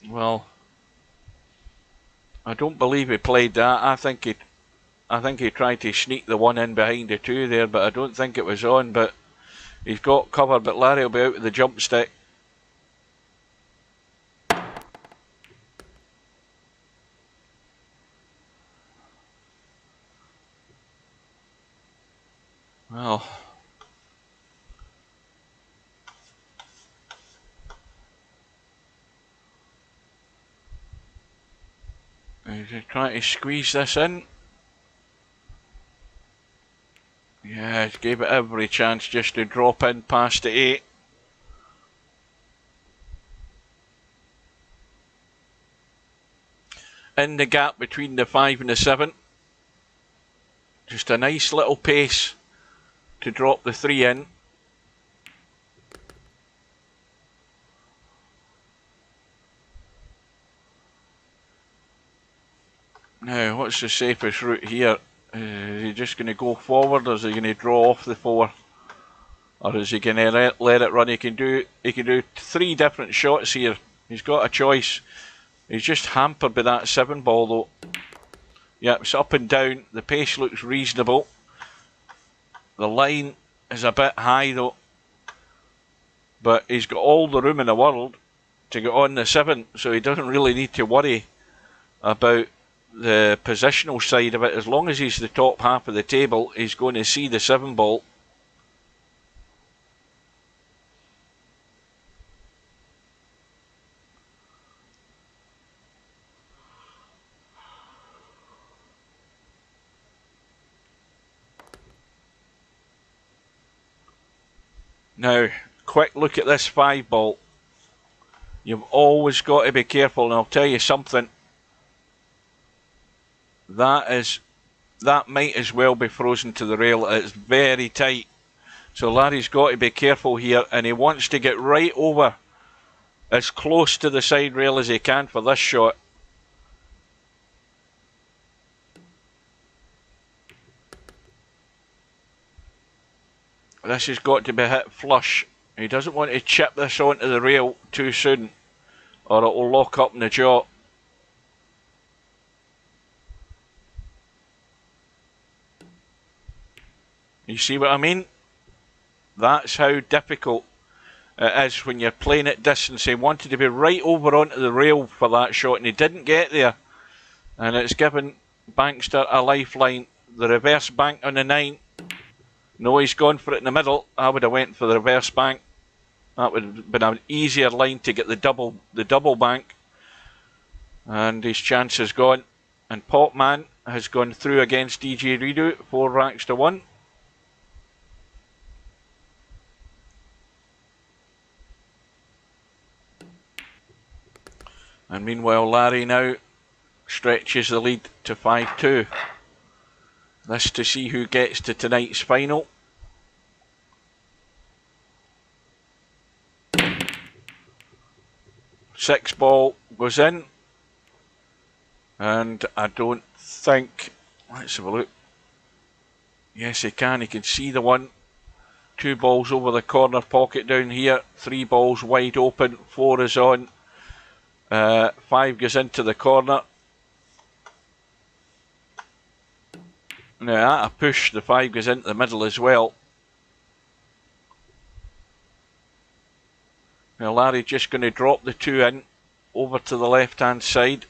Well, I don't believe he played that. I think he tried to sneak the one in behind the two there, but I don't think it was on. But he's got cover, but Larry will be out with the jump stick. Well, he's trying to squeeze this in. Yeah, he gave it every chance just to drop in past the 8. In the gap between the 5 and the 7. Just a nice little pace to drop the 3 in. Now, what's the safest route here? Is he just going to go forward, or is he going to draw off the 4? Or is he going to let it run? He can do 3 different shots here. He's got a choice. He's just hampered by that 7 ball though. Yeah, it's up and down. The pace looks reasonable. The line is a bit high though. But he's got all the room in the world to get on the 7, so he doesn't really need to worry about the positional side of it. As long as he's the top half of the table, he's going to see the 7 ball. Now, quick look at this 5 ball. You've always got to be careful, and I'll tell you something. That might as well be frozen to the rail. It's very tight. So Larry's got to be careful here, and he wants to get right over as close to the side rail as he can for this shot. This has got to be hit flush. He doesn't want to chip this onto the rail too soon, or it will lock up in the jaw. You see what I mean? That's how difficult it is when you're playing at distance. He wanted to be right over onto the rail for that shot, and he didn't get there. And it's given Bankster a lifeline. The reverse bank on the 9. No, he's gone for it in the middle. I would have went for the reverse bank. That would have been an easier line to get the double bank. And his chance is gone. And Popman has gone through against DJ Redo, 4 racks to 1. And meanwhile, Larry now stretches the lead to 5-2. This to see who gets to tonight's final. Six ball goes in. And I don't think... Let's have a look. Yes, he can. He can see the one. 2 balls over the corner pocket down here. 3 balls wide open. 4 is on. 5 goes into the corner. Now at a push, the 5 goes into the middle as well. Now Larry just going to drop the 2 in over to the left hand side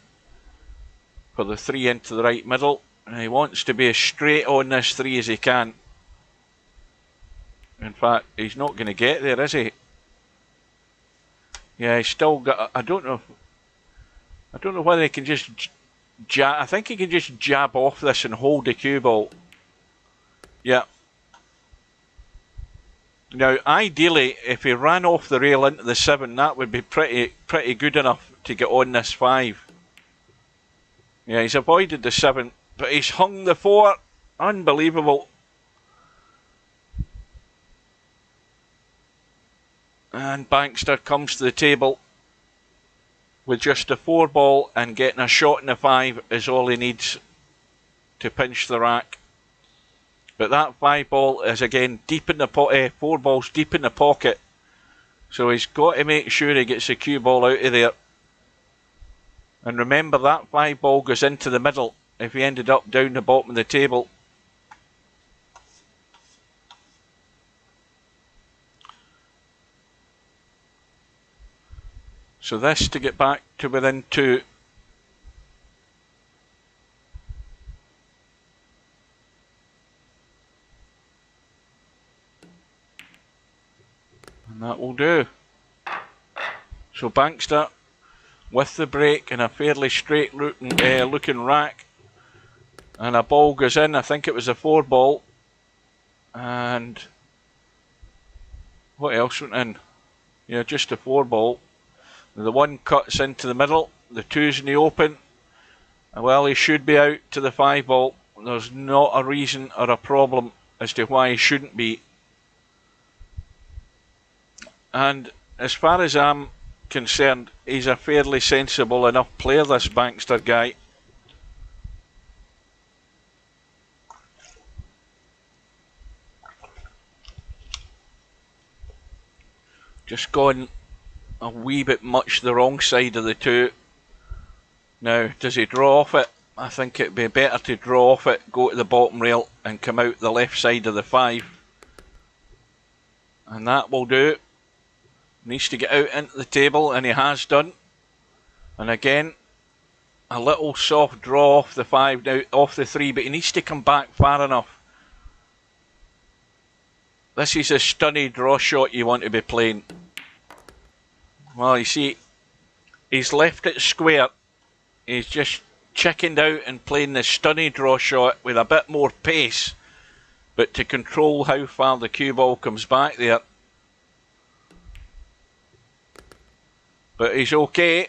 for the 3 into the right middle. And he wants to be as straight on this 3 as he can. In fact, he's not going to get there, is he? Yeah, he's still got... I don't know whether he can just jab. I think he can just jab off this and hold the cue ball. Yeah. Now, ideally, if he ran off the rail into the 7, that would be pretty good enough to get on this 5. Yeah, he's avoided the 7, but he's hung the 4. Unbelievable. And Bankster comes to the table with just a 4 ball, and getting a shot in the 5 is all he needs to pinch the rack. But that 5 ball is again deep in the 4 balls deep in the pocket, so he's got to make sure he gets the cue ball out of there. And remember, that 5 ball goes into the middle if he ended up down the bottom of the table. So this to get back to within 2. And that will do. So Bankster with the break and a fairly straight looking rack. And a ball goes in. I think it was a 4 ball. And what else went in? Yeah, just a 4 ball. The 1 cuts into the middle. The 2's in the open. Well, he should be out to the 5 ball. There's not a reason or a problem as to why he shouldn't be. And as far as I'm concerned, he's a fairly sensible enough player, this Bankster guy. Just gone a wee bit much the wrong side of the 2. Now, does he draw off it? I think it'd be better to draw off it, go to the bottom rail and come out the left side of the 5. And that will do. Needs to get out into the table, and he has done. And again, a little soft draw off the 5 now, off the 3, but he needs to come back far enough. This is a stunning draw shot you want to be playing. Well, you see, he's left it square. He's just chickened out and playing the stunning draw shot with a bit more pace, but to control how far the cue ball comes back there. But he's okay.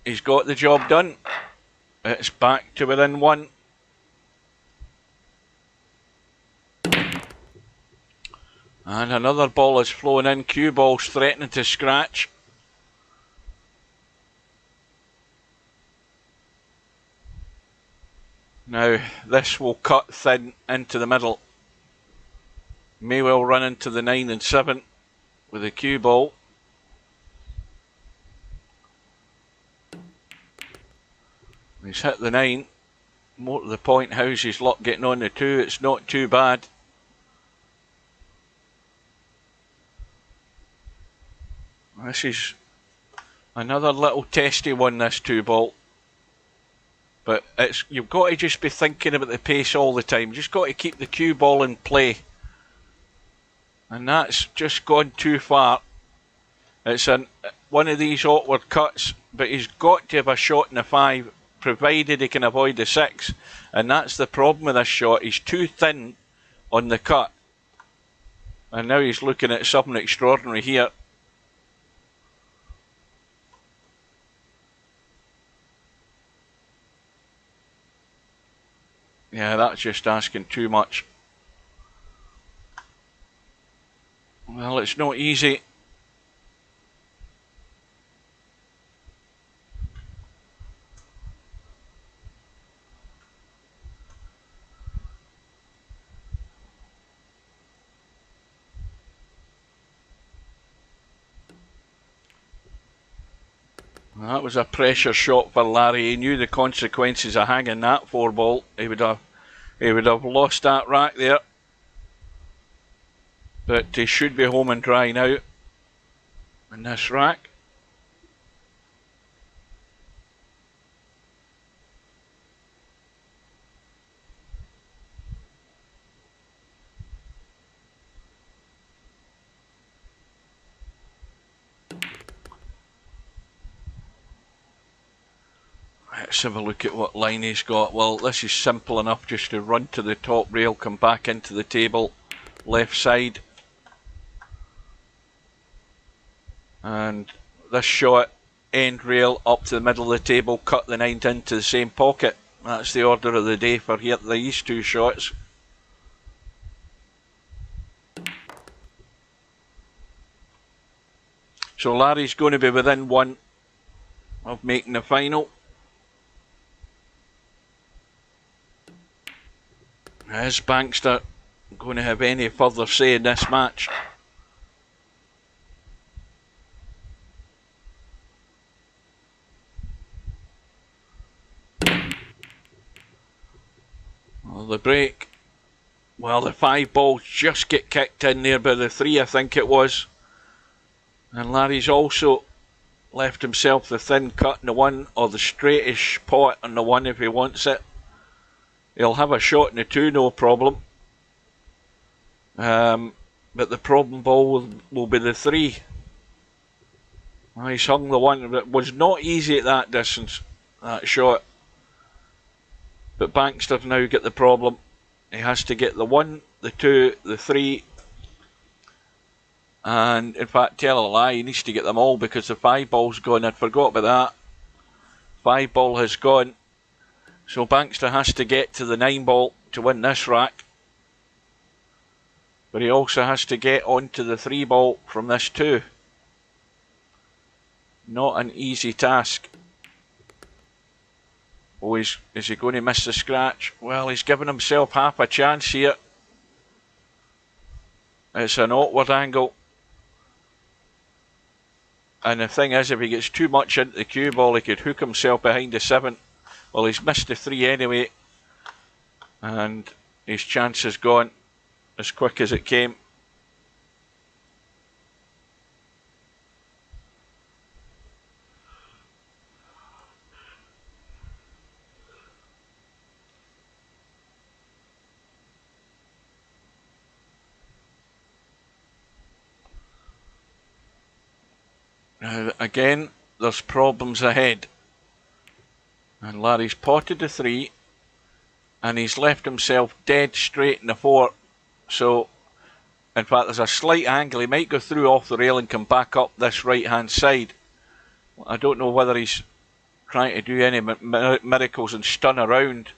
He's got the job done. It's back to within 1. And another ball is flowing in. Cue ball's threatening to scratch. Now, this will cut thin into the middle. May well run into the 9 and 7 with the cue ball. He's hit the 9. More to the point, how's his luck getting on the 2? It's not too bad. This is another little testy one, this 2 ball. But you've got to just be thinking about the pace all the time. Just got to keep the cue ball in play. And that's just gone too far. It's one of these awkward cuts, but he's got to have a shot in the 5, provided he can avoid the 6. And that's the problem with this shot. He's too thin on the cut. And now he's looking at something extraordinary here. Yeah, that's just asking too much. Well, it's not easy. That was a pressure shot for Larry. He knew the consequences of hanging that 4 ball. He would have lost that rack there. But he should be home and dry now in this rack. Let's have a look at what line he's got. Well, this is simple enough, just to run to the top rail, come back into the table, left side. And this shot, end rail up to the middle of the table, cut the 9 into the same pocket. That's the order of the day for here, these 2 shots. So Larry's going to be within 1 of making the final. Is Bankster going to have any further say in this match? Well, the break. Well, the 5 balls just get kicked in there by the 3, I think it was. And Larry's also left himself the thin cut in the 1, or the straightish pot on the 1 if he wants it. He'll have a shot in the 2, no problem. But the problem ball will be the 3. Well, he's hung the 1. It was not easy at that distance, that shot. But Bankster now get the problem. He has to get the 1, the 2, the 3. And in fact, tell a lie, he needs to get them all because the 5 ball's gone. I'd forgot about that. 5 ball has gone. So Bankster has to get to the 9 ball to win this rack. But he also has to get onto the 3 ball from this 2. Not an easy task. Oh, is he going to miss the scratch? Well, he's given himself half a chance here. It's an awkward angle. And the thing is, if he gets too much into the cue ball, he could hook himself behind the 7. Well, he's missed the 3 anyway. And his chance is gone as quick as it came. Again, there's problems ahead. And Larry's potted the 3. And he's left himself dead straight in the 4. So, in fact, there's a slight angle. He might go through off the rail and come back up this right-hand side. I don't know whether he's trying to do any miracles and stun around.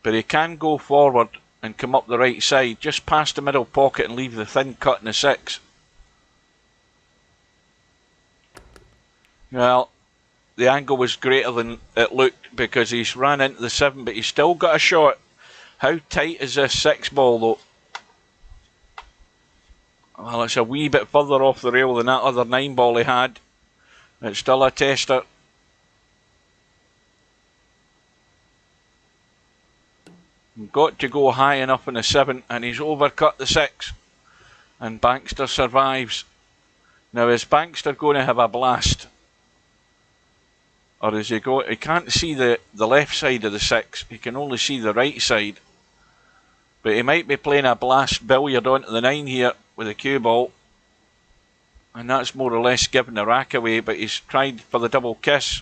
But he can go forward and come up the right side, just past the middle pocket and leave the thin cut in the 6. Well, the angle was greater than it looked because he's ran into the 7, but he's still got a shot. How tight is this 6 ball though? Well, it's a wee bit further off the rail than that other 9 ball he had. It's still a tester. Got to go high enough in the 7, and he's overcut the 6. And Bankster survives. Now, is Bankster going to have a blast? Or is he going? He can't see the left side of the 6. He can only see the right side. But he might be playing a blast billiard onto the 9 here with a cue ball. And that's more or less giving the rack away. But he's tried for the double kiss.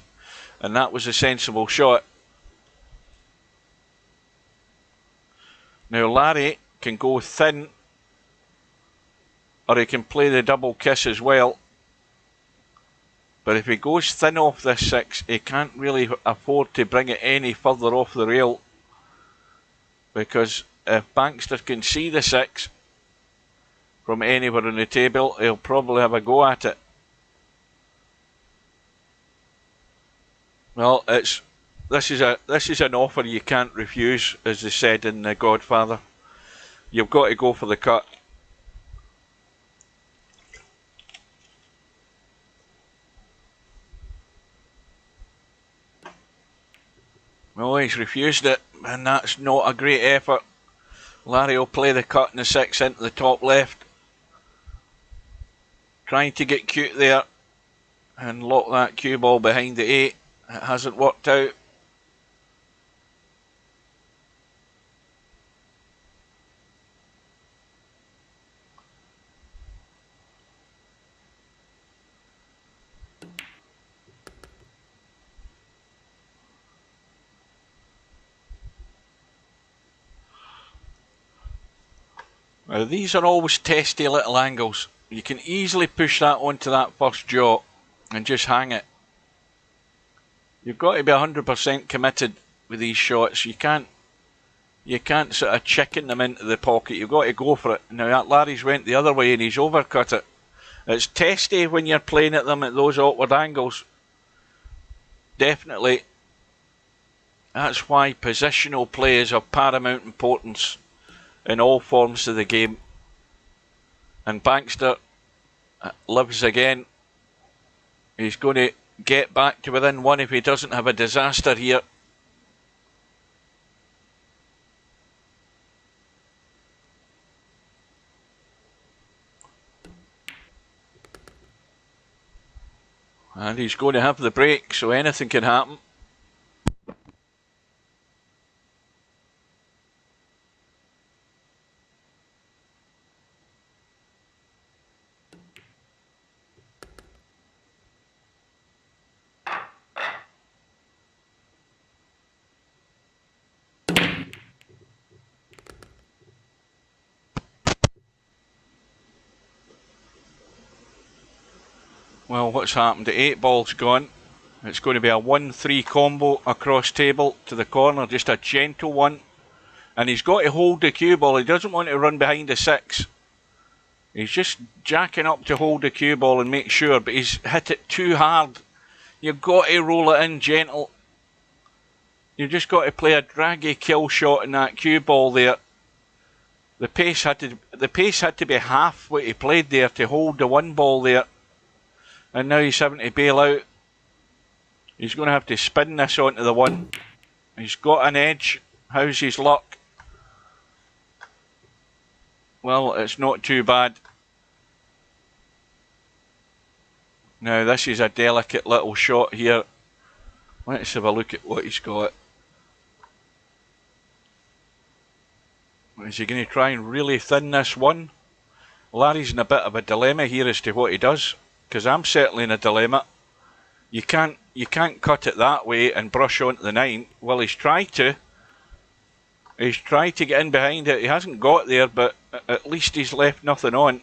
And that was a sensible shot. Now Larry can go thin. Or he can play the double kiss as well. But if he goes thin off this 6, he can't really afford to bring it any further off the rail. Because if Bankster can see the 6 from anywhere on the table, he'll probably have a go at it. Well, this is an offer you can't refuse, as they said in The Godfather. You've got to go for the cut. Well, he's refused it, and that's not a great effort. Larry will play the cut in the 6 into the top left. Trying to get cute there and lock that cue ball behind the 8. It hasn't worked out. Now these are always testy little angles. You can easily push that onto that first jaw and just hang it. You've got to be 100% committed with these shots. You can't sort of chicken them into the pocket. You've got to go for it. Now that Larry's went the other way and he's overcut it. It's testy when you're playing at them at those awkward angles. Definitely. That's why positional play is of paramount importance in all forms of the game. And Bankster lives again. He's going to get back to within 1 if he doesn't have a disaster here. And he's going to have the break, so anything can happen. Well, what's happened? The 8 ball's gone. It's going to be a 1-3 combo across table to the corner, just a gentle one. And he's got to hold the cue ball. He doesn't want to run behind the 6. He's just jacking up to hold the cue ball and make sure, but he's hit it too hard. You've got to roll it in gentle. You've just got to play a draggy kill shot in that cue ball there. The pace had to be half what he played there to hold the 1 ball there. And now he's having to bail out. He's going to have to spin this onto the 1. He's got an edge. How's his luck? Well, it's not too bad. Now this is a delicate little shot here. Let's have a look at what he's got. Is he going to try and really thin this 1? Larry's in a bit of a dilemma here as to what he does, because I'm certainly in a dilemma. You can't cut it that way and brush onto the 9. Well, he's tried to. He's tried to get in behind it. He hasn't got there, but at least he's left nothing on.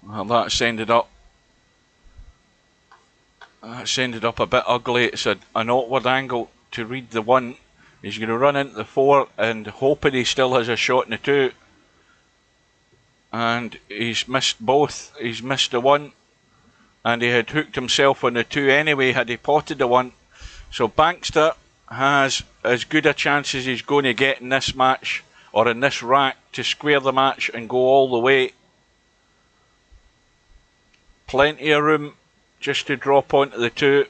Well, that's ended up a bit ugly. It's an awkward angle to read the 1. He's going to run into the 4 and hoping he still has a shot in the 2. And he's missed both. He's missed the 1. And he had hooked himself on the 2 anyway had he potted the 1. So Bankster has as good a chance as he's going to get in this match, or in this rack, to square the match and go all the way. Plenty of room just to drop onto the 2.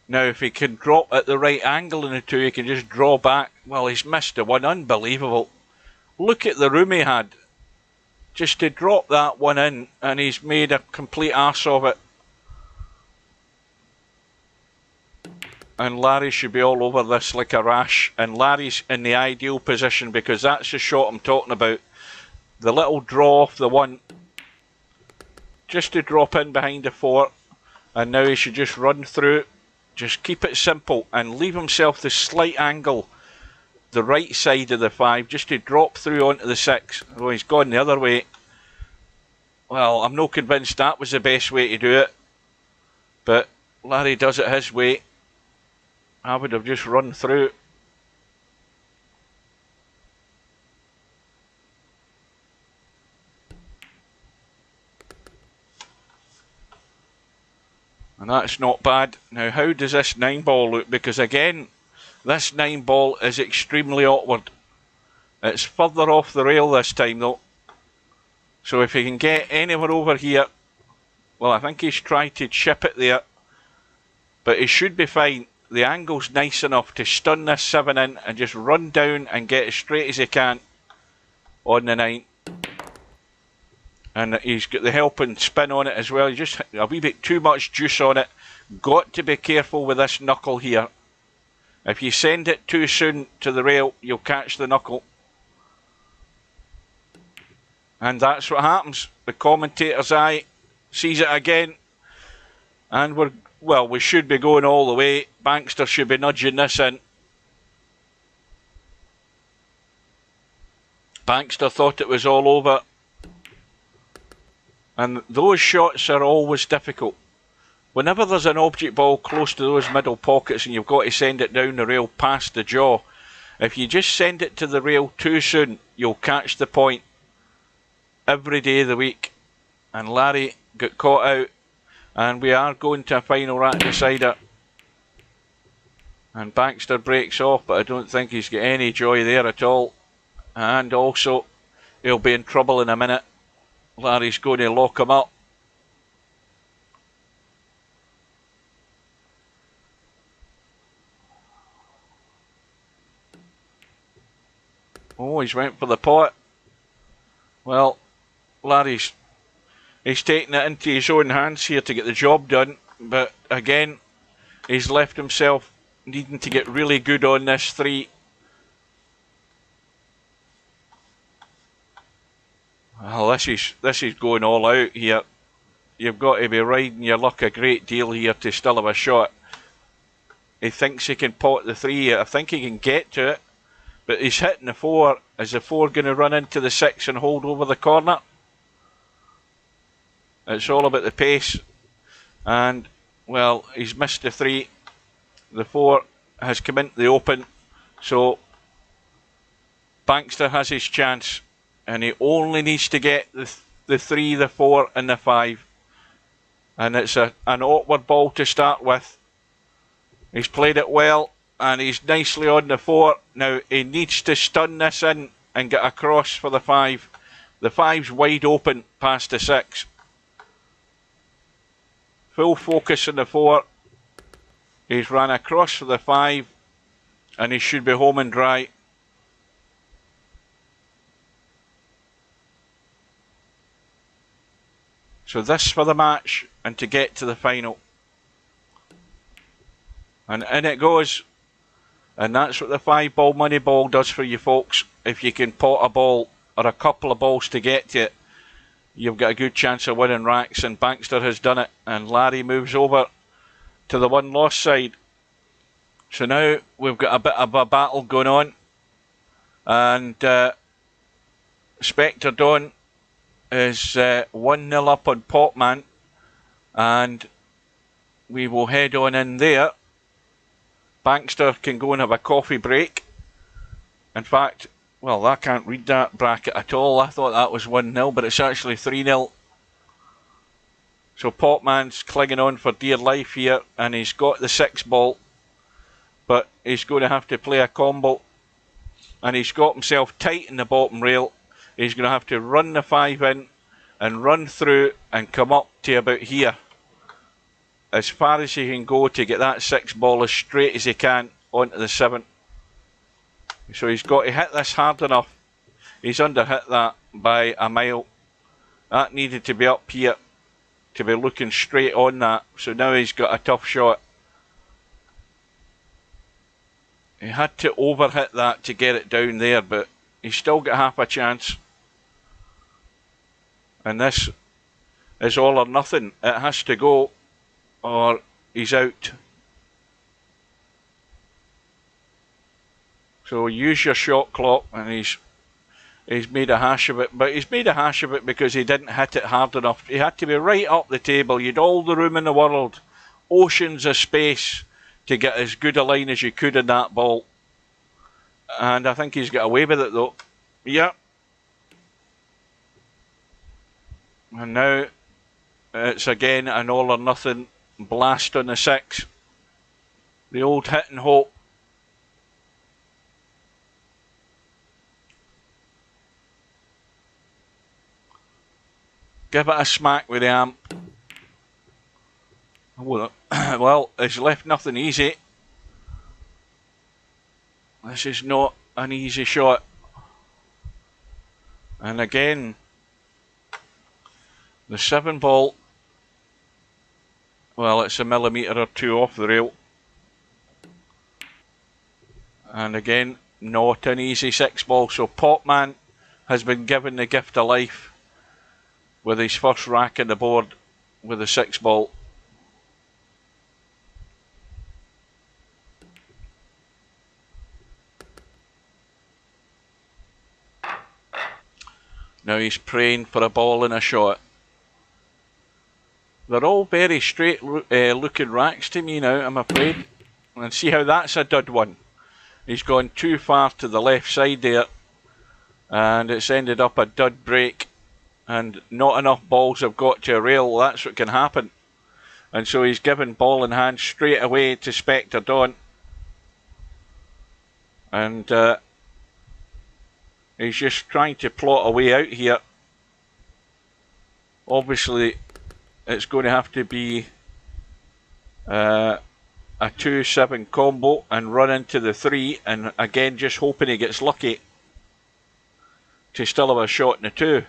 Now if he can drop at the right angle in the 2, he can just draw back. Well, he's missed the 1. Unbelievable. Look at the room he had just to drop that 1 in, and he's made a complete arse of it. And Larry should be all over this like a rash, and Larry's in the ideal position, because that's the shot I'm talking about. The little draw off the 1, just to drop in behind the 4, and now he should just run through. Just keep it simple and leave himself the slight angle, the right side of the 5, just to drop through onto the 6. Oh, he's gone the other way. Well, I'm not convinced that was the best way to do it, but Larry does it his way. I would have just run through. And that's not bad. Now, how does this 9 ball look? Because again, this 9 ball is extremely awkward. It's further off the rail this time though. So if he can get anywhere over here, well, I think he's tried to chip it there, but he should be fine. The angle's nice enough to stun this 7 in and just run down and get as straight as he can on the 9. And he's got the helping spin on it as well. Just a wee bit too much juice on it. Got to be careful with this knuckle here. If you send it too soon to the rail, you'll catch the knuckle. And that's what happens. The commentator's eye sees it again. And we should be going all the way. Bankster should be nudging this in. Bankster thought it was all over. And those shots are always difficult. Whenever there's an object ball close to those middle pockets and you've got to send it down the rail past the jaw, if you just send it to the rail too soon, you'll catch the point every day of the week. And Larry got caught out, and we are going to a final rack decider. And Bankster breaks off, but I don't think he's got any joy there at all. And also, he'll be in trouble in a minute. Larry's going to lock him up. Oh, he's went for the pot. Well, Larry's taking it into his own hands here to get the job done, but again, he's left himself needing to get really good on this 3. Well, this is going all out here. You've got to be riding your luck a great deal here to still have a shot. He thinks he can pot the 3. I think he can get to it, but he's hitting the 4. Is the 4 going to run into the 6 and hold over the corner? It's all about the pace. And, well, he's missed the 3. The 4 has come into the open. So, Bankster has his chance. And he only needs to get the 3, the 4 and the 5. And it's an awkward ball to start with. He's played it well, and he's nicely on the 4. Now, he needs to stun this in and get across for the 5. The 5's wide open past the 6. Full focus on the 4. He's ran across for the 5, and he should be home and dry. So this for the match, and to get to the final. And in it goes. And that's what the 5-ball money ball does for you folks. If you can pot a ball or a couple of balls to get to it, you've got a good chance of winning racks, and Bankster has done it. And Larry moves over to the 1-loss side. So now we've got a bit of a battle going on. And Spectre Dawn is 1-0 up on Potman. And we will head on in there. Bankster can go and have a coffee break. In fact, well, I can't read that bracket at all. I thought that was 1-0, but it's actually 3-0. So Potman's clinging on for dear life here, and he's got the 6-ball, but he's going to have to play a combo, and he's got himself tight in the bottom rail. He's going to have to run the 5 in and run through and come up to about here, as far as he can go to get that 6-ball as straight as he can onto the 7. So he's got to hit this hard enough. He's underhit that by a mile. That needed to be up here to be looking straight on that. So now he's got a tough shot. He had to overhit that to get it down there, but he's still got half a chance. And this is all or nothing. It has to go, or he's out. So use your shot clock, and he's made a hash of it. But he's made a hash of it because he didn't hit it hard enough. He had to be right up the table. You had all the room in the world, oceans of space, to get as good a line as you could in that ball. And I think he's got away with it though. Yep. And now it's again an all or nothing blast on the 6. The old hit and hope. Give it a smack with the amp. Well, it's left nothing easy. This is not an easy shot. And again, the 7-ball, well, it's a millimetre or 2 off the rail. And again, not an easy 6-ball. So Potman has been given the gift of life with his first rack on the board with the 6-ball. Now he's praying for a ball and a shot. They're all very straight looking racks to me now, I'm afraid. And see how that's a dud one. He's gone too far to the left side there, and it's ended up a dud break, and not enough balls have got to a rail. That's what can happen. And so he's given ball in hand straight away to Spectre Dawn. And he's just trying to plot a way out here. Obviously, it's going to have to be a 2-7 combo and run into the 3, and again just hoping he gets lucky. to still have a shot in the 2.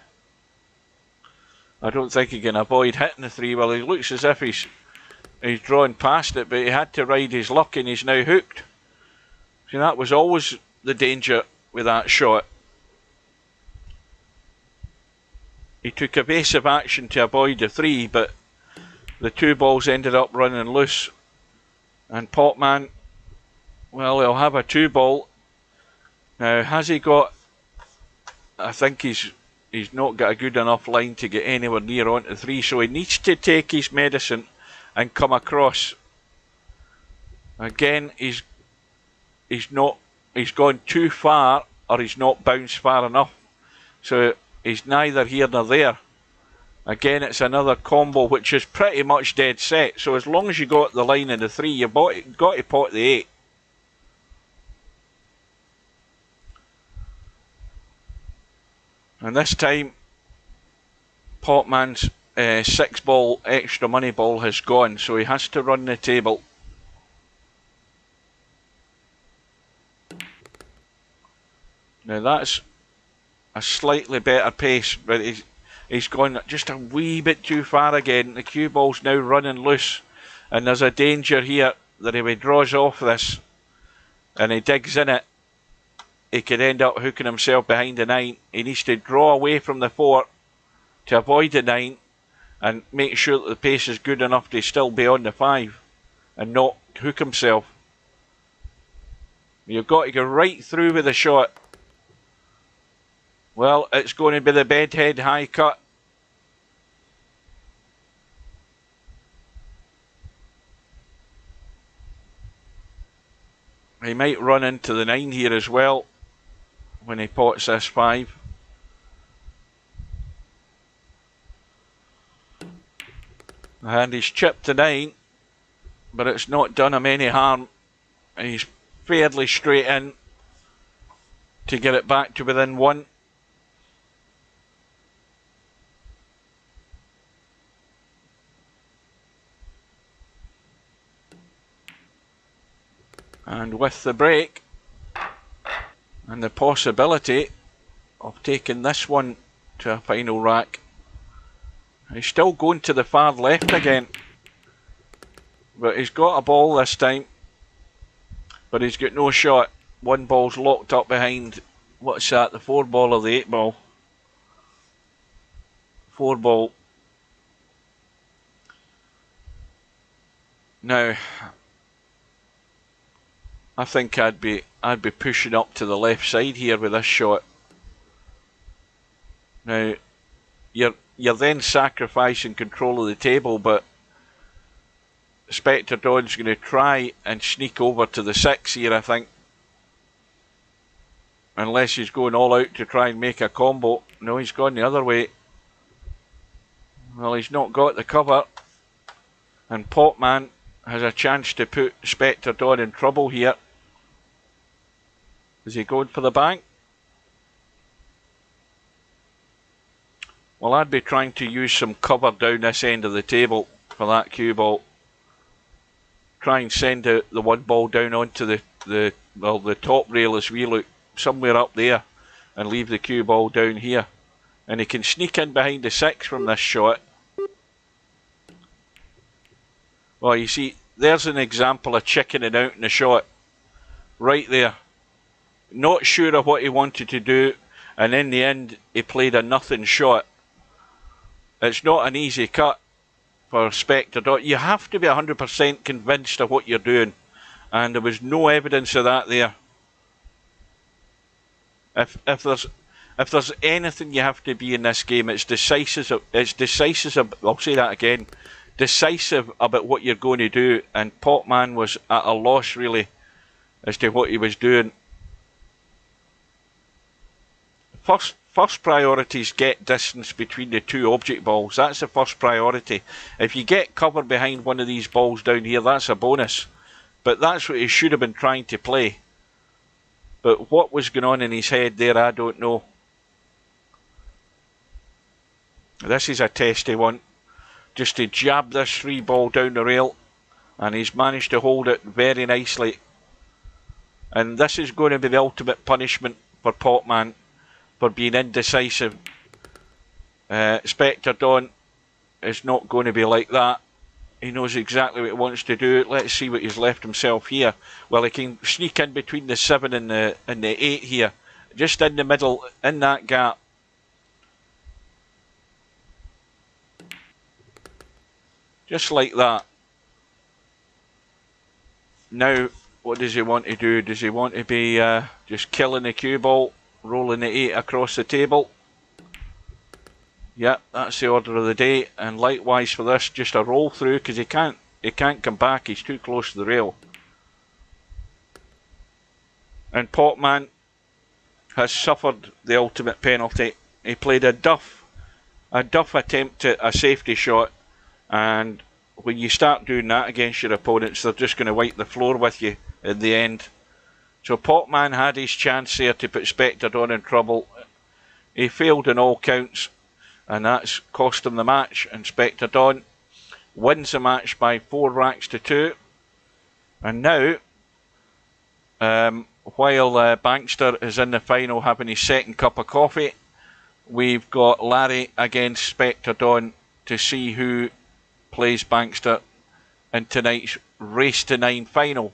I don't think he can avoid hitting the 3. Well, he looks as if he's drawn past it, but he had to ride his luck and he's now hooked. See, that was always the danger with that shot. He took evasive action to avoid the 3, but the 2 balls ended up running loose. And Potman, well, he'll have a 2 ball. Now, has he got... I think he's not got a good enough line to get anywhere near onto 3, so he needs to take his medicine and come across. Again, he's gone too far, or he's not bounced far enough. So he's neither here nor there. Again, it's another combo which is pretty much dead set. So as long as you got the line in the 3, you've got to pot the 8. And this time, Potman's 6 ball extra money ball has gone, so he has to run the table. Now that's a slightly better pace, but he's gone just a wee bit too far again. The cue ball's now running loose, and there's a danger here that if he draws off this and he digs in it, he could end up hooking himself behind the 9. He needs to draw away from the 4 to avoid the 9 and make sure that the pace is good enough to still be on the 5 and not hook himself. You've got to go right through with the shot. Well, it's going to be the bedhead high cut. He might run into the 9 here as well when he pots this 5. And he's chipped the 9, but it's not done him any harm. He's fairly straight in to get it back to within 1. And with the break and the possibility of taking this one to a final rack, he's still going to the far left again, but he's got a ball this time, but he's got no shot. 1 ball's locked up behind, what's that, the 4 ball or the 8 ball? 4 ball. Now, I think I'd be pushing up to the left side here with this shot. Now, you're then sacrificing control of the table, but Spectre Don's going to try and sneak over to the 6 here, I think. Unless he's going all out to try and make a combo. No, he's gone the other way. Well, he's not got the cover. And Potman has a chance to put Spectre Don in trouble here. Is he going for the bank? Well, I'd be trying to use some cover down this end of the table for that cue ball. Try and send the 1 ball down onto the top rail as we look, somewhere up there, and leave the cue ball down here. And he can sneak in behind the 6 from this shot. Well, you see, there's an example of chickening out in the shot. Right there. Not sure of what he wanted to do, and in the end he played a nothing shot. It's not an easy cut for Spectre. You have to be 100% convinced of what you're doing, and there was no evidence of that there. If there's anything you have to be in this game, it's decisive. It's decisive. I'll say that again. Decisive about what you're going to do, and Potman was at a loss really as to what he was doing. First priority is get distance between the 2 object balls. That's the first priority. If you get cover behind one of these balls down here, that's a bonus. But that's what he should have been trying to play. But what was going on in his head there, I don't know. This is a testy one. Just to jab this 3 ball down the rail. And he's managed to hold it very nicely. And this is going to be the ultimate punishment for Potman. for being indecisive. Spectre Dawn is not going to be like that. He knows exactly what he wants to do. Let's see what he's left himself here. Well, he can sneak in between the 7 and the 8 here. Just in the middle, in that gap. Just like that. Now, what does he want to do? Does he want to be just killing the cue ball, rolling the 8 across the table? Yep, that's the order of the day. And likewise for this, just a roll through, because he can't come back. He's too close to the rail. And Potman has suffered the ultimate penalty. He played a duff attempt at a safety shot, and when you start doing that against your opponents, they're just going to wipe the floor with you in the end. So Potman had his chance there to put Spectre Dawn in trouble. He failed in all counts, and that's cost him the match. And Spectre Dawn wins the match by 4 racks to 2. And now, while Bankster is in the final having his second cup of coffee, we've got Larry against Spectre Dawn to see who plays Bankster in tonight's Race to 9 final.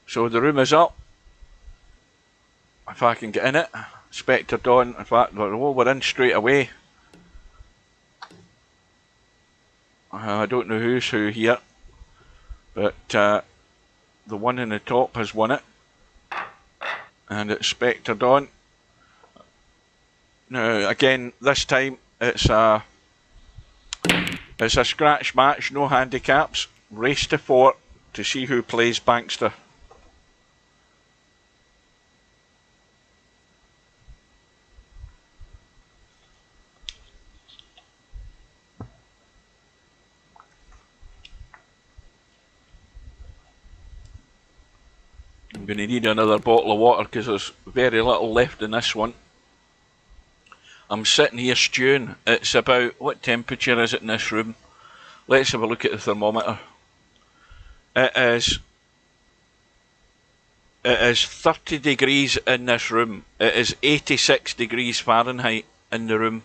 So the room is up. If I can get in it. Spectre Dawn, in fact, we're in straight away. I don't know who's who here, but the one in the top has won it, and it's Spectre Dawn. Now again, this time it's a scratch match, no handicaps, race to 4 to see who plays Bankster. I'm going to need another bottle of water because there's very little left in this one. I'm sitting here stewing. It's about, what temperature is it in this room? Let's have a look at the thermometer. It is 30 degrees in this room. It is 86 degrees Fahrenheit in the room.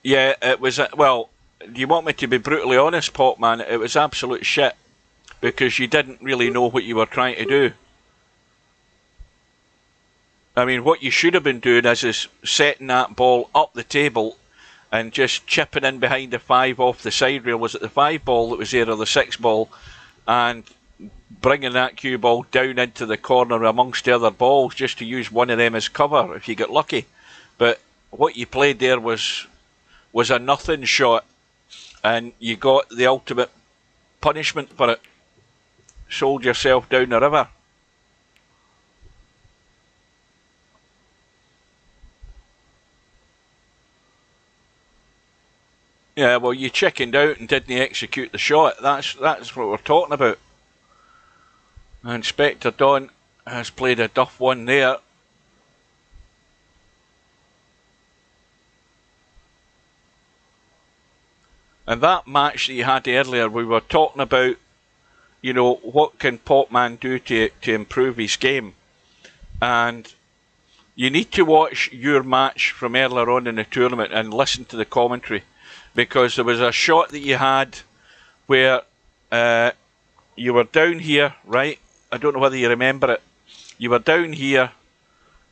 Yeah, it was, well, do you want me to be brutally honest, Potman? It was absolute shit, because you didn't really know what you were trying to do. I mean, what you should have been doing is setting that ball up the table and just chipping in behind the 5 off the side rail. Was it the 5 ball that was there, or the 6 ball? And bringing that cue ball down into the corner amongst the other balls, just to use one of them as cover if you get lucky. But what you played there was a nothing shot, and you got the ultimate punishment for it. Sold yourself down the river. Yeah, well, you chickened out and didn't execute the shot. That's what we're talking about. And Spectre Dawn has played a duff one there. And that match that you had earlier, we were talking about, you know, what can Potman do to improve his game. And you need to watch your match from earlier on in the tournament and listen to the commentary, because there was a shot that you had where you were down here, right? I don't know whether you remember it. You were down here,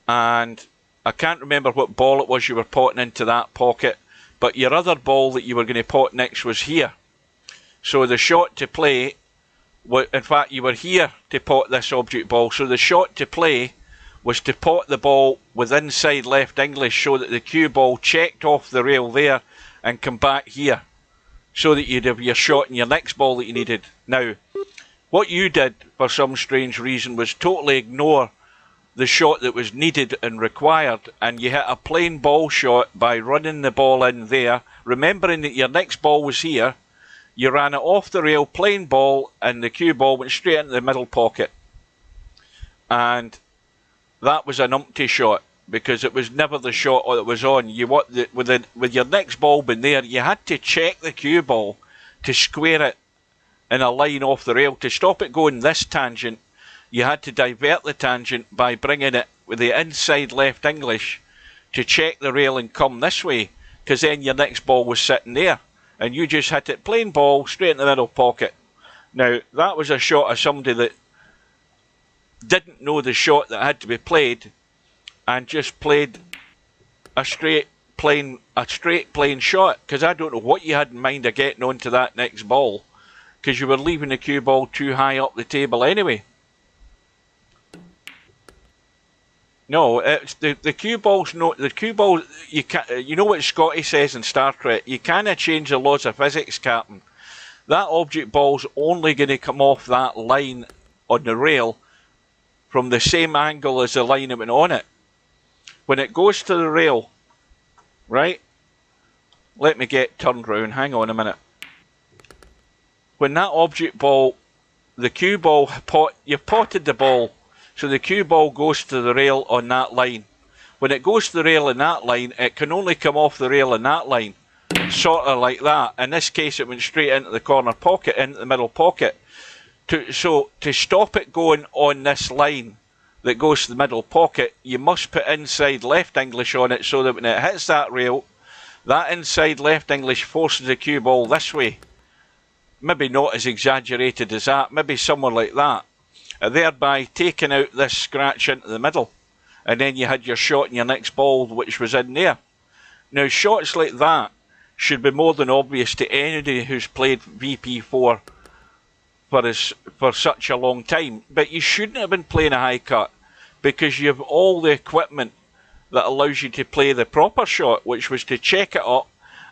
and I can't remember what ball it was you were potting into that pocket, but your other ball that you were going to pot next was here. So the shot to play, in fact, you were here to pot this object ball. So the shot to play was to pot the ball with inside left English, so that the cue ball checked off the rail there and come back here, so that you'd have your shot in your next ball that you needed. Now, what you did for some strange reason was totally ignore the shot that was needed and required, and you hit a plain ball shot by running the ball in there, remembering that your next ball was here. You ran it off the rail, plain ball, and the cue ball went straight into the middle pocket. And that was an umpty shot, because it was never the shot that was on. You with your next ball being there, you had to check the cue ball to square it in a line off the rail. To stop it going this tangent, you had to divert the tangent by bringing it with the inside left English to check the rail and come this way, because then your next ball was sitting there and you just hit it plain ball straight in the middle pocket. Now, that was a shot of somebody that didn't know the shot that had to be played and just played a straight plain shot, because I don't know what you had in mind of getting onto that next ball, because you were leaving the cue ball too high up the table anyway. No, it's the cue balls. No, the cue ball. You can. You know what Scotty says in Star Trek. You cannot change the laws of physics, Captain. That object ball's only going to come off that line on the rail from the same angle as the line that went on it. When it goes to the rail, right? Let me get turned round. Hang on a minute. When that object ball, the cue ball, you've potted the ball. So the cue ball goes to the rail on that line. When it goes to the rail in that line, it can only come off the rail in that line. Sort of like that. In this case, it went straight into the corner pocket, into the middle pocket. So to stop it going on this line that goes to the middle pocket, you must put inside left English on it, so that when it hits that rail, that inside left English forces the cue ball this way. Maybe not as exaggerated as that, maybe somewhere like that. Thereby taking out this scratch into the middle, and then you had your shot in your next ball which was in there. Now, shots like that should be more than obvious to anybody who's played VP4 for such a long time, but you shouldn't have been playing a high cut, because you have all the equipment that allows you to play the proper shot, which was to check it up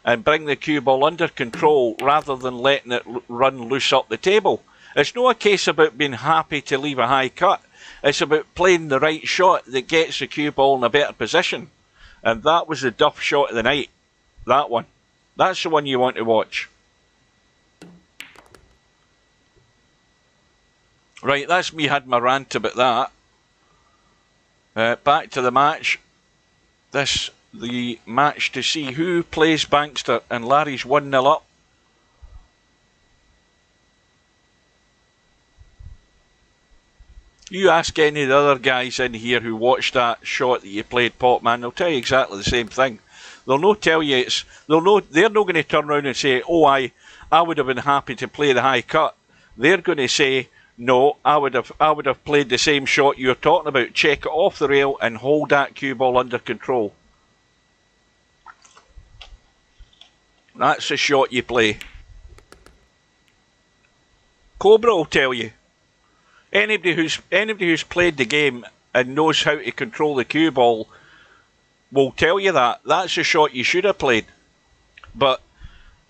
and bring the cue ball under control rather than letting it run loose up the table. It's not a case about being happy to leave a high cut. It's about playing the right shot that gets the cue ball in a better position. And that was the duff shot of the night. That one. That's the one you want to watch. Right, that's me had my rant about that. Back to the match. The match to see who plays Bankster, and Larry's 1-0 up. You ask any of the other guys in here who watched that shot that you played, Potman, they'll tell you exactly the same thing. They'll not tell you they're not going to turn around and say, oh, I would have been happy to play the high cut. They're going to say, no, I would have played the same shot you're talking about. Check it off the rail and hold that cue ball under control. That's the shot you play. Cobra will tell you. Anybody who's played the game and knows how to control the cue ball will tell you that. That's the shot you should have played. But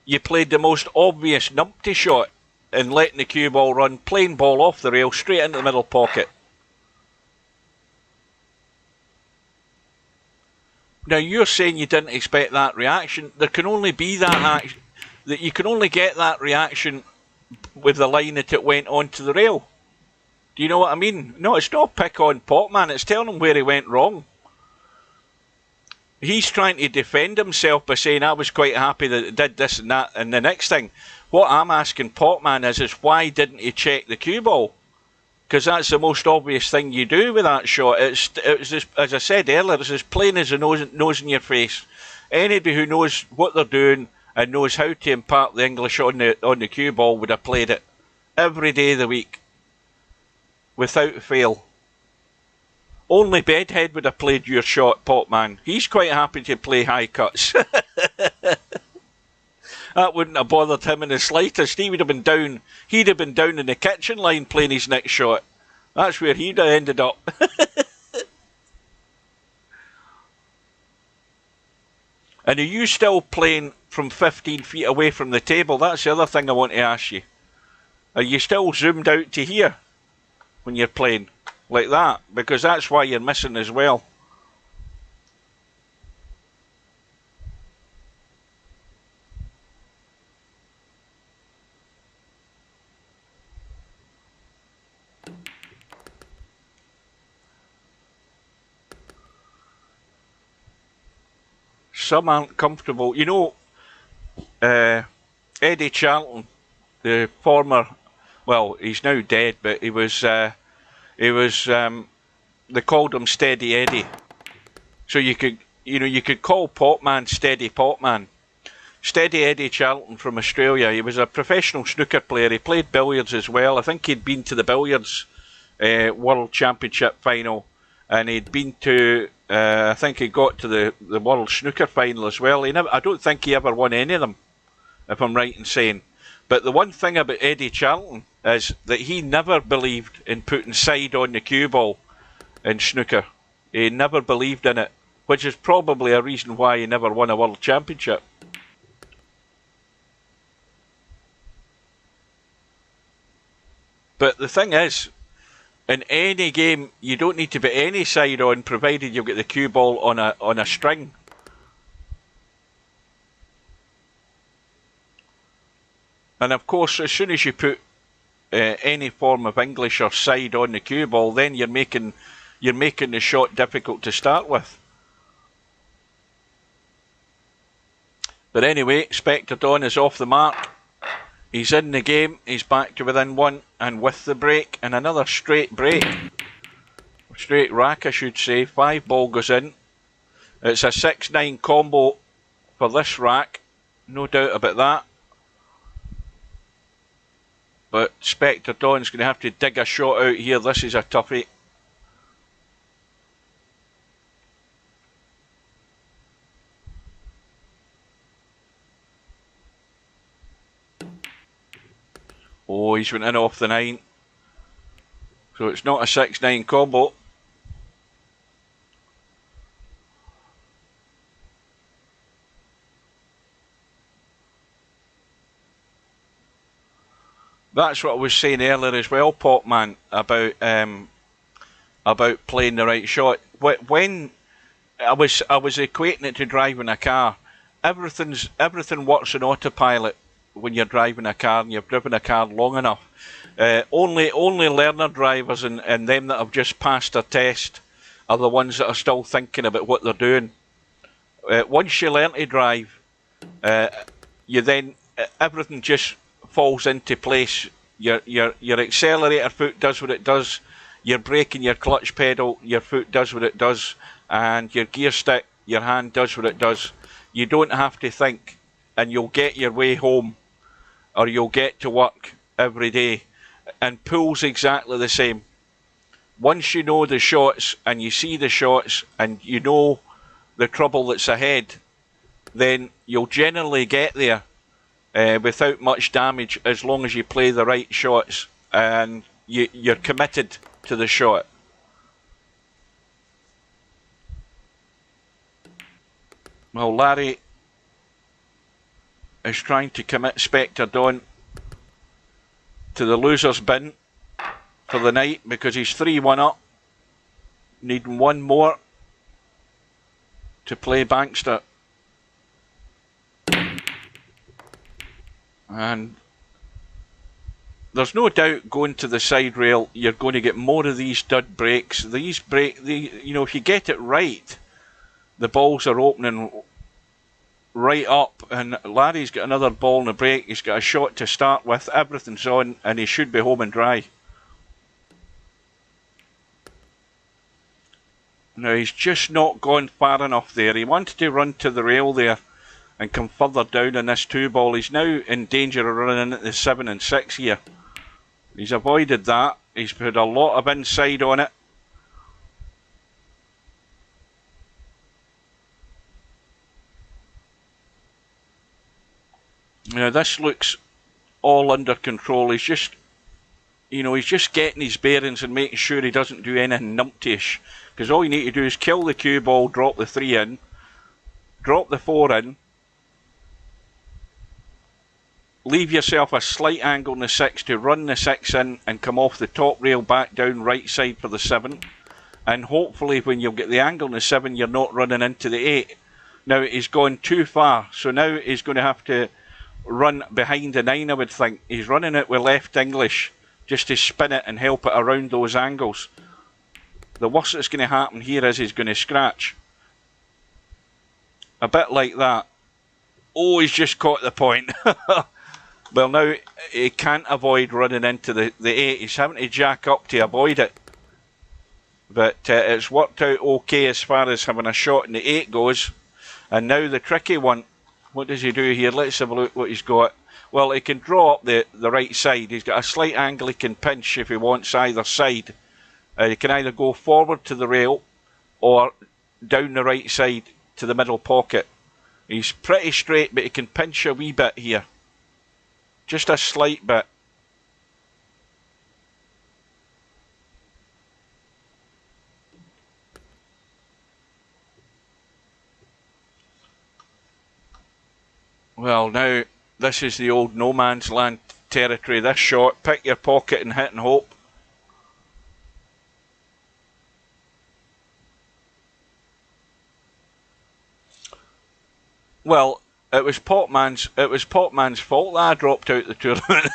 you played the most obvious numpty shot in letting the cue ball run plain ball off the rail straight into the middle pocket. Now, you're saying you didn't expect that reaction. There can only be that you can only get that reaction with the line that it went onto the rail. Do you know what I mean? No, it's not pick on Potman. It's telling him where he went wrong. He's trying to defend himself by saying, I was quite happy that it did this and that. And the next thing, what I'm asking Potman is why didn't he check the cue ball? Because that's the most obvious thing you do with that shot. It's just, as I said earlier, it's as plain as a nose in your face. Anybody who knows what they're doing and knows how to impart the English on the cue ball would have played it every day of the week. Without fail. Only Bedhead would have played your shot, Potman. He's quite happy to play high cuts. That wouldn't have bothered him in the slightest. He would have been down. He'd have been down in the kitchen line playing his next shot. That's where he'd have ended up. And are you still playing from 15 feet away from the table? That's the other thing I want to ask you. Are you still zoomed out to here when you're playing like that? Because that's why you're missing as well. Some aren't comfortable. You know, Eddie Charlton, the former, well, he's now dead, but he was, they called him Steady Eddie. So you could call Potman Steady Potman. Steady Eddie Charlton from Australia. He was a professional snooker player. He played billiards as well. I think he'd been to the billiards World Championship final, and he'd been to, I think he got to the World Snooker final as well. I don't think he ever won any of them, if I'm right in saying. But the one thing about Eddie Charlton is that he never believed in putting side on the cue ball in snooker. He never believed in it, which is probably a reason why he never won a World Championship. But the thing is, in any game, you don't need to put any side on, provided you get the cue ball on a string. And of course, as soon as you put any form of English or side on the cue ball, then you're making the shot difficult to start with. But anyway, Spectre Dawn is off the mark. He's in the game, he's back to within one, and with the break, and another straight break. Straight rack, I should say. 5 ball goes in. It's a 6-9 combo for this rack, no doubt about that. But Spectre Dawn's going to have to dig a shot out here. This is a toughie. Oh, he's went in off the 9. So it's not a 6-9 combo. That's what I was saying earlier as well, Potman, about playing the right shot. When I was equating it to driving a car, everything works on autopilot when you're driving a car and you've driven a car long enough. Only learner drivers and them that have just passed a test are the ones that are still thinking about what they're doing. Once you learn to drive, you then everything just falls into place. Your accelerator foot does what it does. Your brake and your clutch pedal, your foot does what it does, and your gear stick, your hand does what it does. You don't have to think, and you'll get your way home, or you'll get to work every day. And pool's exactly the same. Once you know the shots and you see the shots and you know the trouble that's ahead, then you'll generally get there without much damage, as long as you play the right shots and you're committed to the shot. Well, Larry is trying to commit Spectre Dawn to the loser's bin for the night, because he's 3-1 up, needing one more to play Bankster. And there's no doubt, going to the side rail, you're going to get more of these dud breaks. If you get it right, the balls are opening right up, and Larry's got another ball in the break. He's got a shot to start with. Everything's on, and he should be home and dry. Now, he's just not gone far enough there. He wanted to run to the rail there and come further down in this 2 ball. He's now in danger of running into the 7 and 6 here. He's avoided that. He's put a lot of inside on it. Now, this looks all under control. He's just, he's just getting his bearings and making sure he doesn't do anything numptyish. Because all you need to do is kill the cue ball, drop the 3 in, drop the 4 in, leave yourself a slight angle in the 6 to run the 6 in and come off the top rail back down right side for the 7. And hopefully when you get the angle in the 7, you're not running into the 8. Now, he's gone too far, so now he's going to have to run behind the 9, I would think. He's running it with left English just to spin it and help it around those angles. The worst that's going to happen here is he's going to scratch. A bit like that. Oh, he's just caught the point. Well, now he can't avoid running into the 8. He's having to jack up to avoid it. But it's worked out okay as far as having a shot in the 8 goes. And now the tricky one. What does he do here? Let's have a look what he's got. Well, he can draw up the right side. He's got a slight angle he can pinch if he wants either side. He can either go forward to the rail or down the right side to the middle pocket. He's pretty straight, but he can pinch a wee bit here. Just a slight bit. Well, now, this is the old no man's land territory. This shot, pick your pocket and hit and hope. Well, it was Potman's fault that I dropped out the tournament.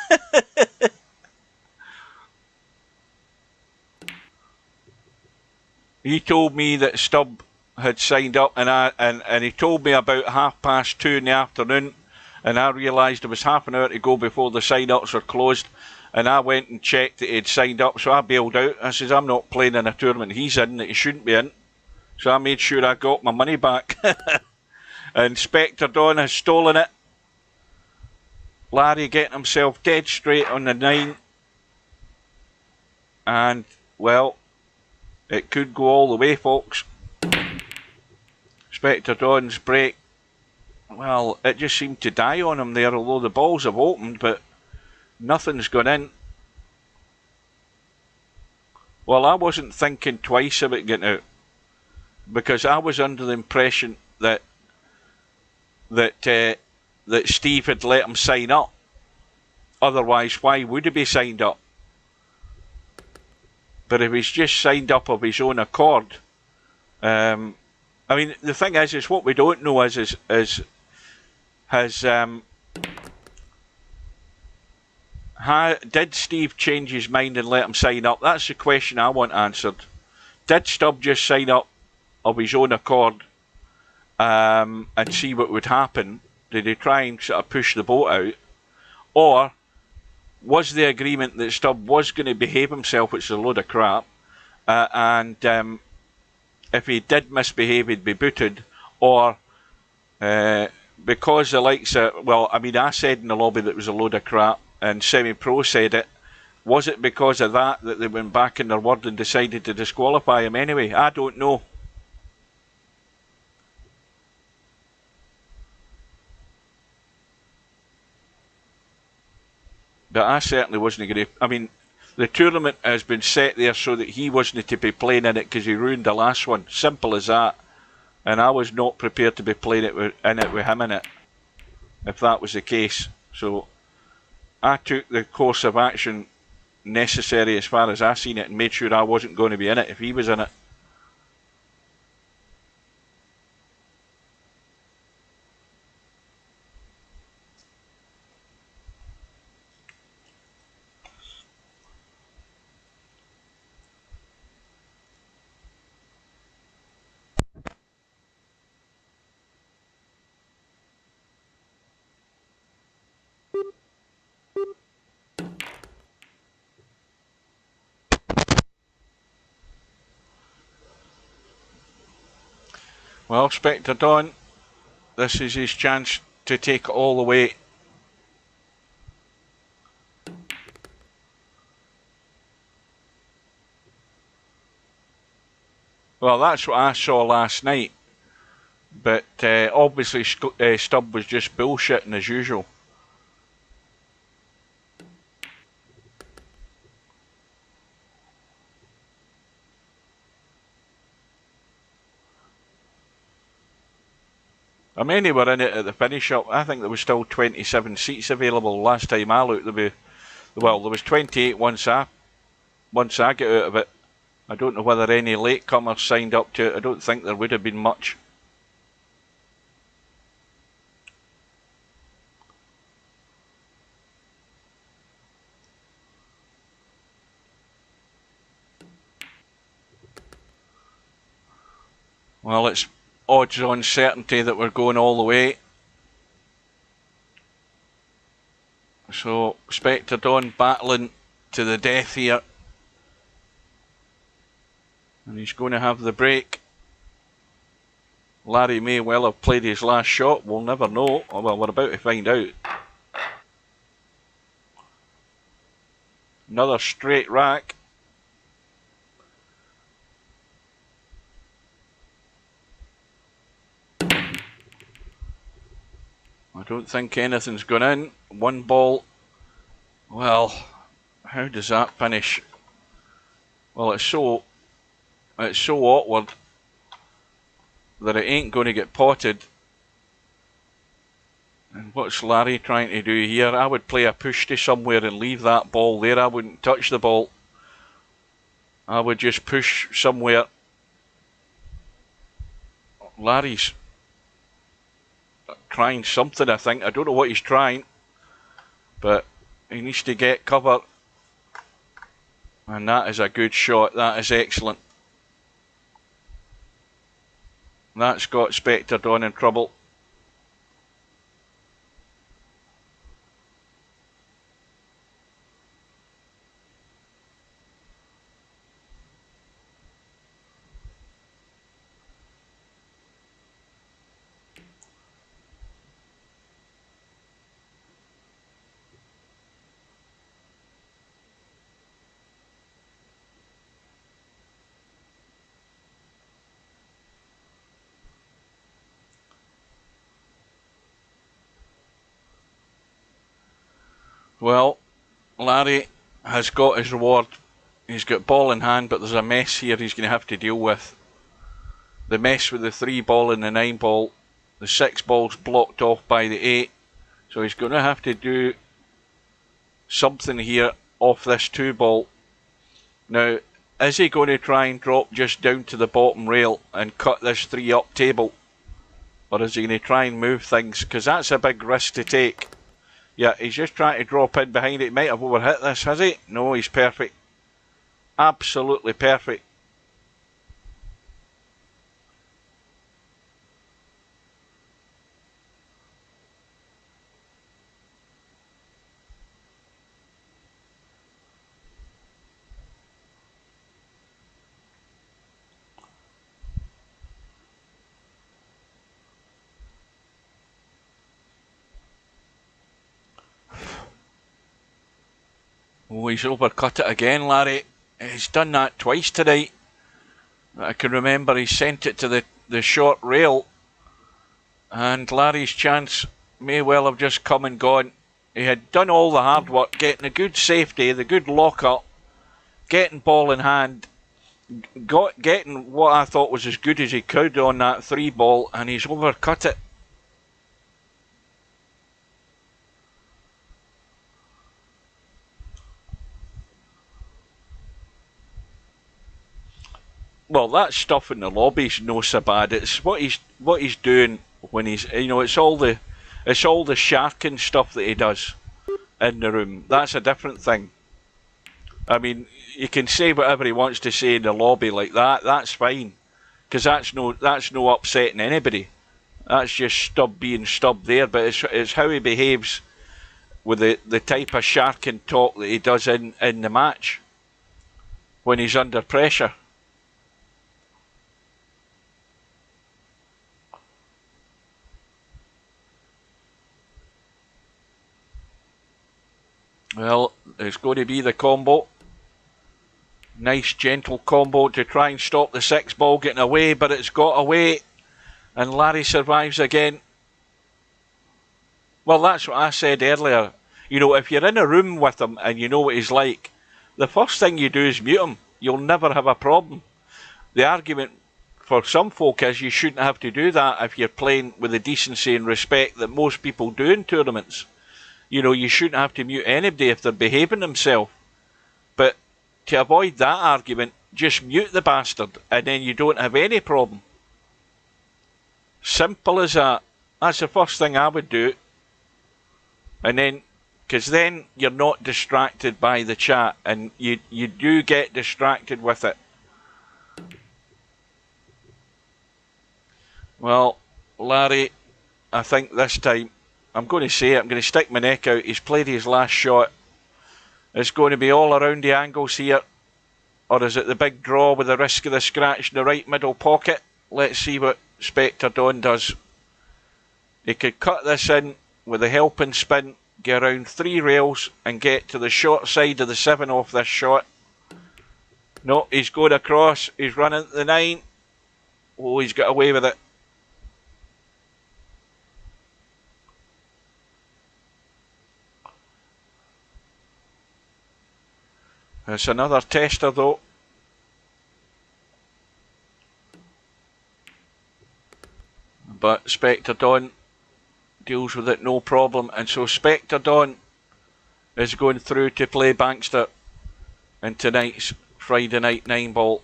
He told me that Stubb had signed up, and he told me about 2:30 in the afternoon, and I realised there was half an hour to go before the sign-ups were closed, and I went and checked that he'd signed up, so I bailed out. I says, I'm not playing in a tournament he's in that he shouldn't be in. So I made sure I got my money back. And Spectre Dawn has stolen it. Larry getting himself dead straight on the 9. And, well, it could go all the way, folks. Spectre Dawn's break. Well, it just seemed to die on him there, although the balls have opened, but nothing's gone in. Well, I wasn't thinking twice about getting out, because I was under the impression that Steve had let him sign up. Otherwise, why would he be signed up? But if he's just signed up of his own accord, I mean, the thing is what we don't know is did Steve change his mind and let him sign up? That's the question I want answered. Did Stubb just sign up of his own accord and see what would happen? Did he try and sort of push the boat out? Or was the agreement that Stubb was going to behave himself, which is a load of crap, and if he did misbehave, he'd be booted? Or because the likes of, well, I mean, I said in the lobby that it was a load of crap, and Semi-Pro said it, was it because of that they went back in their word and decided to disqualify him anyway? I don't know. But I certainly wasn't going to. I mean, the tournament has been set there so that he wasn't to be playing in it because he ruined the last one. Simple as that. And I was not prepared to be playing in it with him in it, if that was the case. So I took the course of action necessary as far as I seen it and made sure I wasn't going to be in it if he was in it. Well, Spectre Dawn, this is his chance to take it all the way. Well, that's what I saw last night. But obviously Stubb was just bullshitting as usual. I mean, they were in it at the finish up. I think there was still 27 seats available last time I looked. There was 28 once I get out of it. I don't know whether any latecomers signed up to it. I don't think there would have been much. Well, it's odds on certainty that we're going all the way. So Spectre Dawn battling to the death here. And he's going to have the break. Larry may well have played his last shot. We'll never know. Oh, well, we're about to find out. Another straight rack. I don't think anything's gone in. One ball. Well, how does that finish? Well, it's so awkward that it ain't going to get potted. And what's Larry trying to do here? I would play a push to somewhere and leave that ball there. I wouldn't touch the ball. I would just push somewhere. Larry's trying something, I think. I don't know what he's trying, but he needs to get cover. And that is a good shot. That is excellent. That's got Spectre Dawn in trouble. Well, Larry has got his reward. He's got ball in hand, but there's a mess here he's going to have to deal with. The mess with the 3 ball and the 9 ball. The 6 ball's blocked off by the 8. So he's going to have to do something here off this 2 ball. Now, is he going to try and drop just down to the bottom rail and cut this 3 up table? Or is he going to try and move things? Because that's a big risk to take. Yeah, he's just trying to drop in behind it. He might have overhit this, has he? No, he's perfect. Absolutely perfect. Oh, he's overcut it again, Larry. He's done that twice tonight. I can remember he sent it to the short rail. And Larry's chance may well have just come and gone. He had done all the hard work, getting a good safety, the good lock-up, getting ball in hand, getting what I thought was as good as he could on that 3 ball, and he's overcut it. Well, that stuff in the lobby's no so bad. It's what he's doing when he's, you know, it's all the sharking stuff that he does in the room. That's a different thing. I mean, you can say whatever he wants to say in the lobby like that. That's fine, because that's no upsetting anybody. That's just being stubbed there. But it's how he behaves with the type of sharking talk that he does in the match when he's under pressure. Well, it's going to be the combo. Nice gentle combo to try and stop the 6 ball getting away, but it's got away. And Larry survives again. Well, that's what I said earlier. You know, if you're in a room with him and you know what he's like, the first thing you do is mute him. You'll never have a problem. The argument for some folk is you shouldn't have to do that if you're playing with the decency and respect that most people do in tournaments. You know, you shouldn't have to mute anybody if they're behaving themselves. But to avoid that argument, just mute the bastard and then you don't have any problem. Simple as that. That's the first thing I would do. And then, because then you're not distracted by the chat, and you do get distracted with it. Well, Larry, I think this time, I'm going to say it, I'm going to stick my neck out. He's played his last shot. It's going to be all around the angles here. Or is it the big draw with the risk of the scratch in the right middle pocket? Let's see what Spectre Dawn does. He could cut this in with a helping spin, get around 3 rails and get to the short side of the 7 off this shot. No, he's going across. He's running the 9. Oh, he's got away with it. It's another tester though. But Spectre Dawn deals with it no problem. And so Spectre Dawn is going through to play Bankster in tonight's Friday night 9 ball.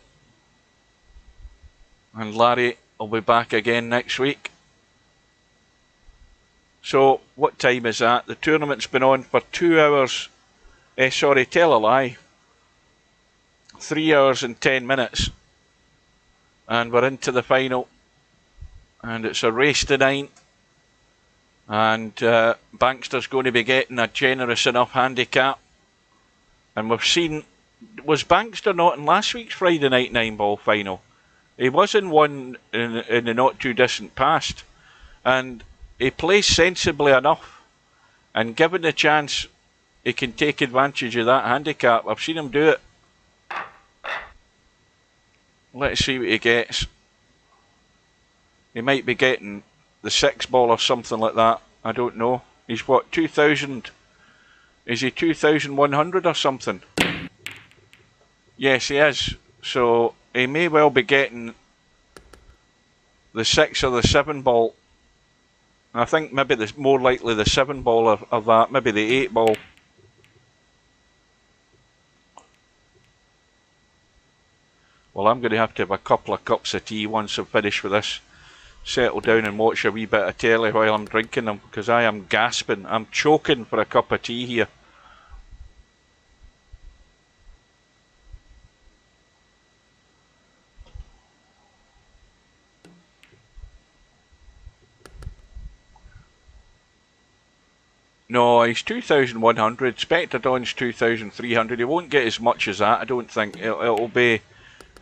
And Larry will be back again next week. So, what time is that? The tournament's been on for 2 hours. Sorry, tell a lie. 3 hours and 10 minutes. And we're into the final. And it's a race to 9. And Bankster's going to be getting a generous enough handicap. And we've seen... Was Bankster not in last week's Friday night 9 ball final? He was in one in the not too distant past. And he plays sensibly enough. And given the chance, he can take advantage of that handicap. I've seen him do it. Let's see what he gets. He might be getting the 6 ball or something like that. I don't know. He's what, 2,000? Is he 2,100 or something? Yes, he is. So he may well be getting the 6 or the 7 ball. I think maybe the more likely the 7 ball of that, maybe the 8 ball. Well, I'm going to have a couple of cups of tea once I'm finished with this. Settle down and watch a wee bit of telly while I'm drinking them, because I am gasping. I'm choking for a cup of tea here. No, he's 2,100. Spectre Dawn's 2,300. He won't get as much as that, I don't think. It'll be...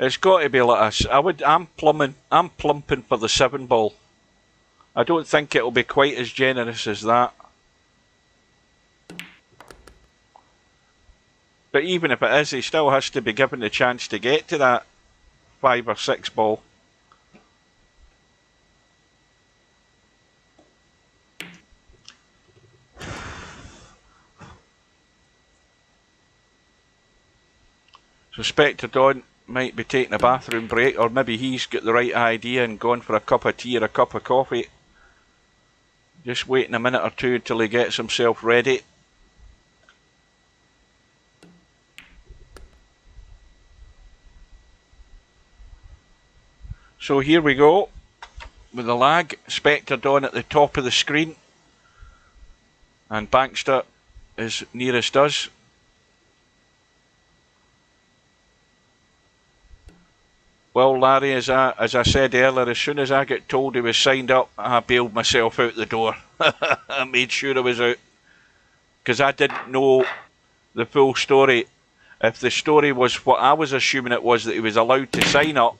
It's got to be like a... I'm plumping for the 7 ball. I don't think it'll be quite as generous as that. But even if it is, he still has to be given the chance to get to that 5 or 6 ball. So Spectre Dawn might be taking a bathroom break, or maybe he's got the right idea and gone for a cup of tea or a cup of coffee. Just waiting a minute or two until he gets himself ready. So here we go, with the lag, Spectre Dawn at the top of the screen, and Bankster is nearest us. Well, Larry, as I said earlier, as soon as I got told he was signed up, I bailed myself out the door. I made sure I was out, because I didn't know the full story. If the story was what I was assuming it was, that he was allowed to sign up,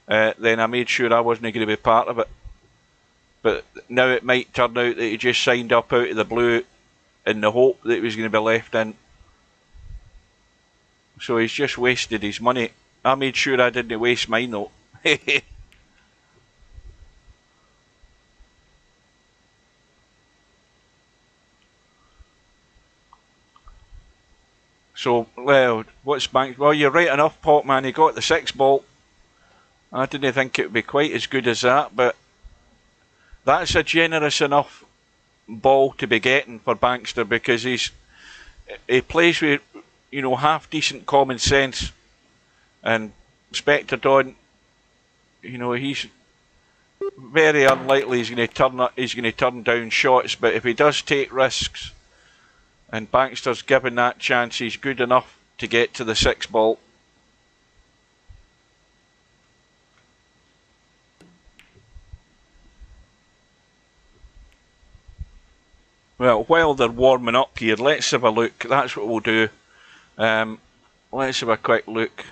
then I made sure I wasn't going to be part of it. But now it might turn out that he just signed up out of the blue in the hope that he was going to be left in. So he's just wasted his money. I made sure I didn't waste mine though. So, well, what's Bank? Well, you're right enough, Potman. He got the 6 ball. I didn't think it would be quite as good as that, but that's a generous enough ball to be getting for Bankster, because he plays with, you know, half decent common sense. And Spectre Dawn, you know, he's very unlikely he's going to turn down shots, but if he does take risks, and Bankster's given that chance, he's good enough to get to the 6 ball. Well, while they're warming up here, let's have a look. That's what we'll do. Let's have a quick look.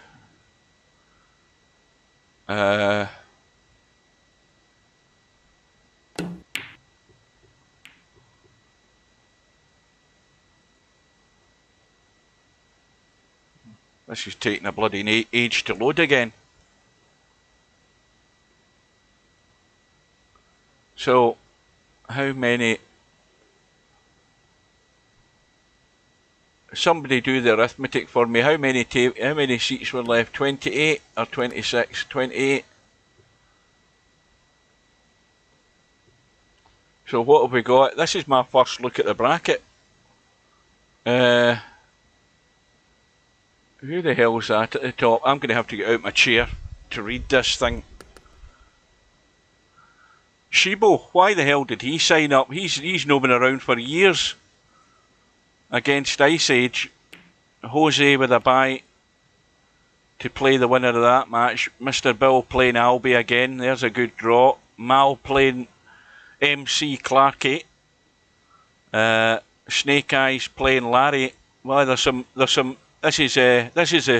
This is taking a bloody age to load again. So, how many... Somebody do the arithmetic for me. How many seats were left? 28 or 26? 28. So what have we got? This is my first look at the bracket. Who the hell's that at the top? I'm going to have to get out my chair to read this thing. Shibo, why the hell did he sign up? He's not been around for years. Against Ice Age. Jose with a bye to play the winner of that match. Mr. Bill playing Albie again. There's a good draw. Mal playing MC Clarkey. Snake Eyes playing Larry. Well, there's some. This is the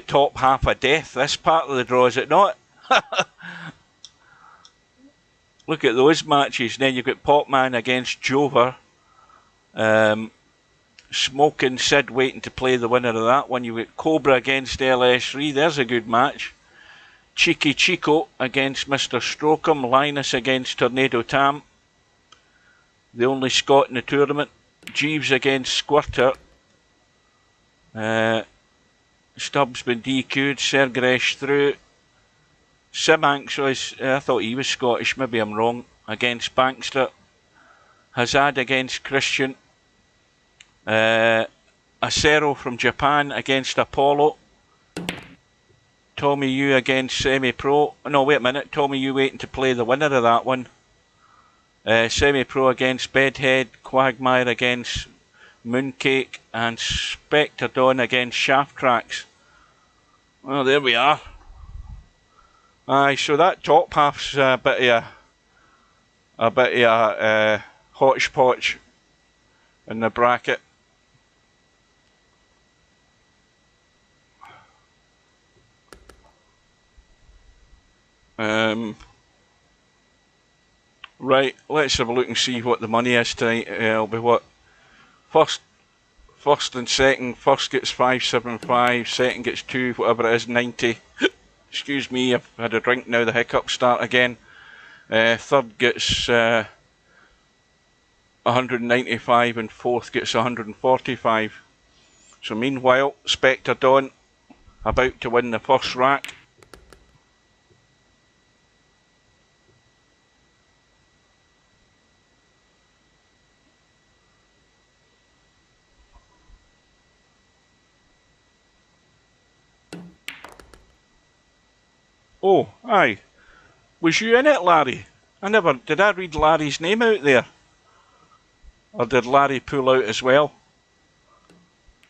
top half of death. This part of the draw, is it not? Look at those matches. Then you've got Popman against Jover. Smoking Sid waiting to play the winner of that one. You've got Cobra against LS3. There's a good match. Cheeky Chico against Mr. Strocum. Linus against Tornado Tam. The only Scot in the tournament. Jeeves against Squirter. Stubbs been DQ'd. Sergresh through. Simanx was, I thought he was Scottish, maybe I'm wrong, against Bankster. Hazard against Christian. Acero from Japan against Apollo. Tommy Yu against Semi-Pro. No, wait a minute. Tommy Yu waiting to play the winner of that one. Semi-Pro against Bedhead. Quagmire against Mooncake. And Spectre Dawn against Shaft Tracks. Well, there we are. Aye, so that top half's a bit of a hodgepodge in the bracket. Right, let's have a look and see what the money is tonight. It'll be what? First and second. First gets 575, second gets 2, whatever it is, 90. Excuse me, I've had a drink now, the hiccups start again. Third gets 195 and fourth gets 145. So meanwhile, Spectre Dawn about to win the first rack. Oh, aye. Was you in it, Larry? Did I read Larry's name out there? Or did Larry pull out as well?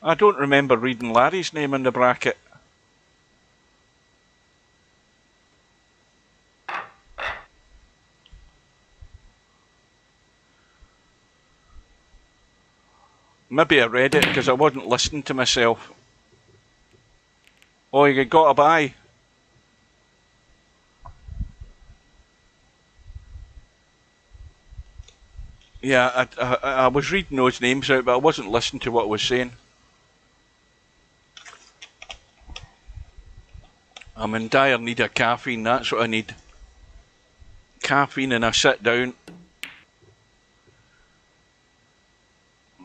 I don't remember reading Larry's name in the bracket. Maybe I read it because I wasn't listening to myself. Oh, you got a bye. Yeah, I was reading those names out, but I wasn't listening to what I was saying. I'm in dire need of caffeine, that's what I need. Caffeine and a sit down.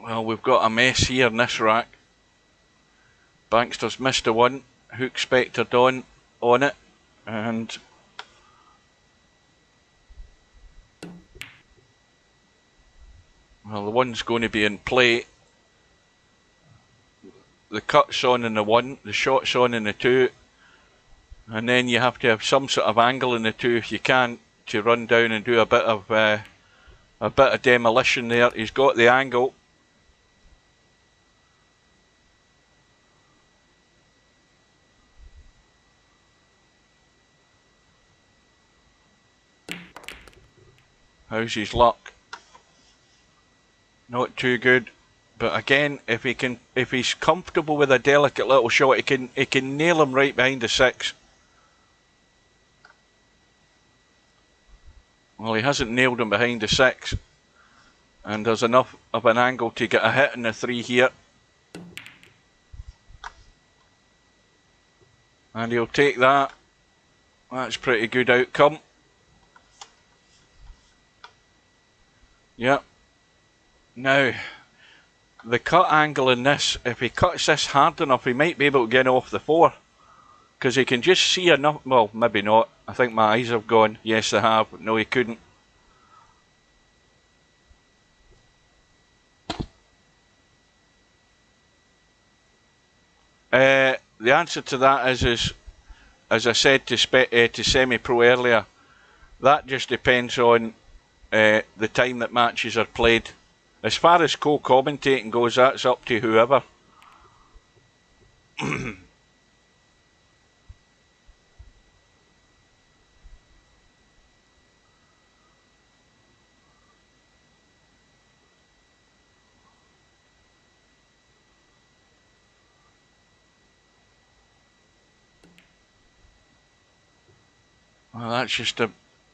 Well, we've got a mess here in this rack. Bankster's missed a one. Hook Spectre Dawn on it. And well, the one's going to be in play. The cut's on in the one, the shot's on in the two. And then you have to have some sort of angle in the two if you can to run down and do a bit of demolition there. He's got the angle. How's his luck? Not too good. But again, if he's comfortable with a delicate little shot, he can nail him right behind the 6. Well, he hasn't nailed him behind the 6. And there's enough of an angle to get a hit in the 3 here. And he'll take that. That's pretty good outcome. Yep. Now, the cut angle in this, if he cuts this hard enough, he might be able to get off the 4. Because he can just see enough, well, maybe not. I think my eyes have gone. Yes, they have. No, he couldn't. The answer to that is as I said to Semi-Pro earlier, that just depends on the time that matches are played. As far as co-commentating goes, that's up to whoever. Well, that's just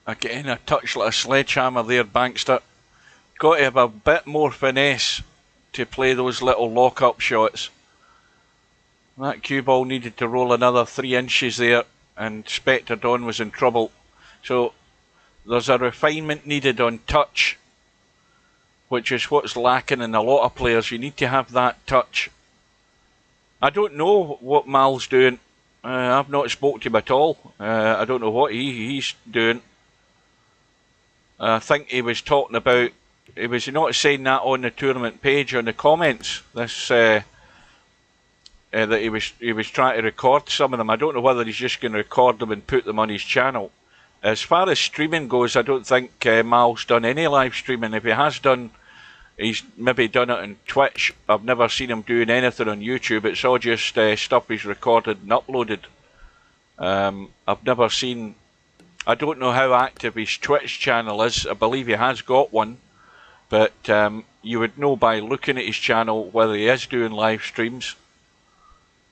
again a touch like a sledgehammer there, Bankster. Got to have a bit more finesse to play those little lock-up shots. That cue ball needed to roll another 3 inches there, and Spectre Dawn was in trouble. So there's a refinement needed on touch, which is what's lacking in a lot of players. You need to have that touch. I don't know what Mal's doing. I've not spoke to him at all. I don't know what he's doing. I think he was talking about, he was not saying that on the tournament page on the comments. This that he was trying to record some of them. I don't know whether he's just going to record them and put them on his channel. As far as streaming goes, I don't think Mal's done any live streaming. If he has done, he's maybe done it on Twitch. I've never seen him doing anything on YouTube. It's all just stuff he's recorded and uploaded. I've never seen... I don't know how active his Twitch channel is. I believe he has got one. But you would know by looking at his channel whether he is doing live streams,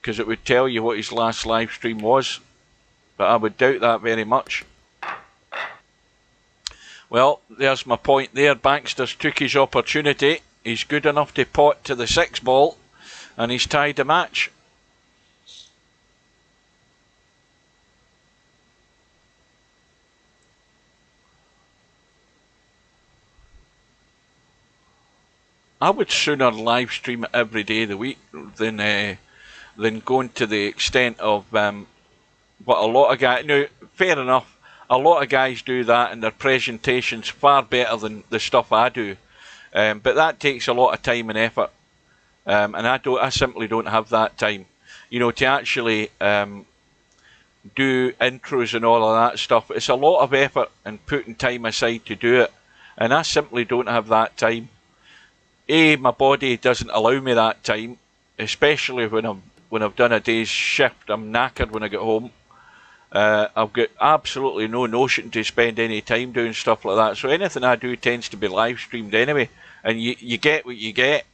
because it would tell you what his last live stream was. But I would doubt that very much. Well, there's my point there. Bankster's took his opportunity. He's good enough to pot to the 6 ball, and he's tied the match. I would sooner live stream every day of the week than going to the extent of what a lot of guys... Now, fair enough. A lot of guys do that, and their presentation's far better than the stuff I do. But that takes a lot of time and effort, and I simply don't have that time. You know, to actually do intros and all of that stuff. It's a lot of effort and putting time aside to do it, and I simply don't have that time. My body doesn't allow me that time, especially when I've done a day's shift. I'm knackered when I get home. I've got absolutely no notion to spend any time doing stuff like that. So anything I do tends to be live streamed anyway. And you get what you get.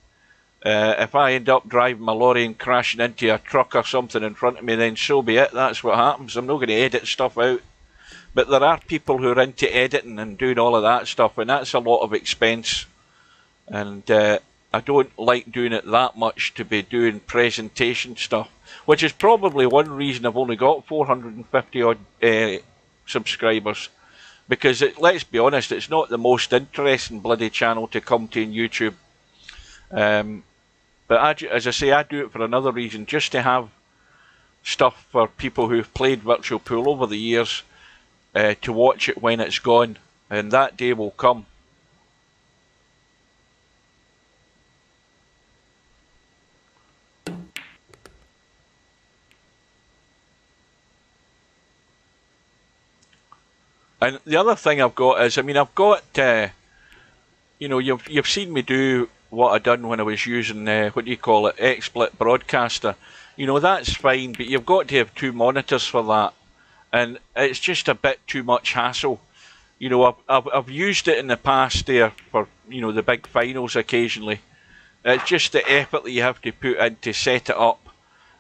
If I end up driving my lorry and crashing into a truck or something in front of me, then so be it. That's what happens. I'm not going to edit stuff out. But there are people who are into editing and doing all of that stuff, and that's a lot of expense. And I don't like doing it that much to be doing presentation stuff, which is probably one reason I've only got 450 odd subscribers, because let's be honest, it's not the most interesting bloody channel to come to on YouTube. But as I say, I do it for another reason, just to have stuff for people who've played Virtual Pool over the years to watch it when it's gone, and that day will come. And the other thing I've got is, I mean, I've got, you know, you've seen me do what I done when I was using, what do you call it, XSplit Broadcaster. You know, that's fine, but you've got to have 2 monitors for that. And it's just a bit too much hassle. You know, I've used it in the past there for, you know, the big finals occasionally. It's just the effort that you have to put in to set it up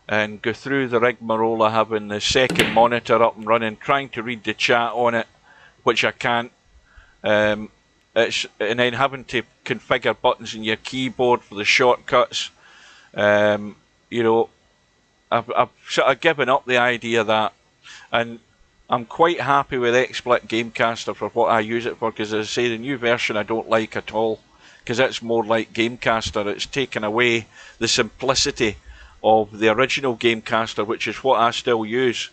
and go through the rigmarole of having the second monitor up and running, trying to read the chat on it, which I can't. And then having to configure buttons in your keyboard for the shortcuts. You know, I've sort of given up the idea of that, and I'm quite happy with XSplit Gamecaster for what I use it for, because as I say, the new version I don't like at all, because it's more like Gamecaster. It's taken away the simplicity of the original Gamecaster, which is what I still use.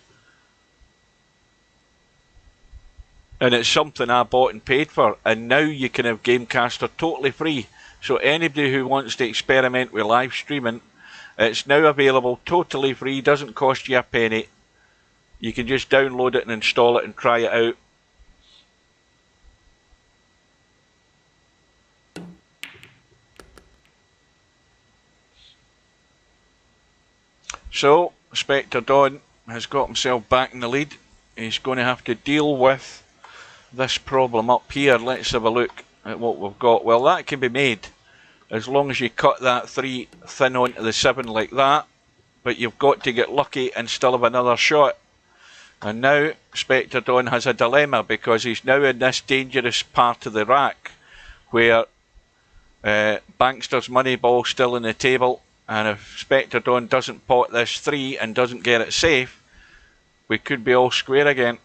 And it's something I bought and paid for, and now you can have Gamecaster totally free. So anybody who wants to experiment with live streaming, it's now available totally free, doesn't cost you a penny. You can just download it and install it and try it out. So, Spectre Dawn has got himself back in the lead. He's going to have to deal with this problem up here. Let's have a look at what we've got. Well, that can be made as long as you cut that 3 thin onto the 7 like that, but you've got to get lucky and still have another shot. And now Spectre Dawn has a dilemma, because he's now in this dangerous part of the rack where Bankster's money ball's still on the table, and if Spectre Dawn doesn't pot this 3 and doesn't get it safe, we could be all square again.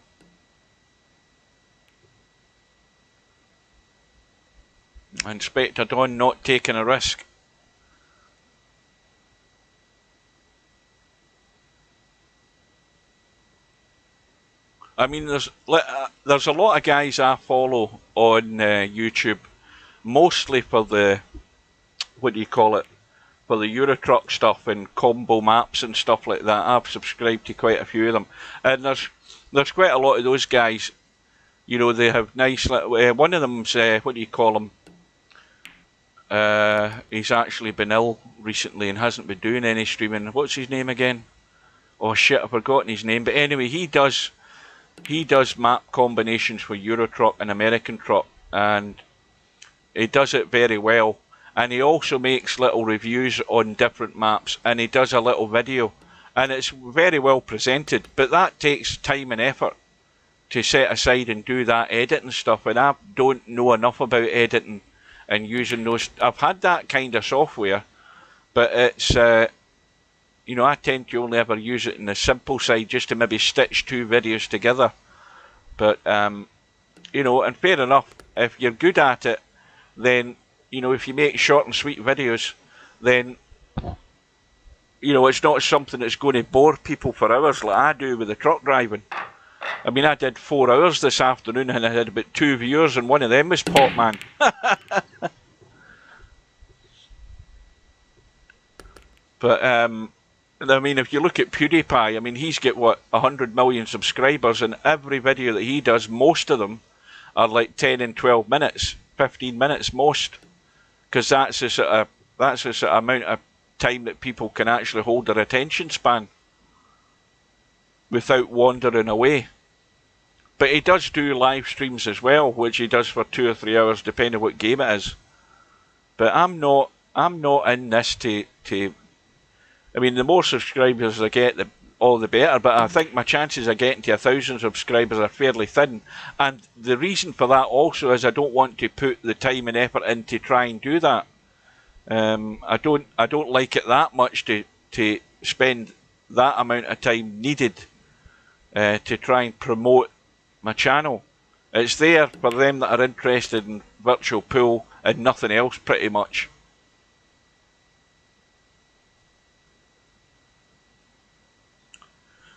And Spectre Dawn not taking a risk. I mean, there's a lot of guys I follow on YouTube, mostly for the, what do you call it, for the Eurotruck stuff and combo maps and stuff like that. I've subscribed to quite a few of them, and there's quite a lot of those guys. You know, they have nice little. One of them's what do you call him? He's actually been ill recently and hasn't been doing any streaming. What's his name again? Oh shit, I've forgotten his name. But anyway, he does map combinations for Eurotruck and American Truck, and he does it very well. And he also makes little reviews on different maps, and he does a little video, and it's very well presented. But that takes time and effort to set aside and do that editing stuff, and I don't know enough about editing and using those. I've had that kind of software, but it's you know, I tend to only ever use it in the simple side, just to maybe stitch 2 videos together. But you know, and fair enough, if you're good at it, then, you know, if you make short and sweet videos, then, you know, it's not something that's going to bore people for hours like I do with the truck driving. I mean, I did 4 hours this afternoon, and I had about 2 viewers, and one of them was Potman. But I mean, if you look at PewDiePie, I mean, he's got, what, 100 million subscribers, and every video that he does, most of them are like 10 and 12 minutes, 15 minutes most, because that's the sort of amount of time that people can actually hold their attention span without wandering away. But he does do live streams as well, which he does for 2 or 3 hours, depending on what game it is. But I'm not in this to. I mean, the more subscribers I get, all the better. But I think my chances of getting to 1,000 subscribers are fairly thin. And the reason for that also is I don't want to put the time and effort in to try and do that. I don't like it that much to spend that amount of time needed to try and promote my channel. It's there for them that are interested in virtual pool and nothing else, pretty much.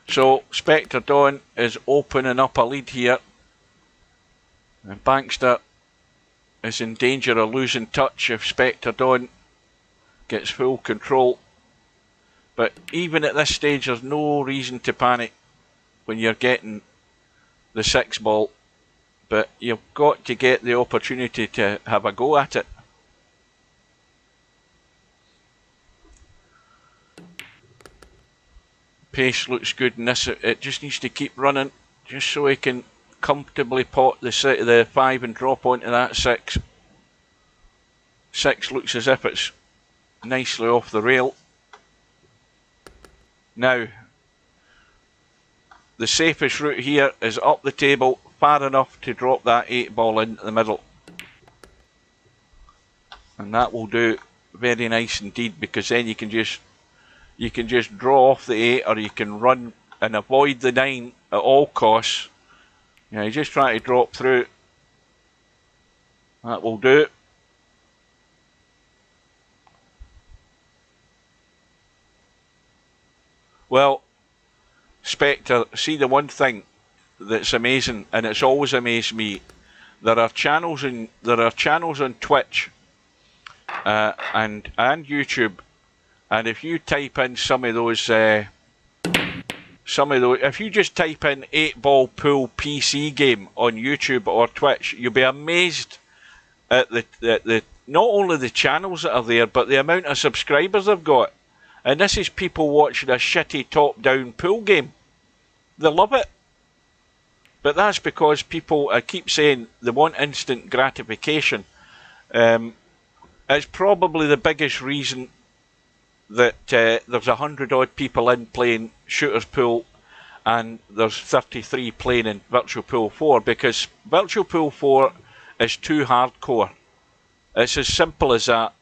So Spectre Dawn is opening up a lead here, and Bankster is in danger of losing touch if Spectre Dawn gets full control. But even at this stage, there's no reason to panic when you're getting the 6 ball, but you've got to get the opportunity to have a go at it. Pace looks good in this. It just needs to keep running, just so he can comfortably pot the 5 and drop onto that 6. 6 looks as if it's nicely off the rail. Now, the safest route here is up the table, far enough to drop that 8 ball into the middle. And that will do very nice indeed, because then you can just draw off the 8, or you can run and avoid the 9 at all costs. You know, you just try to drop through. That will do. Well, Spectre, see, the one thing that's amazing, and it's always amazed me, there are channels on Twitch and YouTube, and if you type in some of those, if you just type in 8-ball pool PC game on YouTube or Twitch, you'll be amazed at the not only the channels that are there, but the amount of subscribers they've got. And this is people watching a shitty top-down pool game. They love it. But that's because people, I keep saying, they want instant gratification. It's probably the biggest reason that there's 100-odd people in playing Shooters Pool, and there's 33 playing in Virtual Pool 4, because Virtual Pool 4 is too hardcore. It's as simple as that.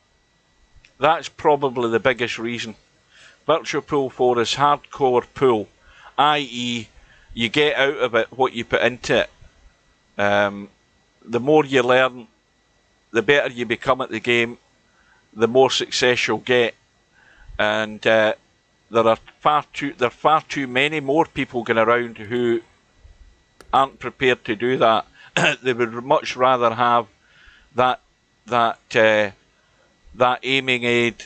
That's probably the biggest reason. Virtual Pool 4 is hardcore pool, i.e. you get out of it what you put into it. The more you learn, the better you become at the game, the more success you'll get. And there are far too many more people going around who aren't prepared to do that. They would much rather have that aiming aid,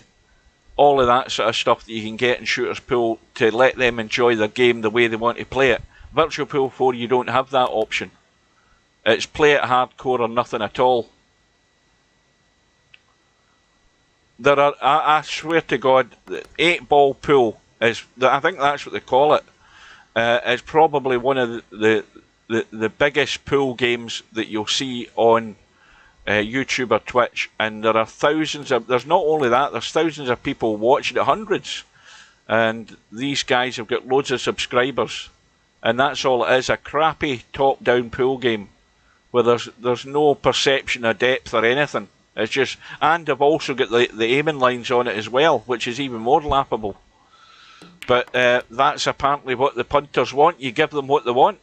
all of that sort of stuff that you can get in Shooters Pool, to let them enjoy their game the way they want to play it. Virtual Pool 4, you don't have that option. It's play it hardcore or nothing at all. There are, I swear to God, the 8-ball pool is, I think that's what they call it. It's probably one of the biggest pool games that you'll see on YouTube or Twitch, and there are thousands of, there's not only that, there's thousands of people watching it, hundreds, and these guys have got loads of subscribers, and that's all it is, a crappy top-down pool game where there's no perception of depth or anything. It's just, and they've also got the aiming lines on it as well, which is even more laughable. But that's apparently what the punters want. You give them what they want,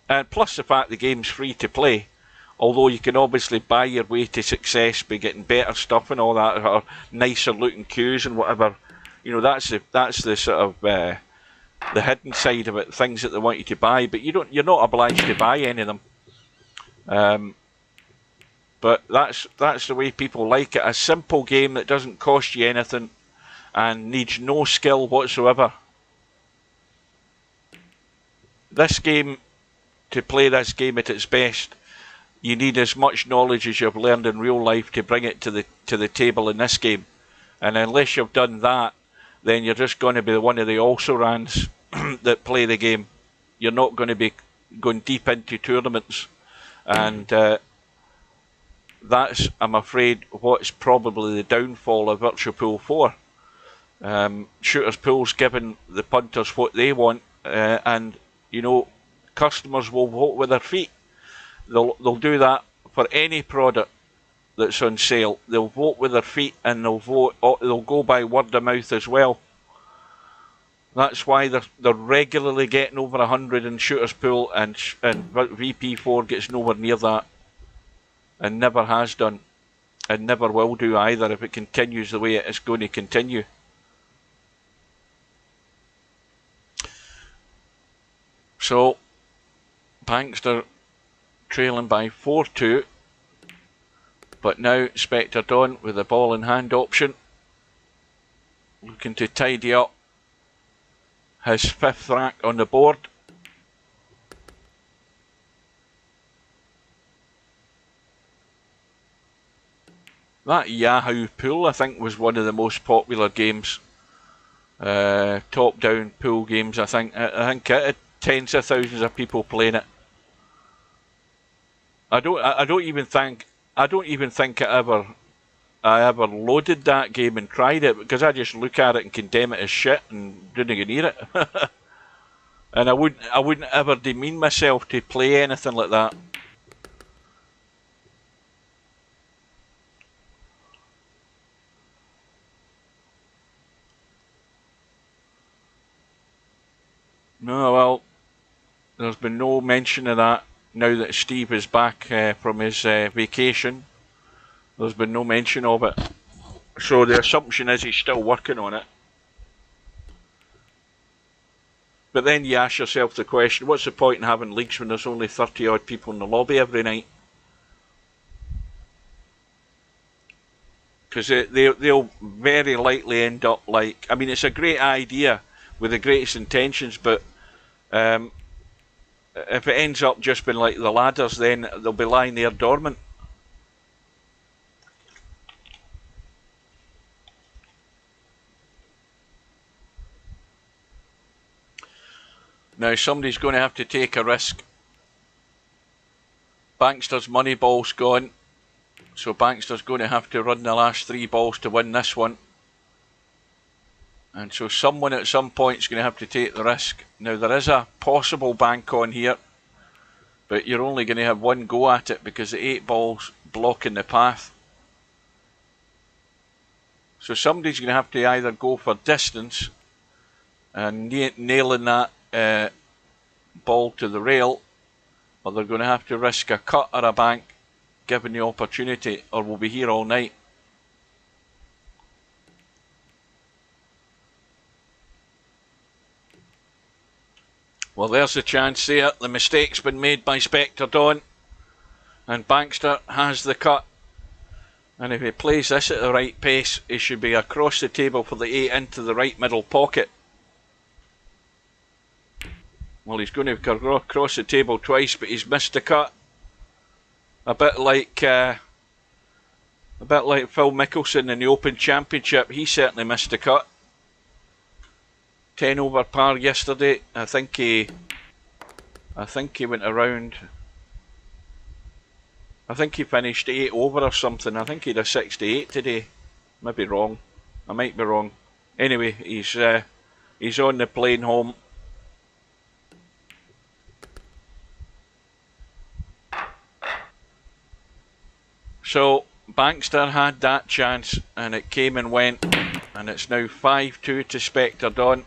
and plus the fact the game's free to play. Although you can obviously buy your way to success by getting better stuff and all that, or nicer looking cues and whatever. You know, that's the sort of the hidden side of it, things that they want you to buy. But you're not obliged to buy any of them. But that's the way people like it. A simple game that doesn't cost you anything and needs no skill whatsoever. This game, to play this game at its best, you need as much knowledge as you've learned in real life to bring it to the table in this game. And unless you've done that, then you're just going to be one of the also-rans that play the game. You're not going to be going deep into tournaments. And that's, I'm afraid, what's probably the downfall of Virtual Pool 4. Shooters Pool's given the punters what they want, and, you know, customers will vote with their feet. They'll do that for any product that's on sale. They'll vote with their feet, and they'll go by word of mouth as well. That's why they're regularly getting over 100 in Shooters Pool, and VP4 gets nowhere near that, and never has done, and never will do either if it continues the way it is going to continue. So, Bankster trailing by 4-2, but now Spectre Dawn with the ball in hand option, looking to tidy up his 5th rack on the board. That Yahoo pool, I think, was one of the most popular games, top-down pool games. I think it had tens of thousands of people playing it. I don't even think I ever loaded that game and tried it, because I just look at it and condemn it as shit and didn't get near it. And I wouldn't ever demean myself to play anything like that. No, well, there's been no mention of that now that Steve is back from his vacation. There's been no mention of it. So the assumption is he's still working on it. But then you ask yourself the question, what's the point in having leagues when there's only 30 odd people in the lobby every night? Because they'll very likely end up like, I mean, it's a great idea with the greatest intentions, but if it ends up just being like the ladders, then they'll be lying there dormant. Now somebody's going to have to take a risk. Bankster's money ball's gone, so Bankster's going to have to run the last 3 balls to win this one. And so someone at some point is going to have to take the risk. Now there is a possible bank on here, but you're only going to have one go at it because the 8 balls blocking the path. So somebody's going to have to either go for distance and nailing that ball to the rail, or they're going to have to risk a cut or a bank given the opportunity, or we'll be here all night. Well, there's the chance there. The mistake's been made by Spectre Dawn, and Bankster has the cut. And if he plays this at the right pace, he should be across the table for the 8 into the right middle pocket. Well, he's going to go across the table twice, but he's missed the cut. A bit like Phil Mickelson in the Open Championship, he certainly missed the cut. 10 over par yesterday. I think he went around. I think he finished 8 over or something. I think he had a 68 today. Maybe wrong. I might be wrong. Anyway, he's on the plane home. So Bankster had that chance and it came and went, and it's now 5-2 to Spectre Dawn.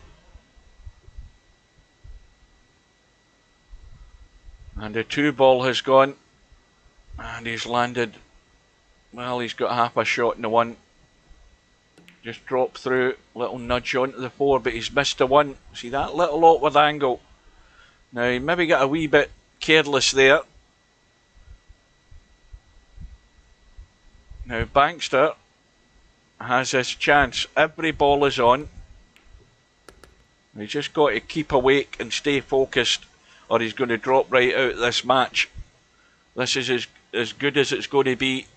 And the 2 ball has gone, and he's landed, well, he's got half a shot in the 1. Just dropped through, little nudge onto the 4, but he's missed the 1. See that little awkward angle? Now he maybe got a wee bit careless there. Now Bankster has his chance. Every ball is on. He's just got to keep awake and stay focused, or he's going to drop right out of this match. This is as good as it's going to be.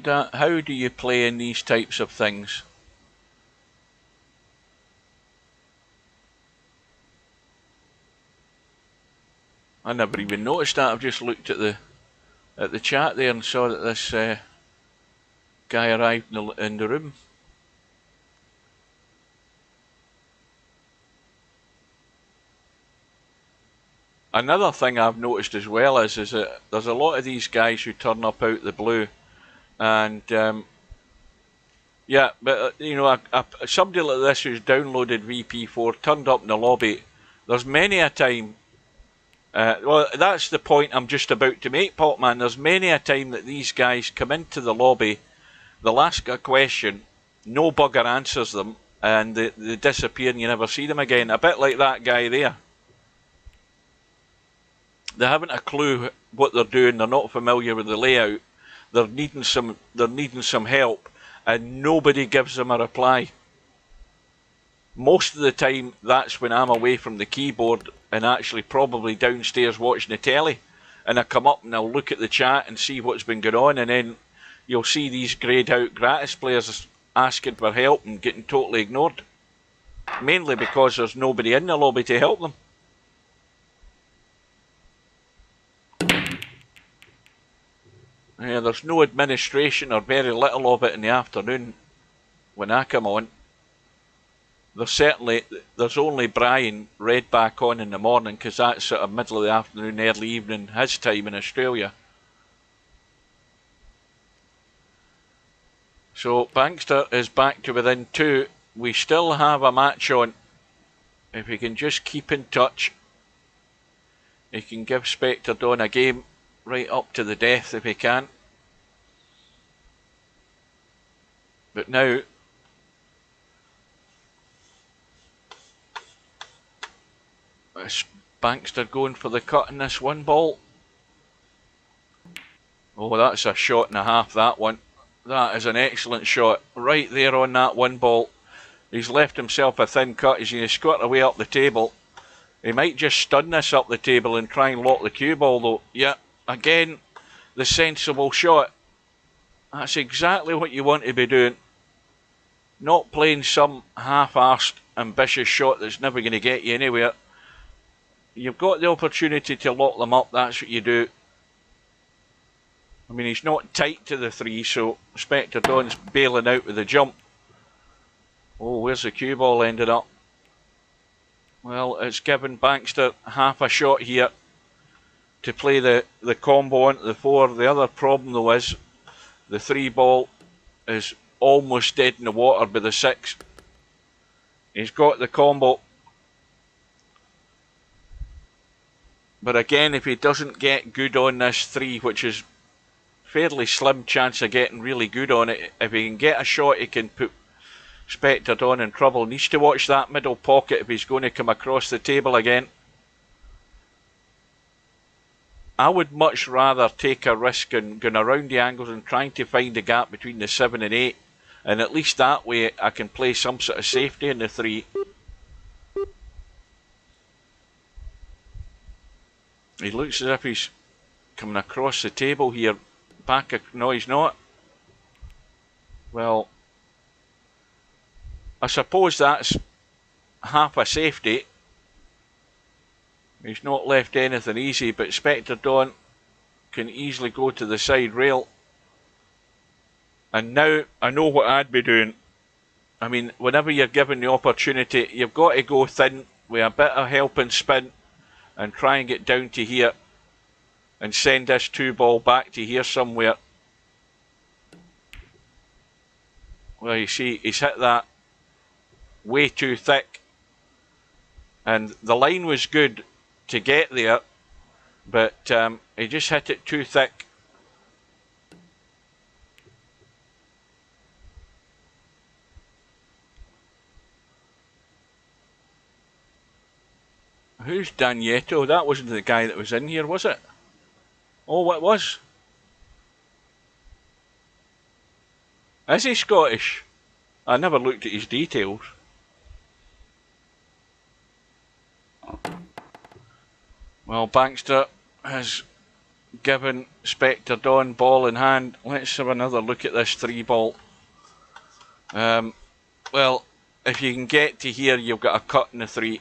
How do you play in these types of things? I never even noticed that. I've just looked at the chat there and saw that this guy arrived in the room. Another thing I've noticed as well is that there's a lot of these guys who turn up out the blue, and yeah, but you know, somebody like this who's downloaded VP4 turned up in the lobby. There's many a time. Well, that's the point I'm just about to make, Potman. There's many a time that these guys come into the lobby, they'll ask a question, no bugger answers them, and they disappear and you never see them again. A bit like that guy there. They haven't a clue what they're doing. They're not familiar with the layout. They're needing some help, and nobody gives them a reply. Most of the time, that's when I'm away from the keyboard and actually probably downstairs watching the telly, and I come up and I'll look at the chat and see what's been going on, and then you'll see these greyed out gratis players asking for help and getting totally ignored. Mainly because there's nobody in the lobby to help them. Yeah, there's no administration or very little of it in the afternoon when I come on. There's only Brian Red back on in the morning because that's sort of middle of the afternoon, early evening, his time in Australia. So Bankster is back to within 2. We still have a match on. If he can just keep in touch, he can give Spectre Dawn a game right up to the death if he can. But now, is Bankster going for the cut in this one ball? Oh, that's a shot and a half, that one. That is an excellent shot. Right there on that one ball. He's left himself a thin cut. He's going to squirt away up the table. He might just stun this up the table and try and lock the cue ball, though. Yeah, again, the sensible shot. That's exactly what you want to be doing. Not playing some half-arsed, ambitious shot that's never going to get you anywhere. You've got the opportunity to lock them up, that's what you do. I mean, he's not tight to the 3, so Spectre Dawn's bailing out with the jump. Oh, where's the cue ball ended up? Well, it's given Bankster half a shot here to play the combo onto the 4. The other problem, though, is the 3 ball is almost dead in the water by the 6. He's got the combo. But again, if he doesn't get good on this 3, which is fairly slim chance of getting really good on it, if he can get a shot, he can put Spectre Dawn in trouble. Needs to watch that middle pocket if he's going to come across the table again. I would much rather take a risk in going around the angles and trying to find the gap between the 7 and 8, and at least that way I can play some sort of safety in the 3. He looks as if he's coming across the table here. No, he's not. Well, I suppose that's half a safety. He's not left anything easy, but Spectre Dawn can easily go to the side rail. And now I know what I'd be doing. I mean, whenever you're given the opportunity, you've got to go thin with a bit of help and spin and try and get down to here and send this 2 ball back to here somewhere. Well, you see, he's hit that way too thick. And the line was good to get there, but he just hit it too thick. Who's Danietto? That wasn't the guy that was in here, was it? Oh, it was. Is he Scottish? I never looked at his details. Well, Bankster has given Spectre Dawn ball in hand. Let's have another look at this 3 ball. Well, if you can get to here, you've got a cut in the 3.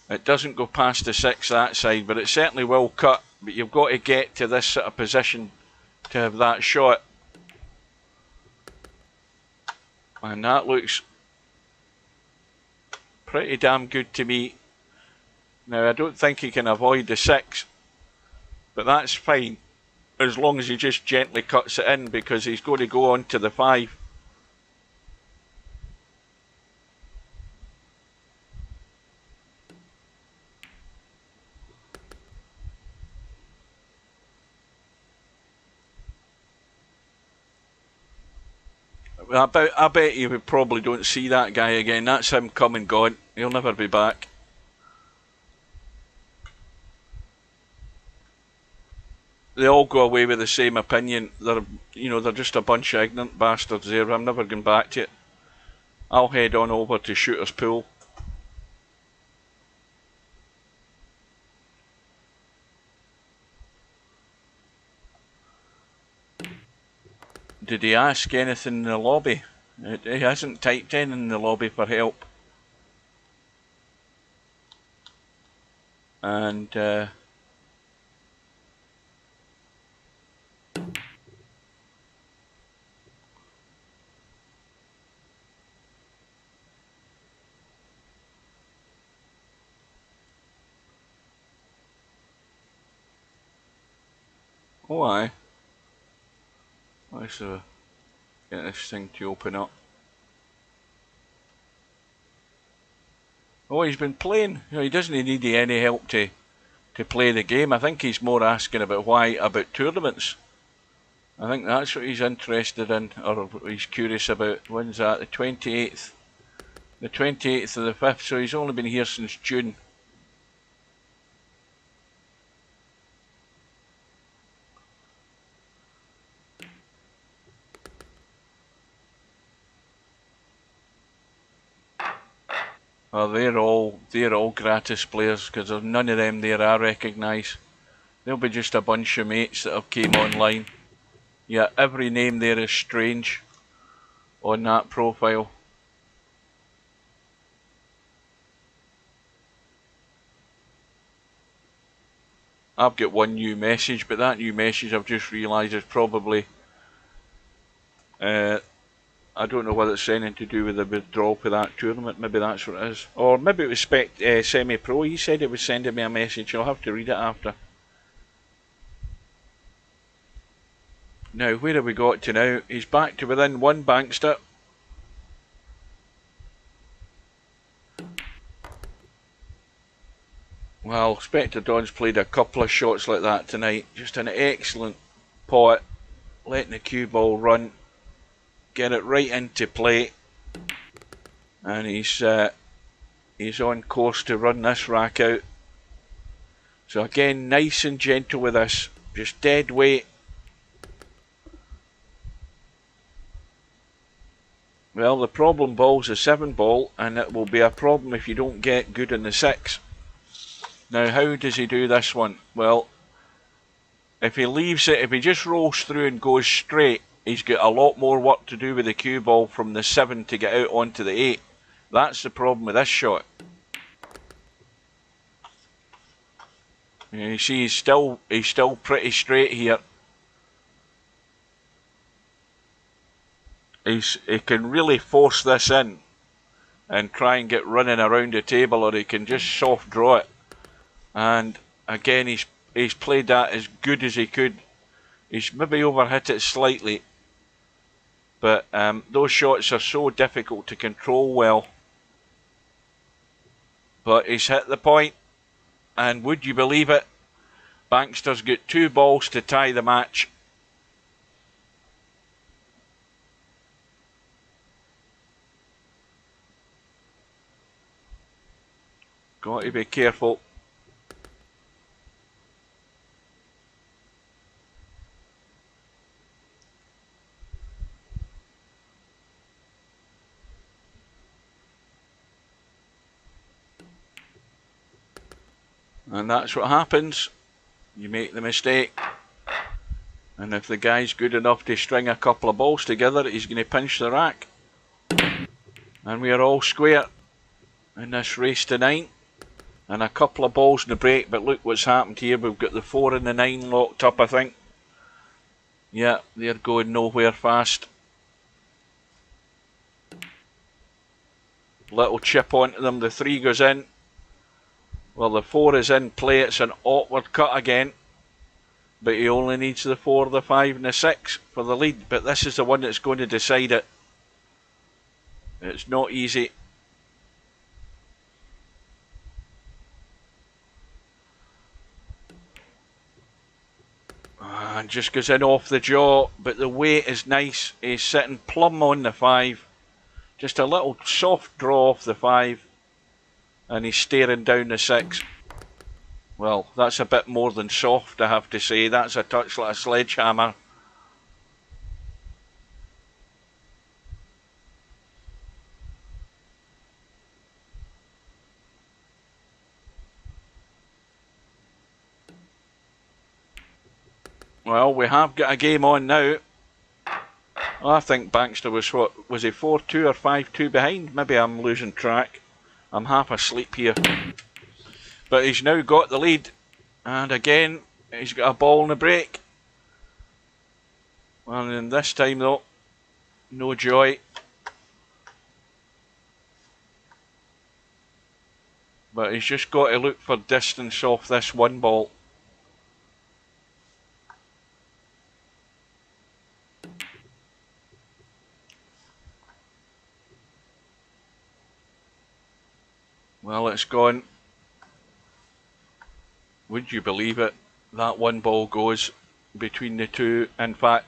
It doesn't go past the 6 that side, but it certainly will cut. But you've got to get to this sort of position to have that shot. And that looks pretty damn good to me. Now, I don't think he can avoid the 6, but that's fine as long as he just gently cuts it in, because he's going to go on to the 5. I bet you probably don't see that guy again. That's him come and gone. He'll never be back. They all go away with the same opinion. They're just a bunch of ignorant bastards there. I'm never going back to it. I'll head on over to Shooter's Pool. Did he ask anything in the lobby? He hasn't typed in the lobby for help. And oh aye. Let's get this thing to open up. Oh, he's been playing. You know, he doesn't need any help to play the game. I think he's more asking about about tournaments. I think that's what he's interested in, or he's curious about. When's that? The 28th. The 28th of the 5th, so he's only been here since June. Oh, they're all gratis players, because there's none of them there I recognise. They'll be just a bunch of mates that have came online. Yeah, every name there is strange on that profile. I've got one new message, but that new message I've just realised is probably I don't know whether it's anything to do with the withdrawal for that tournament. Maybe that's what it is. Or maybe it was Semi-Pro. He said he was sending me a message. I'll have to read it after. Now, where have we got to now? He's back to within one bankster. Well, Spectre Don's played a couple of shots like that tonight. Just an excellent pot. Letting the cue ball run. Get it right into play. And he's on course to run this rack out. So again, nice and gentle with this. Just dead weight. Well, the problem ball's a 7 ball, and it will be a problem if you don't get good in the 6. Now, how does he do this one? Well, if he leaves it, if he just rolls through and goes straight, he's got a lot more work to do with the cue ball from the 7 to get out onto the 8. That's the problem with this shot. You see, he's still pretty straight here. He can really force this in and try and get running around the table, or he can just soft draw it. And again, he's played that as good as he could. He's maybe overhit it slightly, but those shots are so difficult to control well. But he's hit the point, and would you believe it, Bankster's got 2 balls to tie the match. Got to be careful. And that's what happens. You make the mistake. And if the guy's good enough to string a couple of balls together, he's going to pinch the rack. And we are all square in this race to 9. And a couple of balls in the break, but look what's happened here. We've got the 4 and the 9 locked up, I think. Yeah, they're going nowhere fast. Little chip onto them. The 3 goes in. Well, the 4 is in play. It's an awkward cut again. But he only needs the 4, the 5 and the 6 for the lead. But this is the one that's going to decide it. It's not easy. And just goes in off the jaw, but the weight is nice. He's sitting plumb on the 5. Just a little soft draw off the 5. And he's staring down the 6. Well, that's a bit more than soft, I have to say. That's a touch like a sledgehammer. Well, we have got a game on now. I think Baxter was, what, was he 4-2 or 5-2 behind? Maybe I'm losing track. I'm half asleep here. But he's now got the lead. And again, he's got a ball in the break. And then this time though, no joy. But he's just got to look for distance off this one ball. Well, it's gone. Would you believe it? That one ball goes between the two. In fact,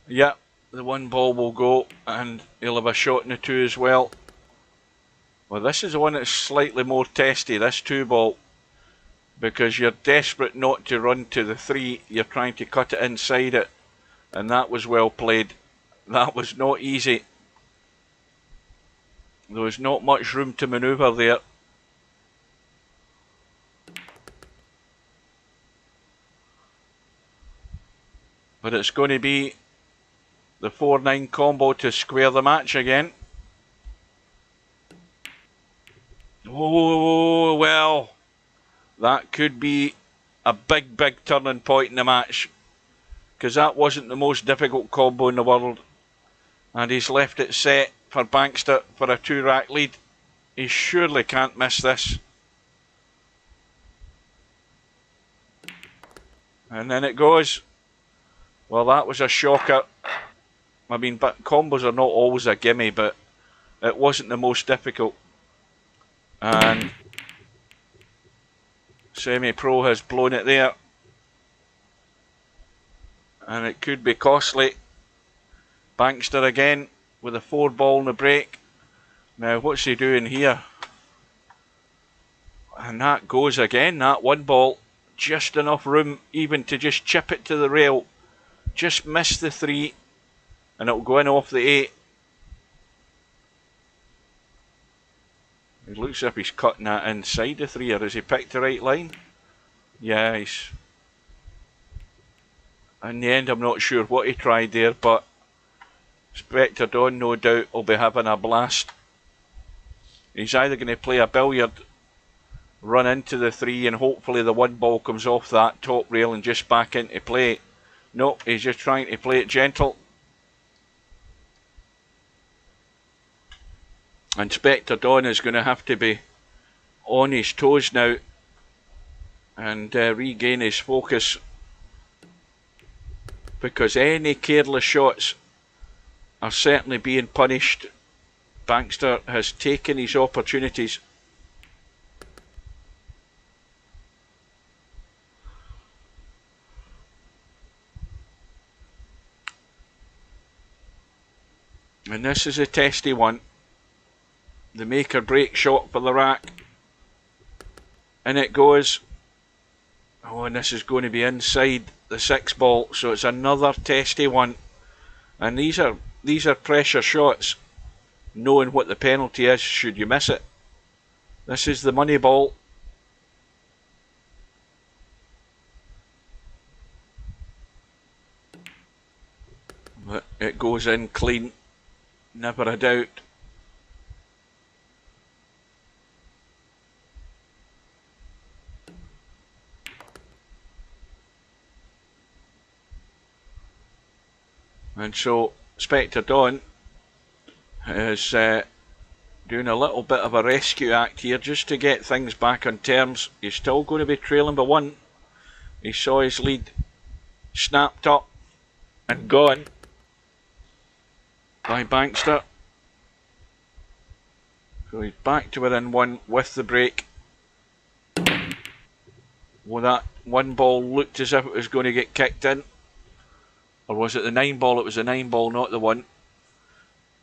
yeah, the one ball will go and he'll have a shot in the two as well. Well, this is the one that's slightly more testy, this two ball, because you're desperate not to run to the three. You're trying to cut it inside it, and that was well played. That was not easy. There was not much room to manoeuvre there. But it's going to be the 4-9 combo to square the match again. Oh, well, that could be a big, big turning point in the match, because that wasn't the most difficult combo in the world. And he's left it set for Baxter for a 2-rack lead. He surely can't miss this. And then it goes. Well, that was a shocker. I mean, but combos are not always a gimme, but it wasn't the most difficult. And Semi-Pro has blown it there. And it could be costly. Baxter again with a 4-ball in the break. Now, what's he doing here? And that goes again, that one ball. Just enough room even to just chip it to the rail. Just miss the 3 and it'll go in off the 8. It looks as if he's cutting that inside the 3, or has he picked the right line? Yeah, he's... In the end, I'm not sure what he tried there, but Spectre Dawn, no doubt, will be having a blast. He's either going to play a billiard, run into the 3, and hopefully the one ball comes off that top rail and just back into play. No, he's just trying to play it gentle. And Spectre Dawn is going to have to be on his toes now and regain his focus, because any careless shots are certainly being punished. Baxter has taken his opportunities. And this is a testy one. The make or break shot for the rack. And it goes. Oh, and this is going to be inside the 6-ball, so it's another testy one. And these are pressure shots, knowing what the penalty is should you miss it. This is the money ball. But it goes in clean, never a doubt. And so Spectre Dawn is doing a little bit of a rescue act here just to get things back on terms. He's still going to be trailing by 1. He saw his lead snapped up and gone by Baxter. So he's back to within 1 with the break. Well, that one ball looked as if it was going to get kicked in. Or was it the 9-ball? It was the 9-ball, not the 1.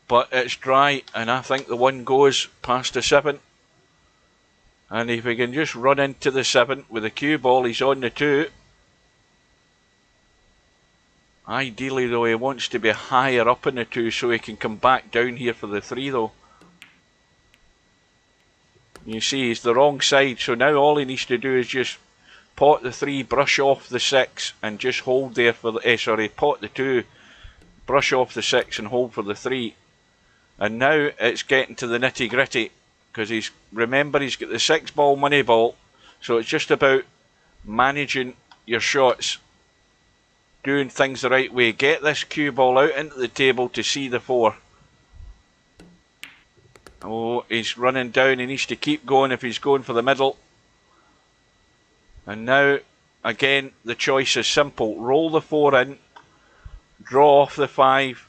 But it's dry, and I think the 1 goes past the 7. And if he can just run into the 7 with the cue ball, he's on the 2. Ideally, though, he wants to be higher up in the 2 so he can come back down here for the 3, though. You see, he's the wrong side, so now all he needs to do is just pot the 3, brush off the 6, and just hold there for the... pot the 2, brush off the 6 and hold for the 3. And now it's getting to the nitty gritty, because remember he's got the 6 ball money ball, so it's just about managing your shots, doing things the right way. Get this cue ball out into the table to see the 4. Oh, he's running down. He needs to keep going if he's going for the middle. And now, again, the choice is simple. Roll the 4 in, draw off the 5,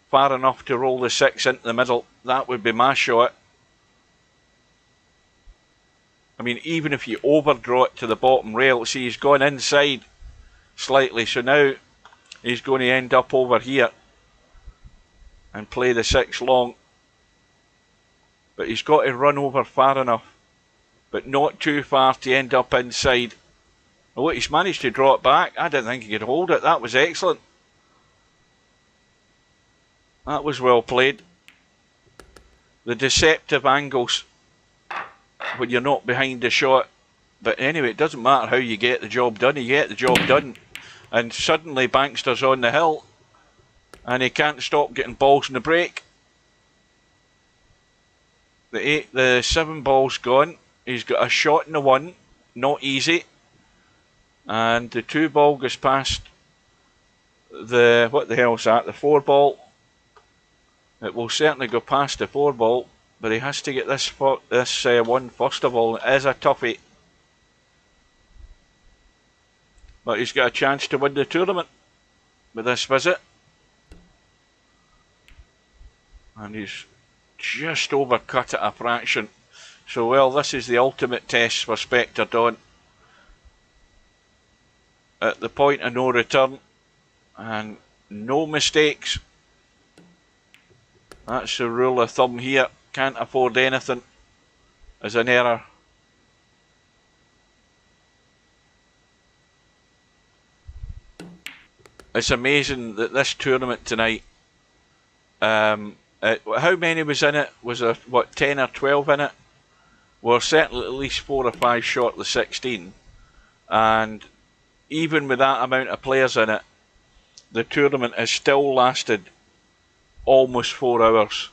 far enough to roll the 6 into the middle. That would be my shot. I mean, even if you overdraw it to the bottom rail, see, he's gone inside slightly, so now he's going to end up over here and play the 6 long. But he's got to run over far enough, but not too far to end up inside. Oh, he's managed to draw it back. I didn't think he could hold it. That was excellent. That was well played. The deceptive angles when you're not behind the shot. But anyway, it doesn't matter how you get the job done. You get the job done. And suddenly Bankster's on the hill, and he can't stop getting balls in the break. The 7 ball's gone. He's got a shot in the 1, not easy. And the 2 ball goes past the, what the hell's that, the 4 ball. It will certainly go past the 4 ball, but he has to get this 1 first of all. It is a toughie. But he's got a chance to win the tournament with this visit. And he's just overcut it a fraction. So, well, this is the ultimate test for Spectre Dawn. At the point of no return, and no mistakes. That's the rule of thumb here. Can't afford anything as an error. It's amazing that this tournament tonight, how many was in it? Was there, what, 10 or 12 in it? Well, certainly at least 4 or 5 short the 16. And even with that amount of players in it, the tournament has still lasted almost 4 hours.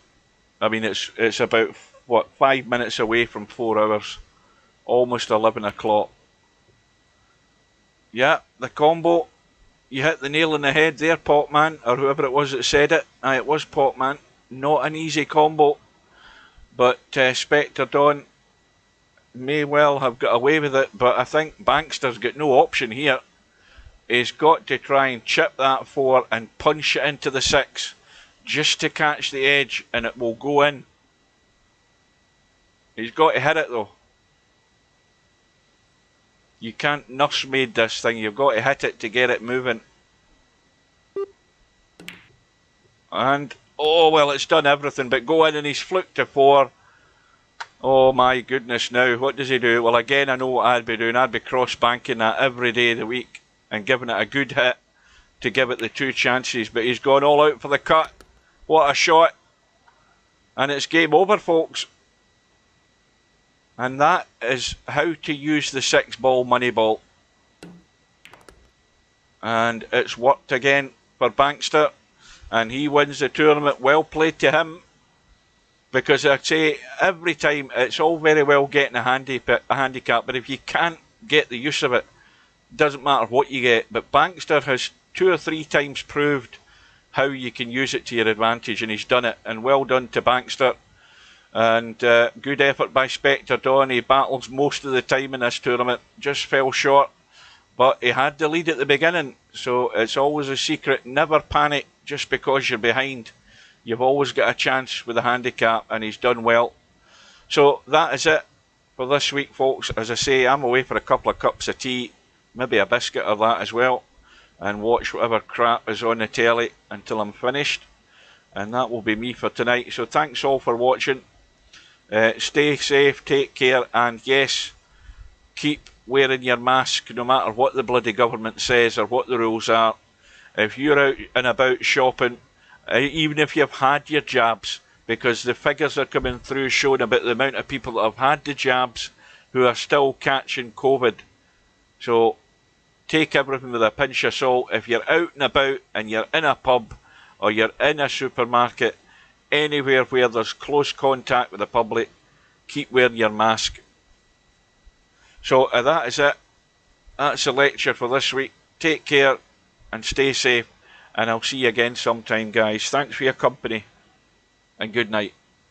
I mean, it's about, what, 5 minutes away from 4 hours. Almost 11 o'clock. Yeah, the combo. You hit the nail on the head there, Potman, or whoever it was that said it. Aye, it was Potman. Not an easy combo, but Spectre Dawn may well have got away with it, but I think Bankster's got no option here. He's got to try and chip that 4 and punch it into the 6 just to catch the edge, and it will go in. He's got to hit it though. You can't nursemaid this thing, you've got to hit it to get it moving. And, oh well, it's done everything but go in, and he's fluked to 4. Oh my goodness, now what does he do? Well, again, I know what I'd be doing. I'd be cross-banking that every day of the week and giving it a good hit to give it the 2 chances, but he's gone all out for the cut. What a shot. And it's game over, folks. And that is how to use the 6 ball money ball. And it's worked again for Bankster, and he wins the tournament. Well played to him, because I'd say every time it's all very well getting a handicap, but if you can't get the use of it, doesn't matter what you get. But Bankster has 2 or 3 times proved how you can use it to your advantage, and he's done it, and well done to Bankster. And good effort by Spectre Dawn. He battles most of the time in this tournament, just fell short, but he had the lead at the beginning, so it's always a secret. Never panic just because you're behind. You've always got a chance with a handicap, and he's done well. So that is it for this week, folks. As I say, I'm away for a couple of cups of tea, maybe a biscuit or that as well, and watch whatever crap is on the telly until I'm finished. And that will be me for tonight. So thanks all for watching. Stay safe, take care, and yes, keep wearing your mask no matter what the bloody government says or what the rules are. If you're out and about shopping, even if you've had your jabs, because the figures are coming through showing about the amount of people that have had the jabs who are still catching COVID. So take everything with a pinch of salt. If you're out and about and you're in a pub or you're in a supermarket, anywhere where there's close contact with the public, keep wearing your mask. So that is it. That's the lecture for this week. Take care and stay safe, and I'll see you again sometime, guys. Thanks for your company, and good night.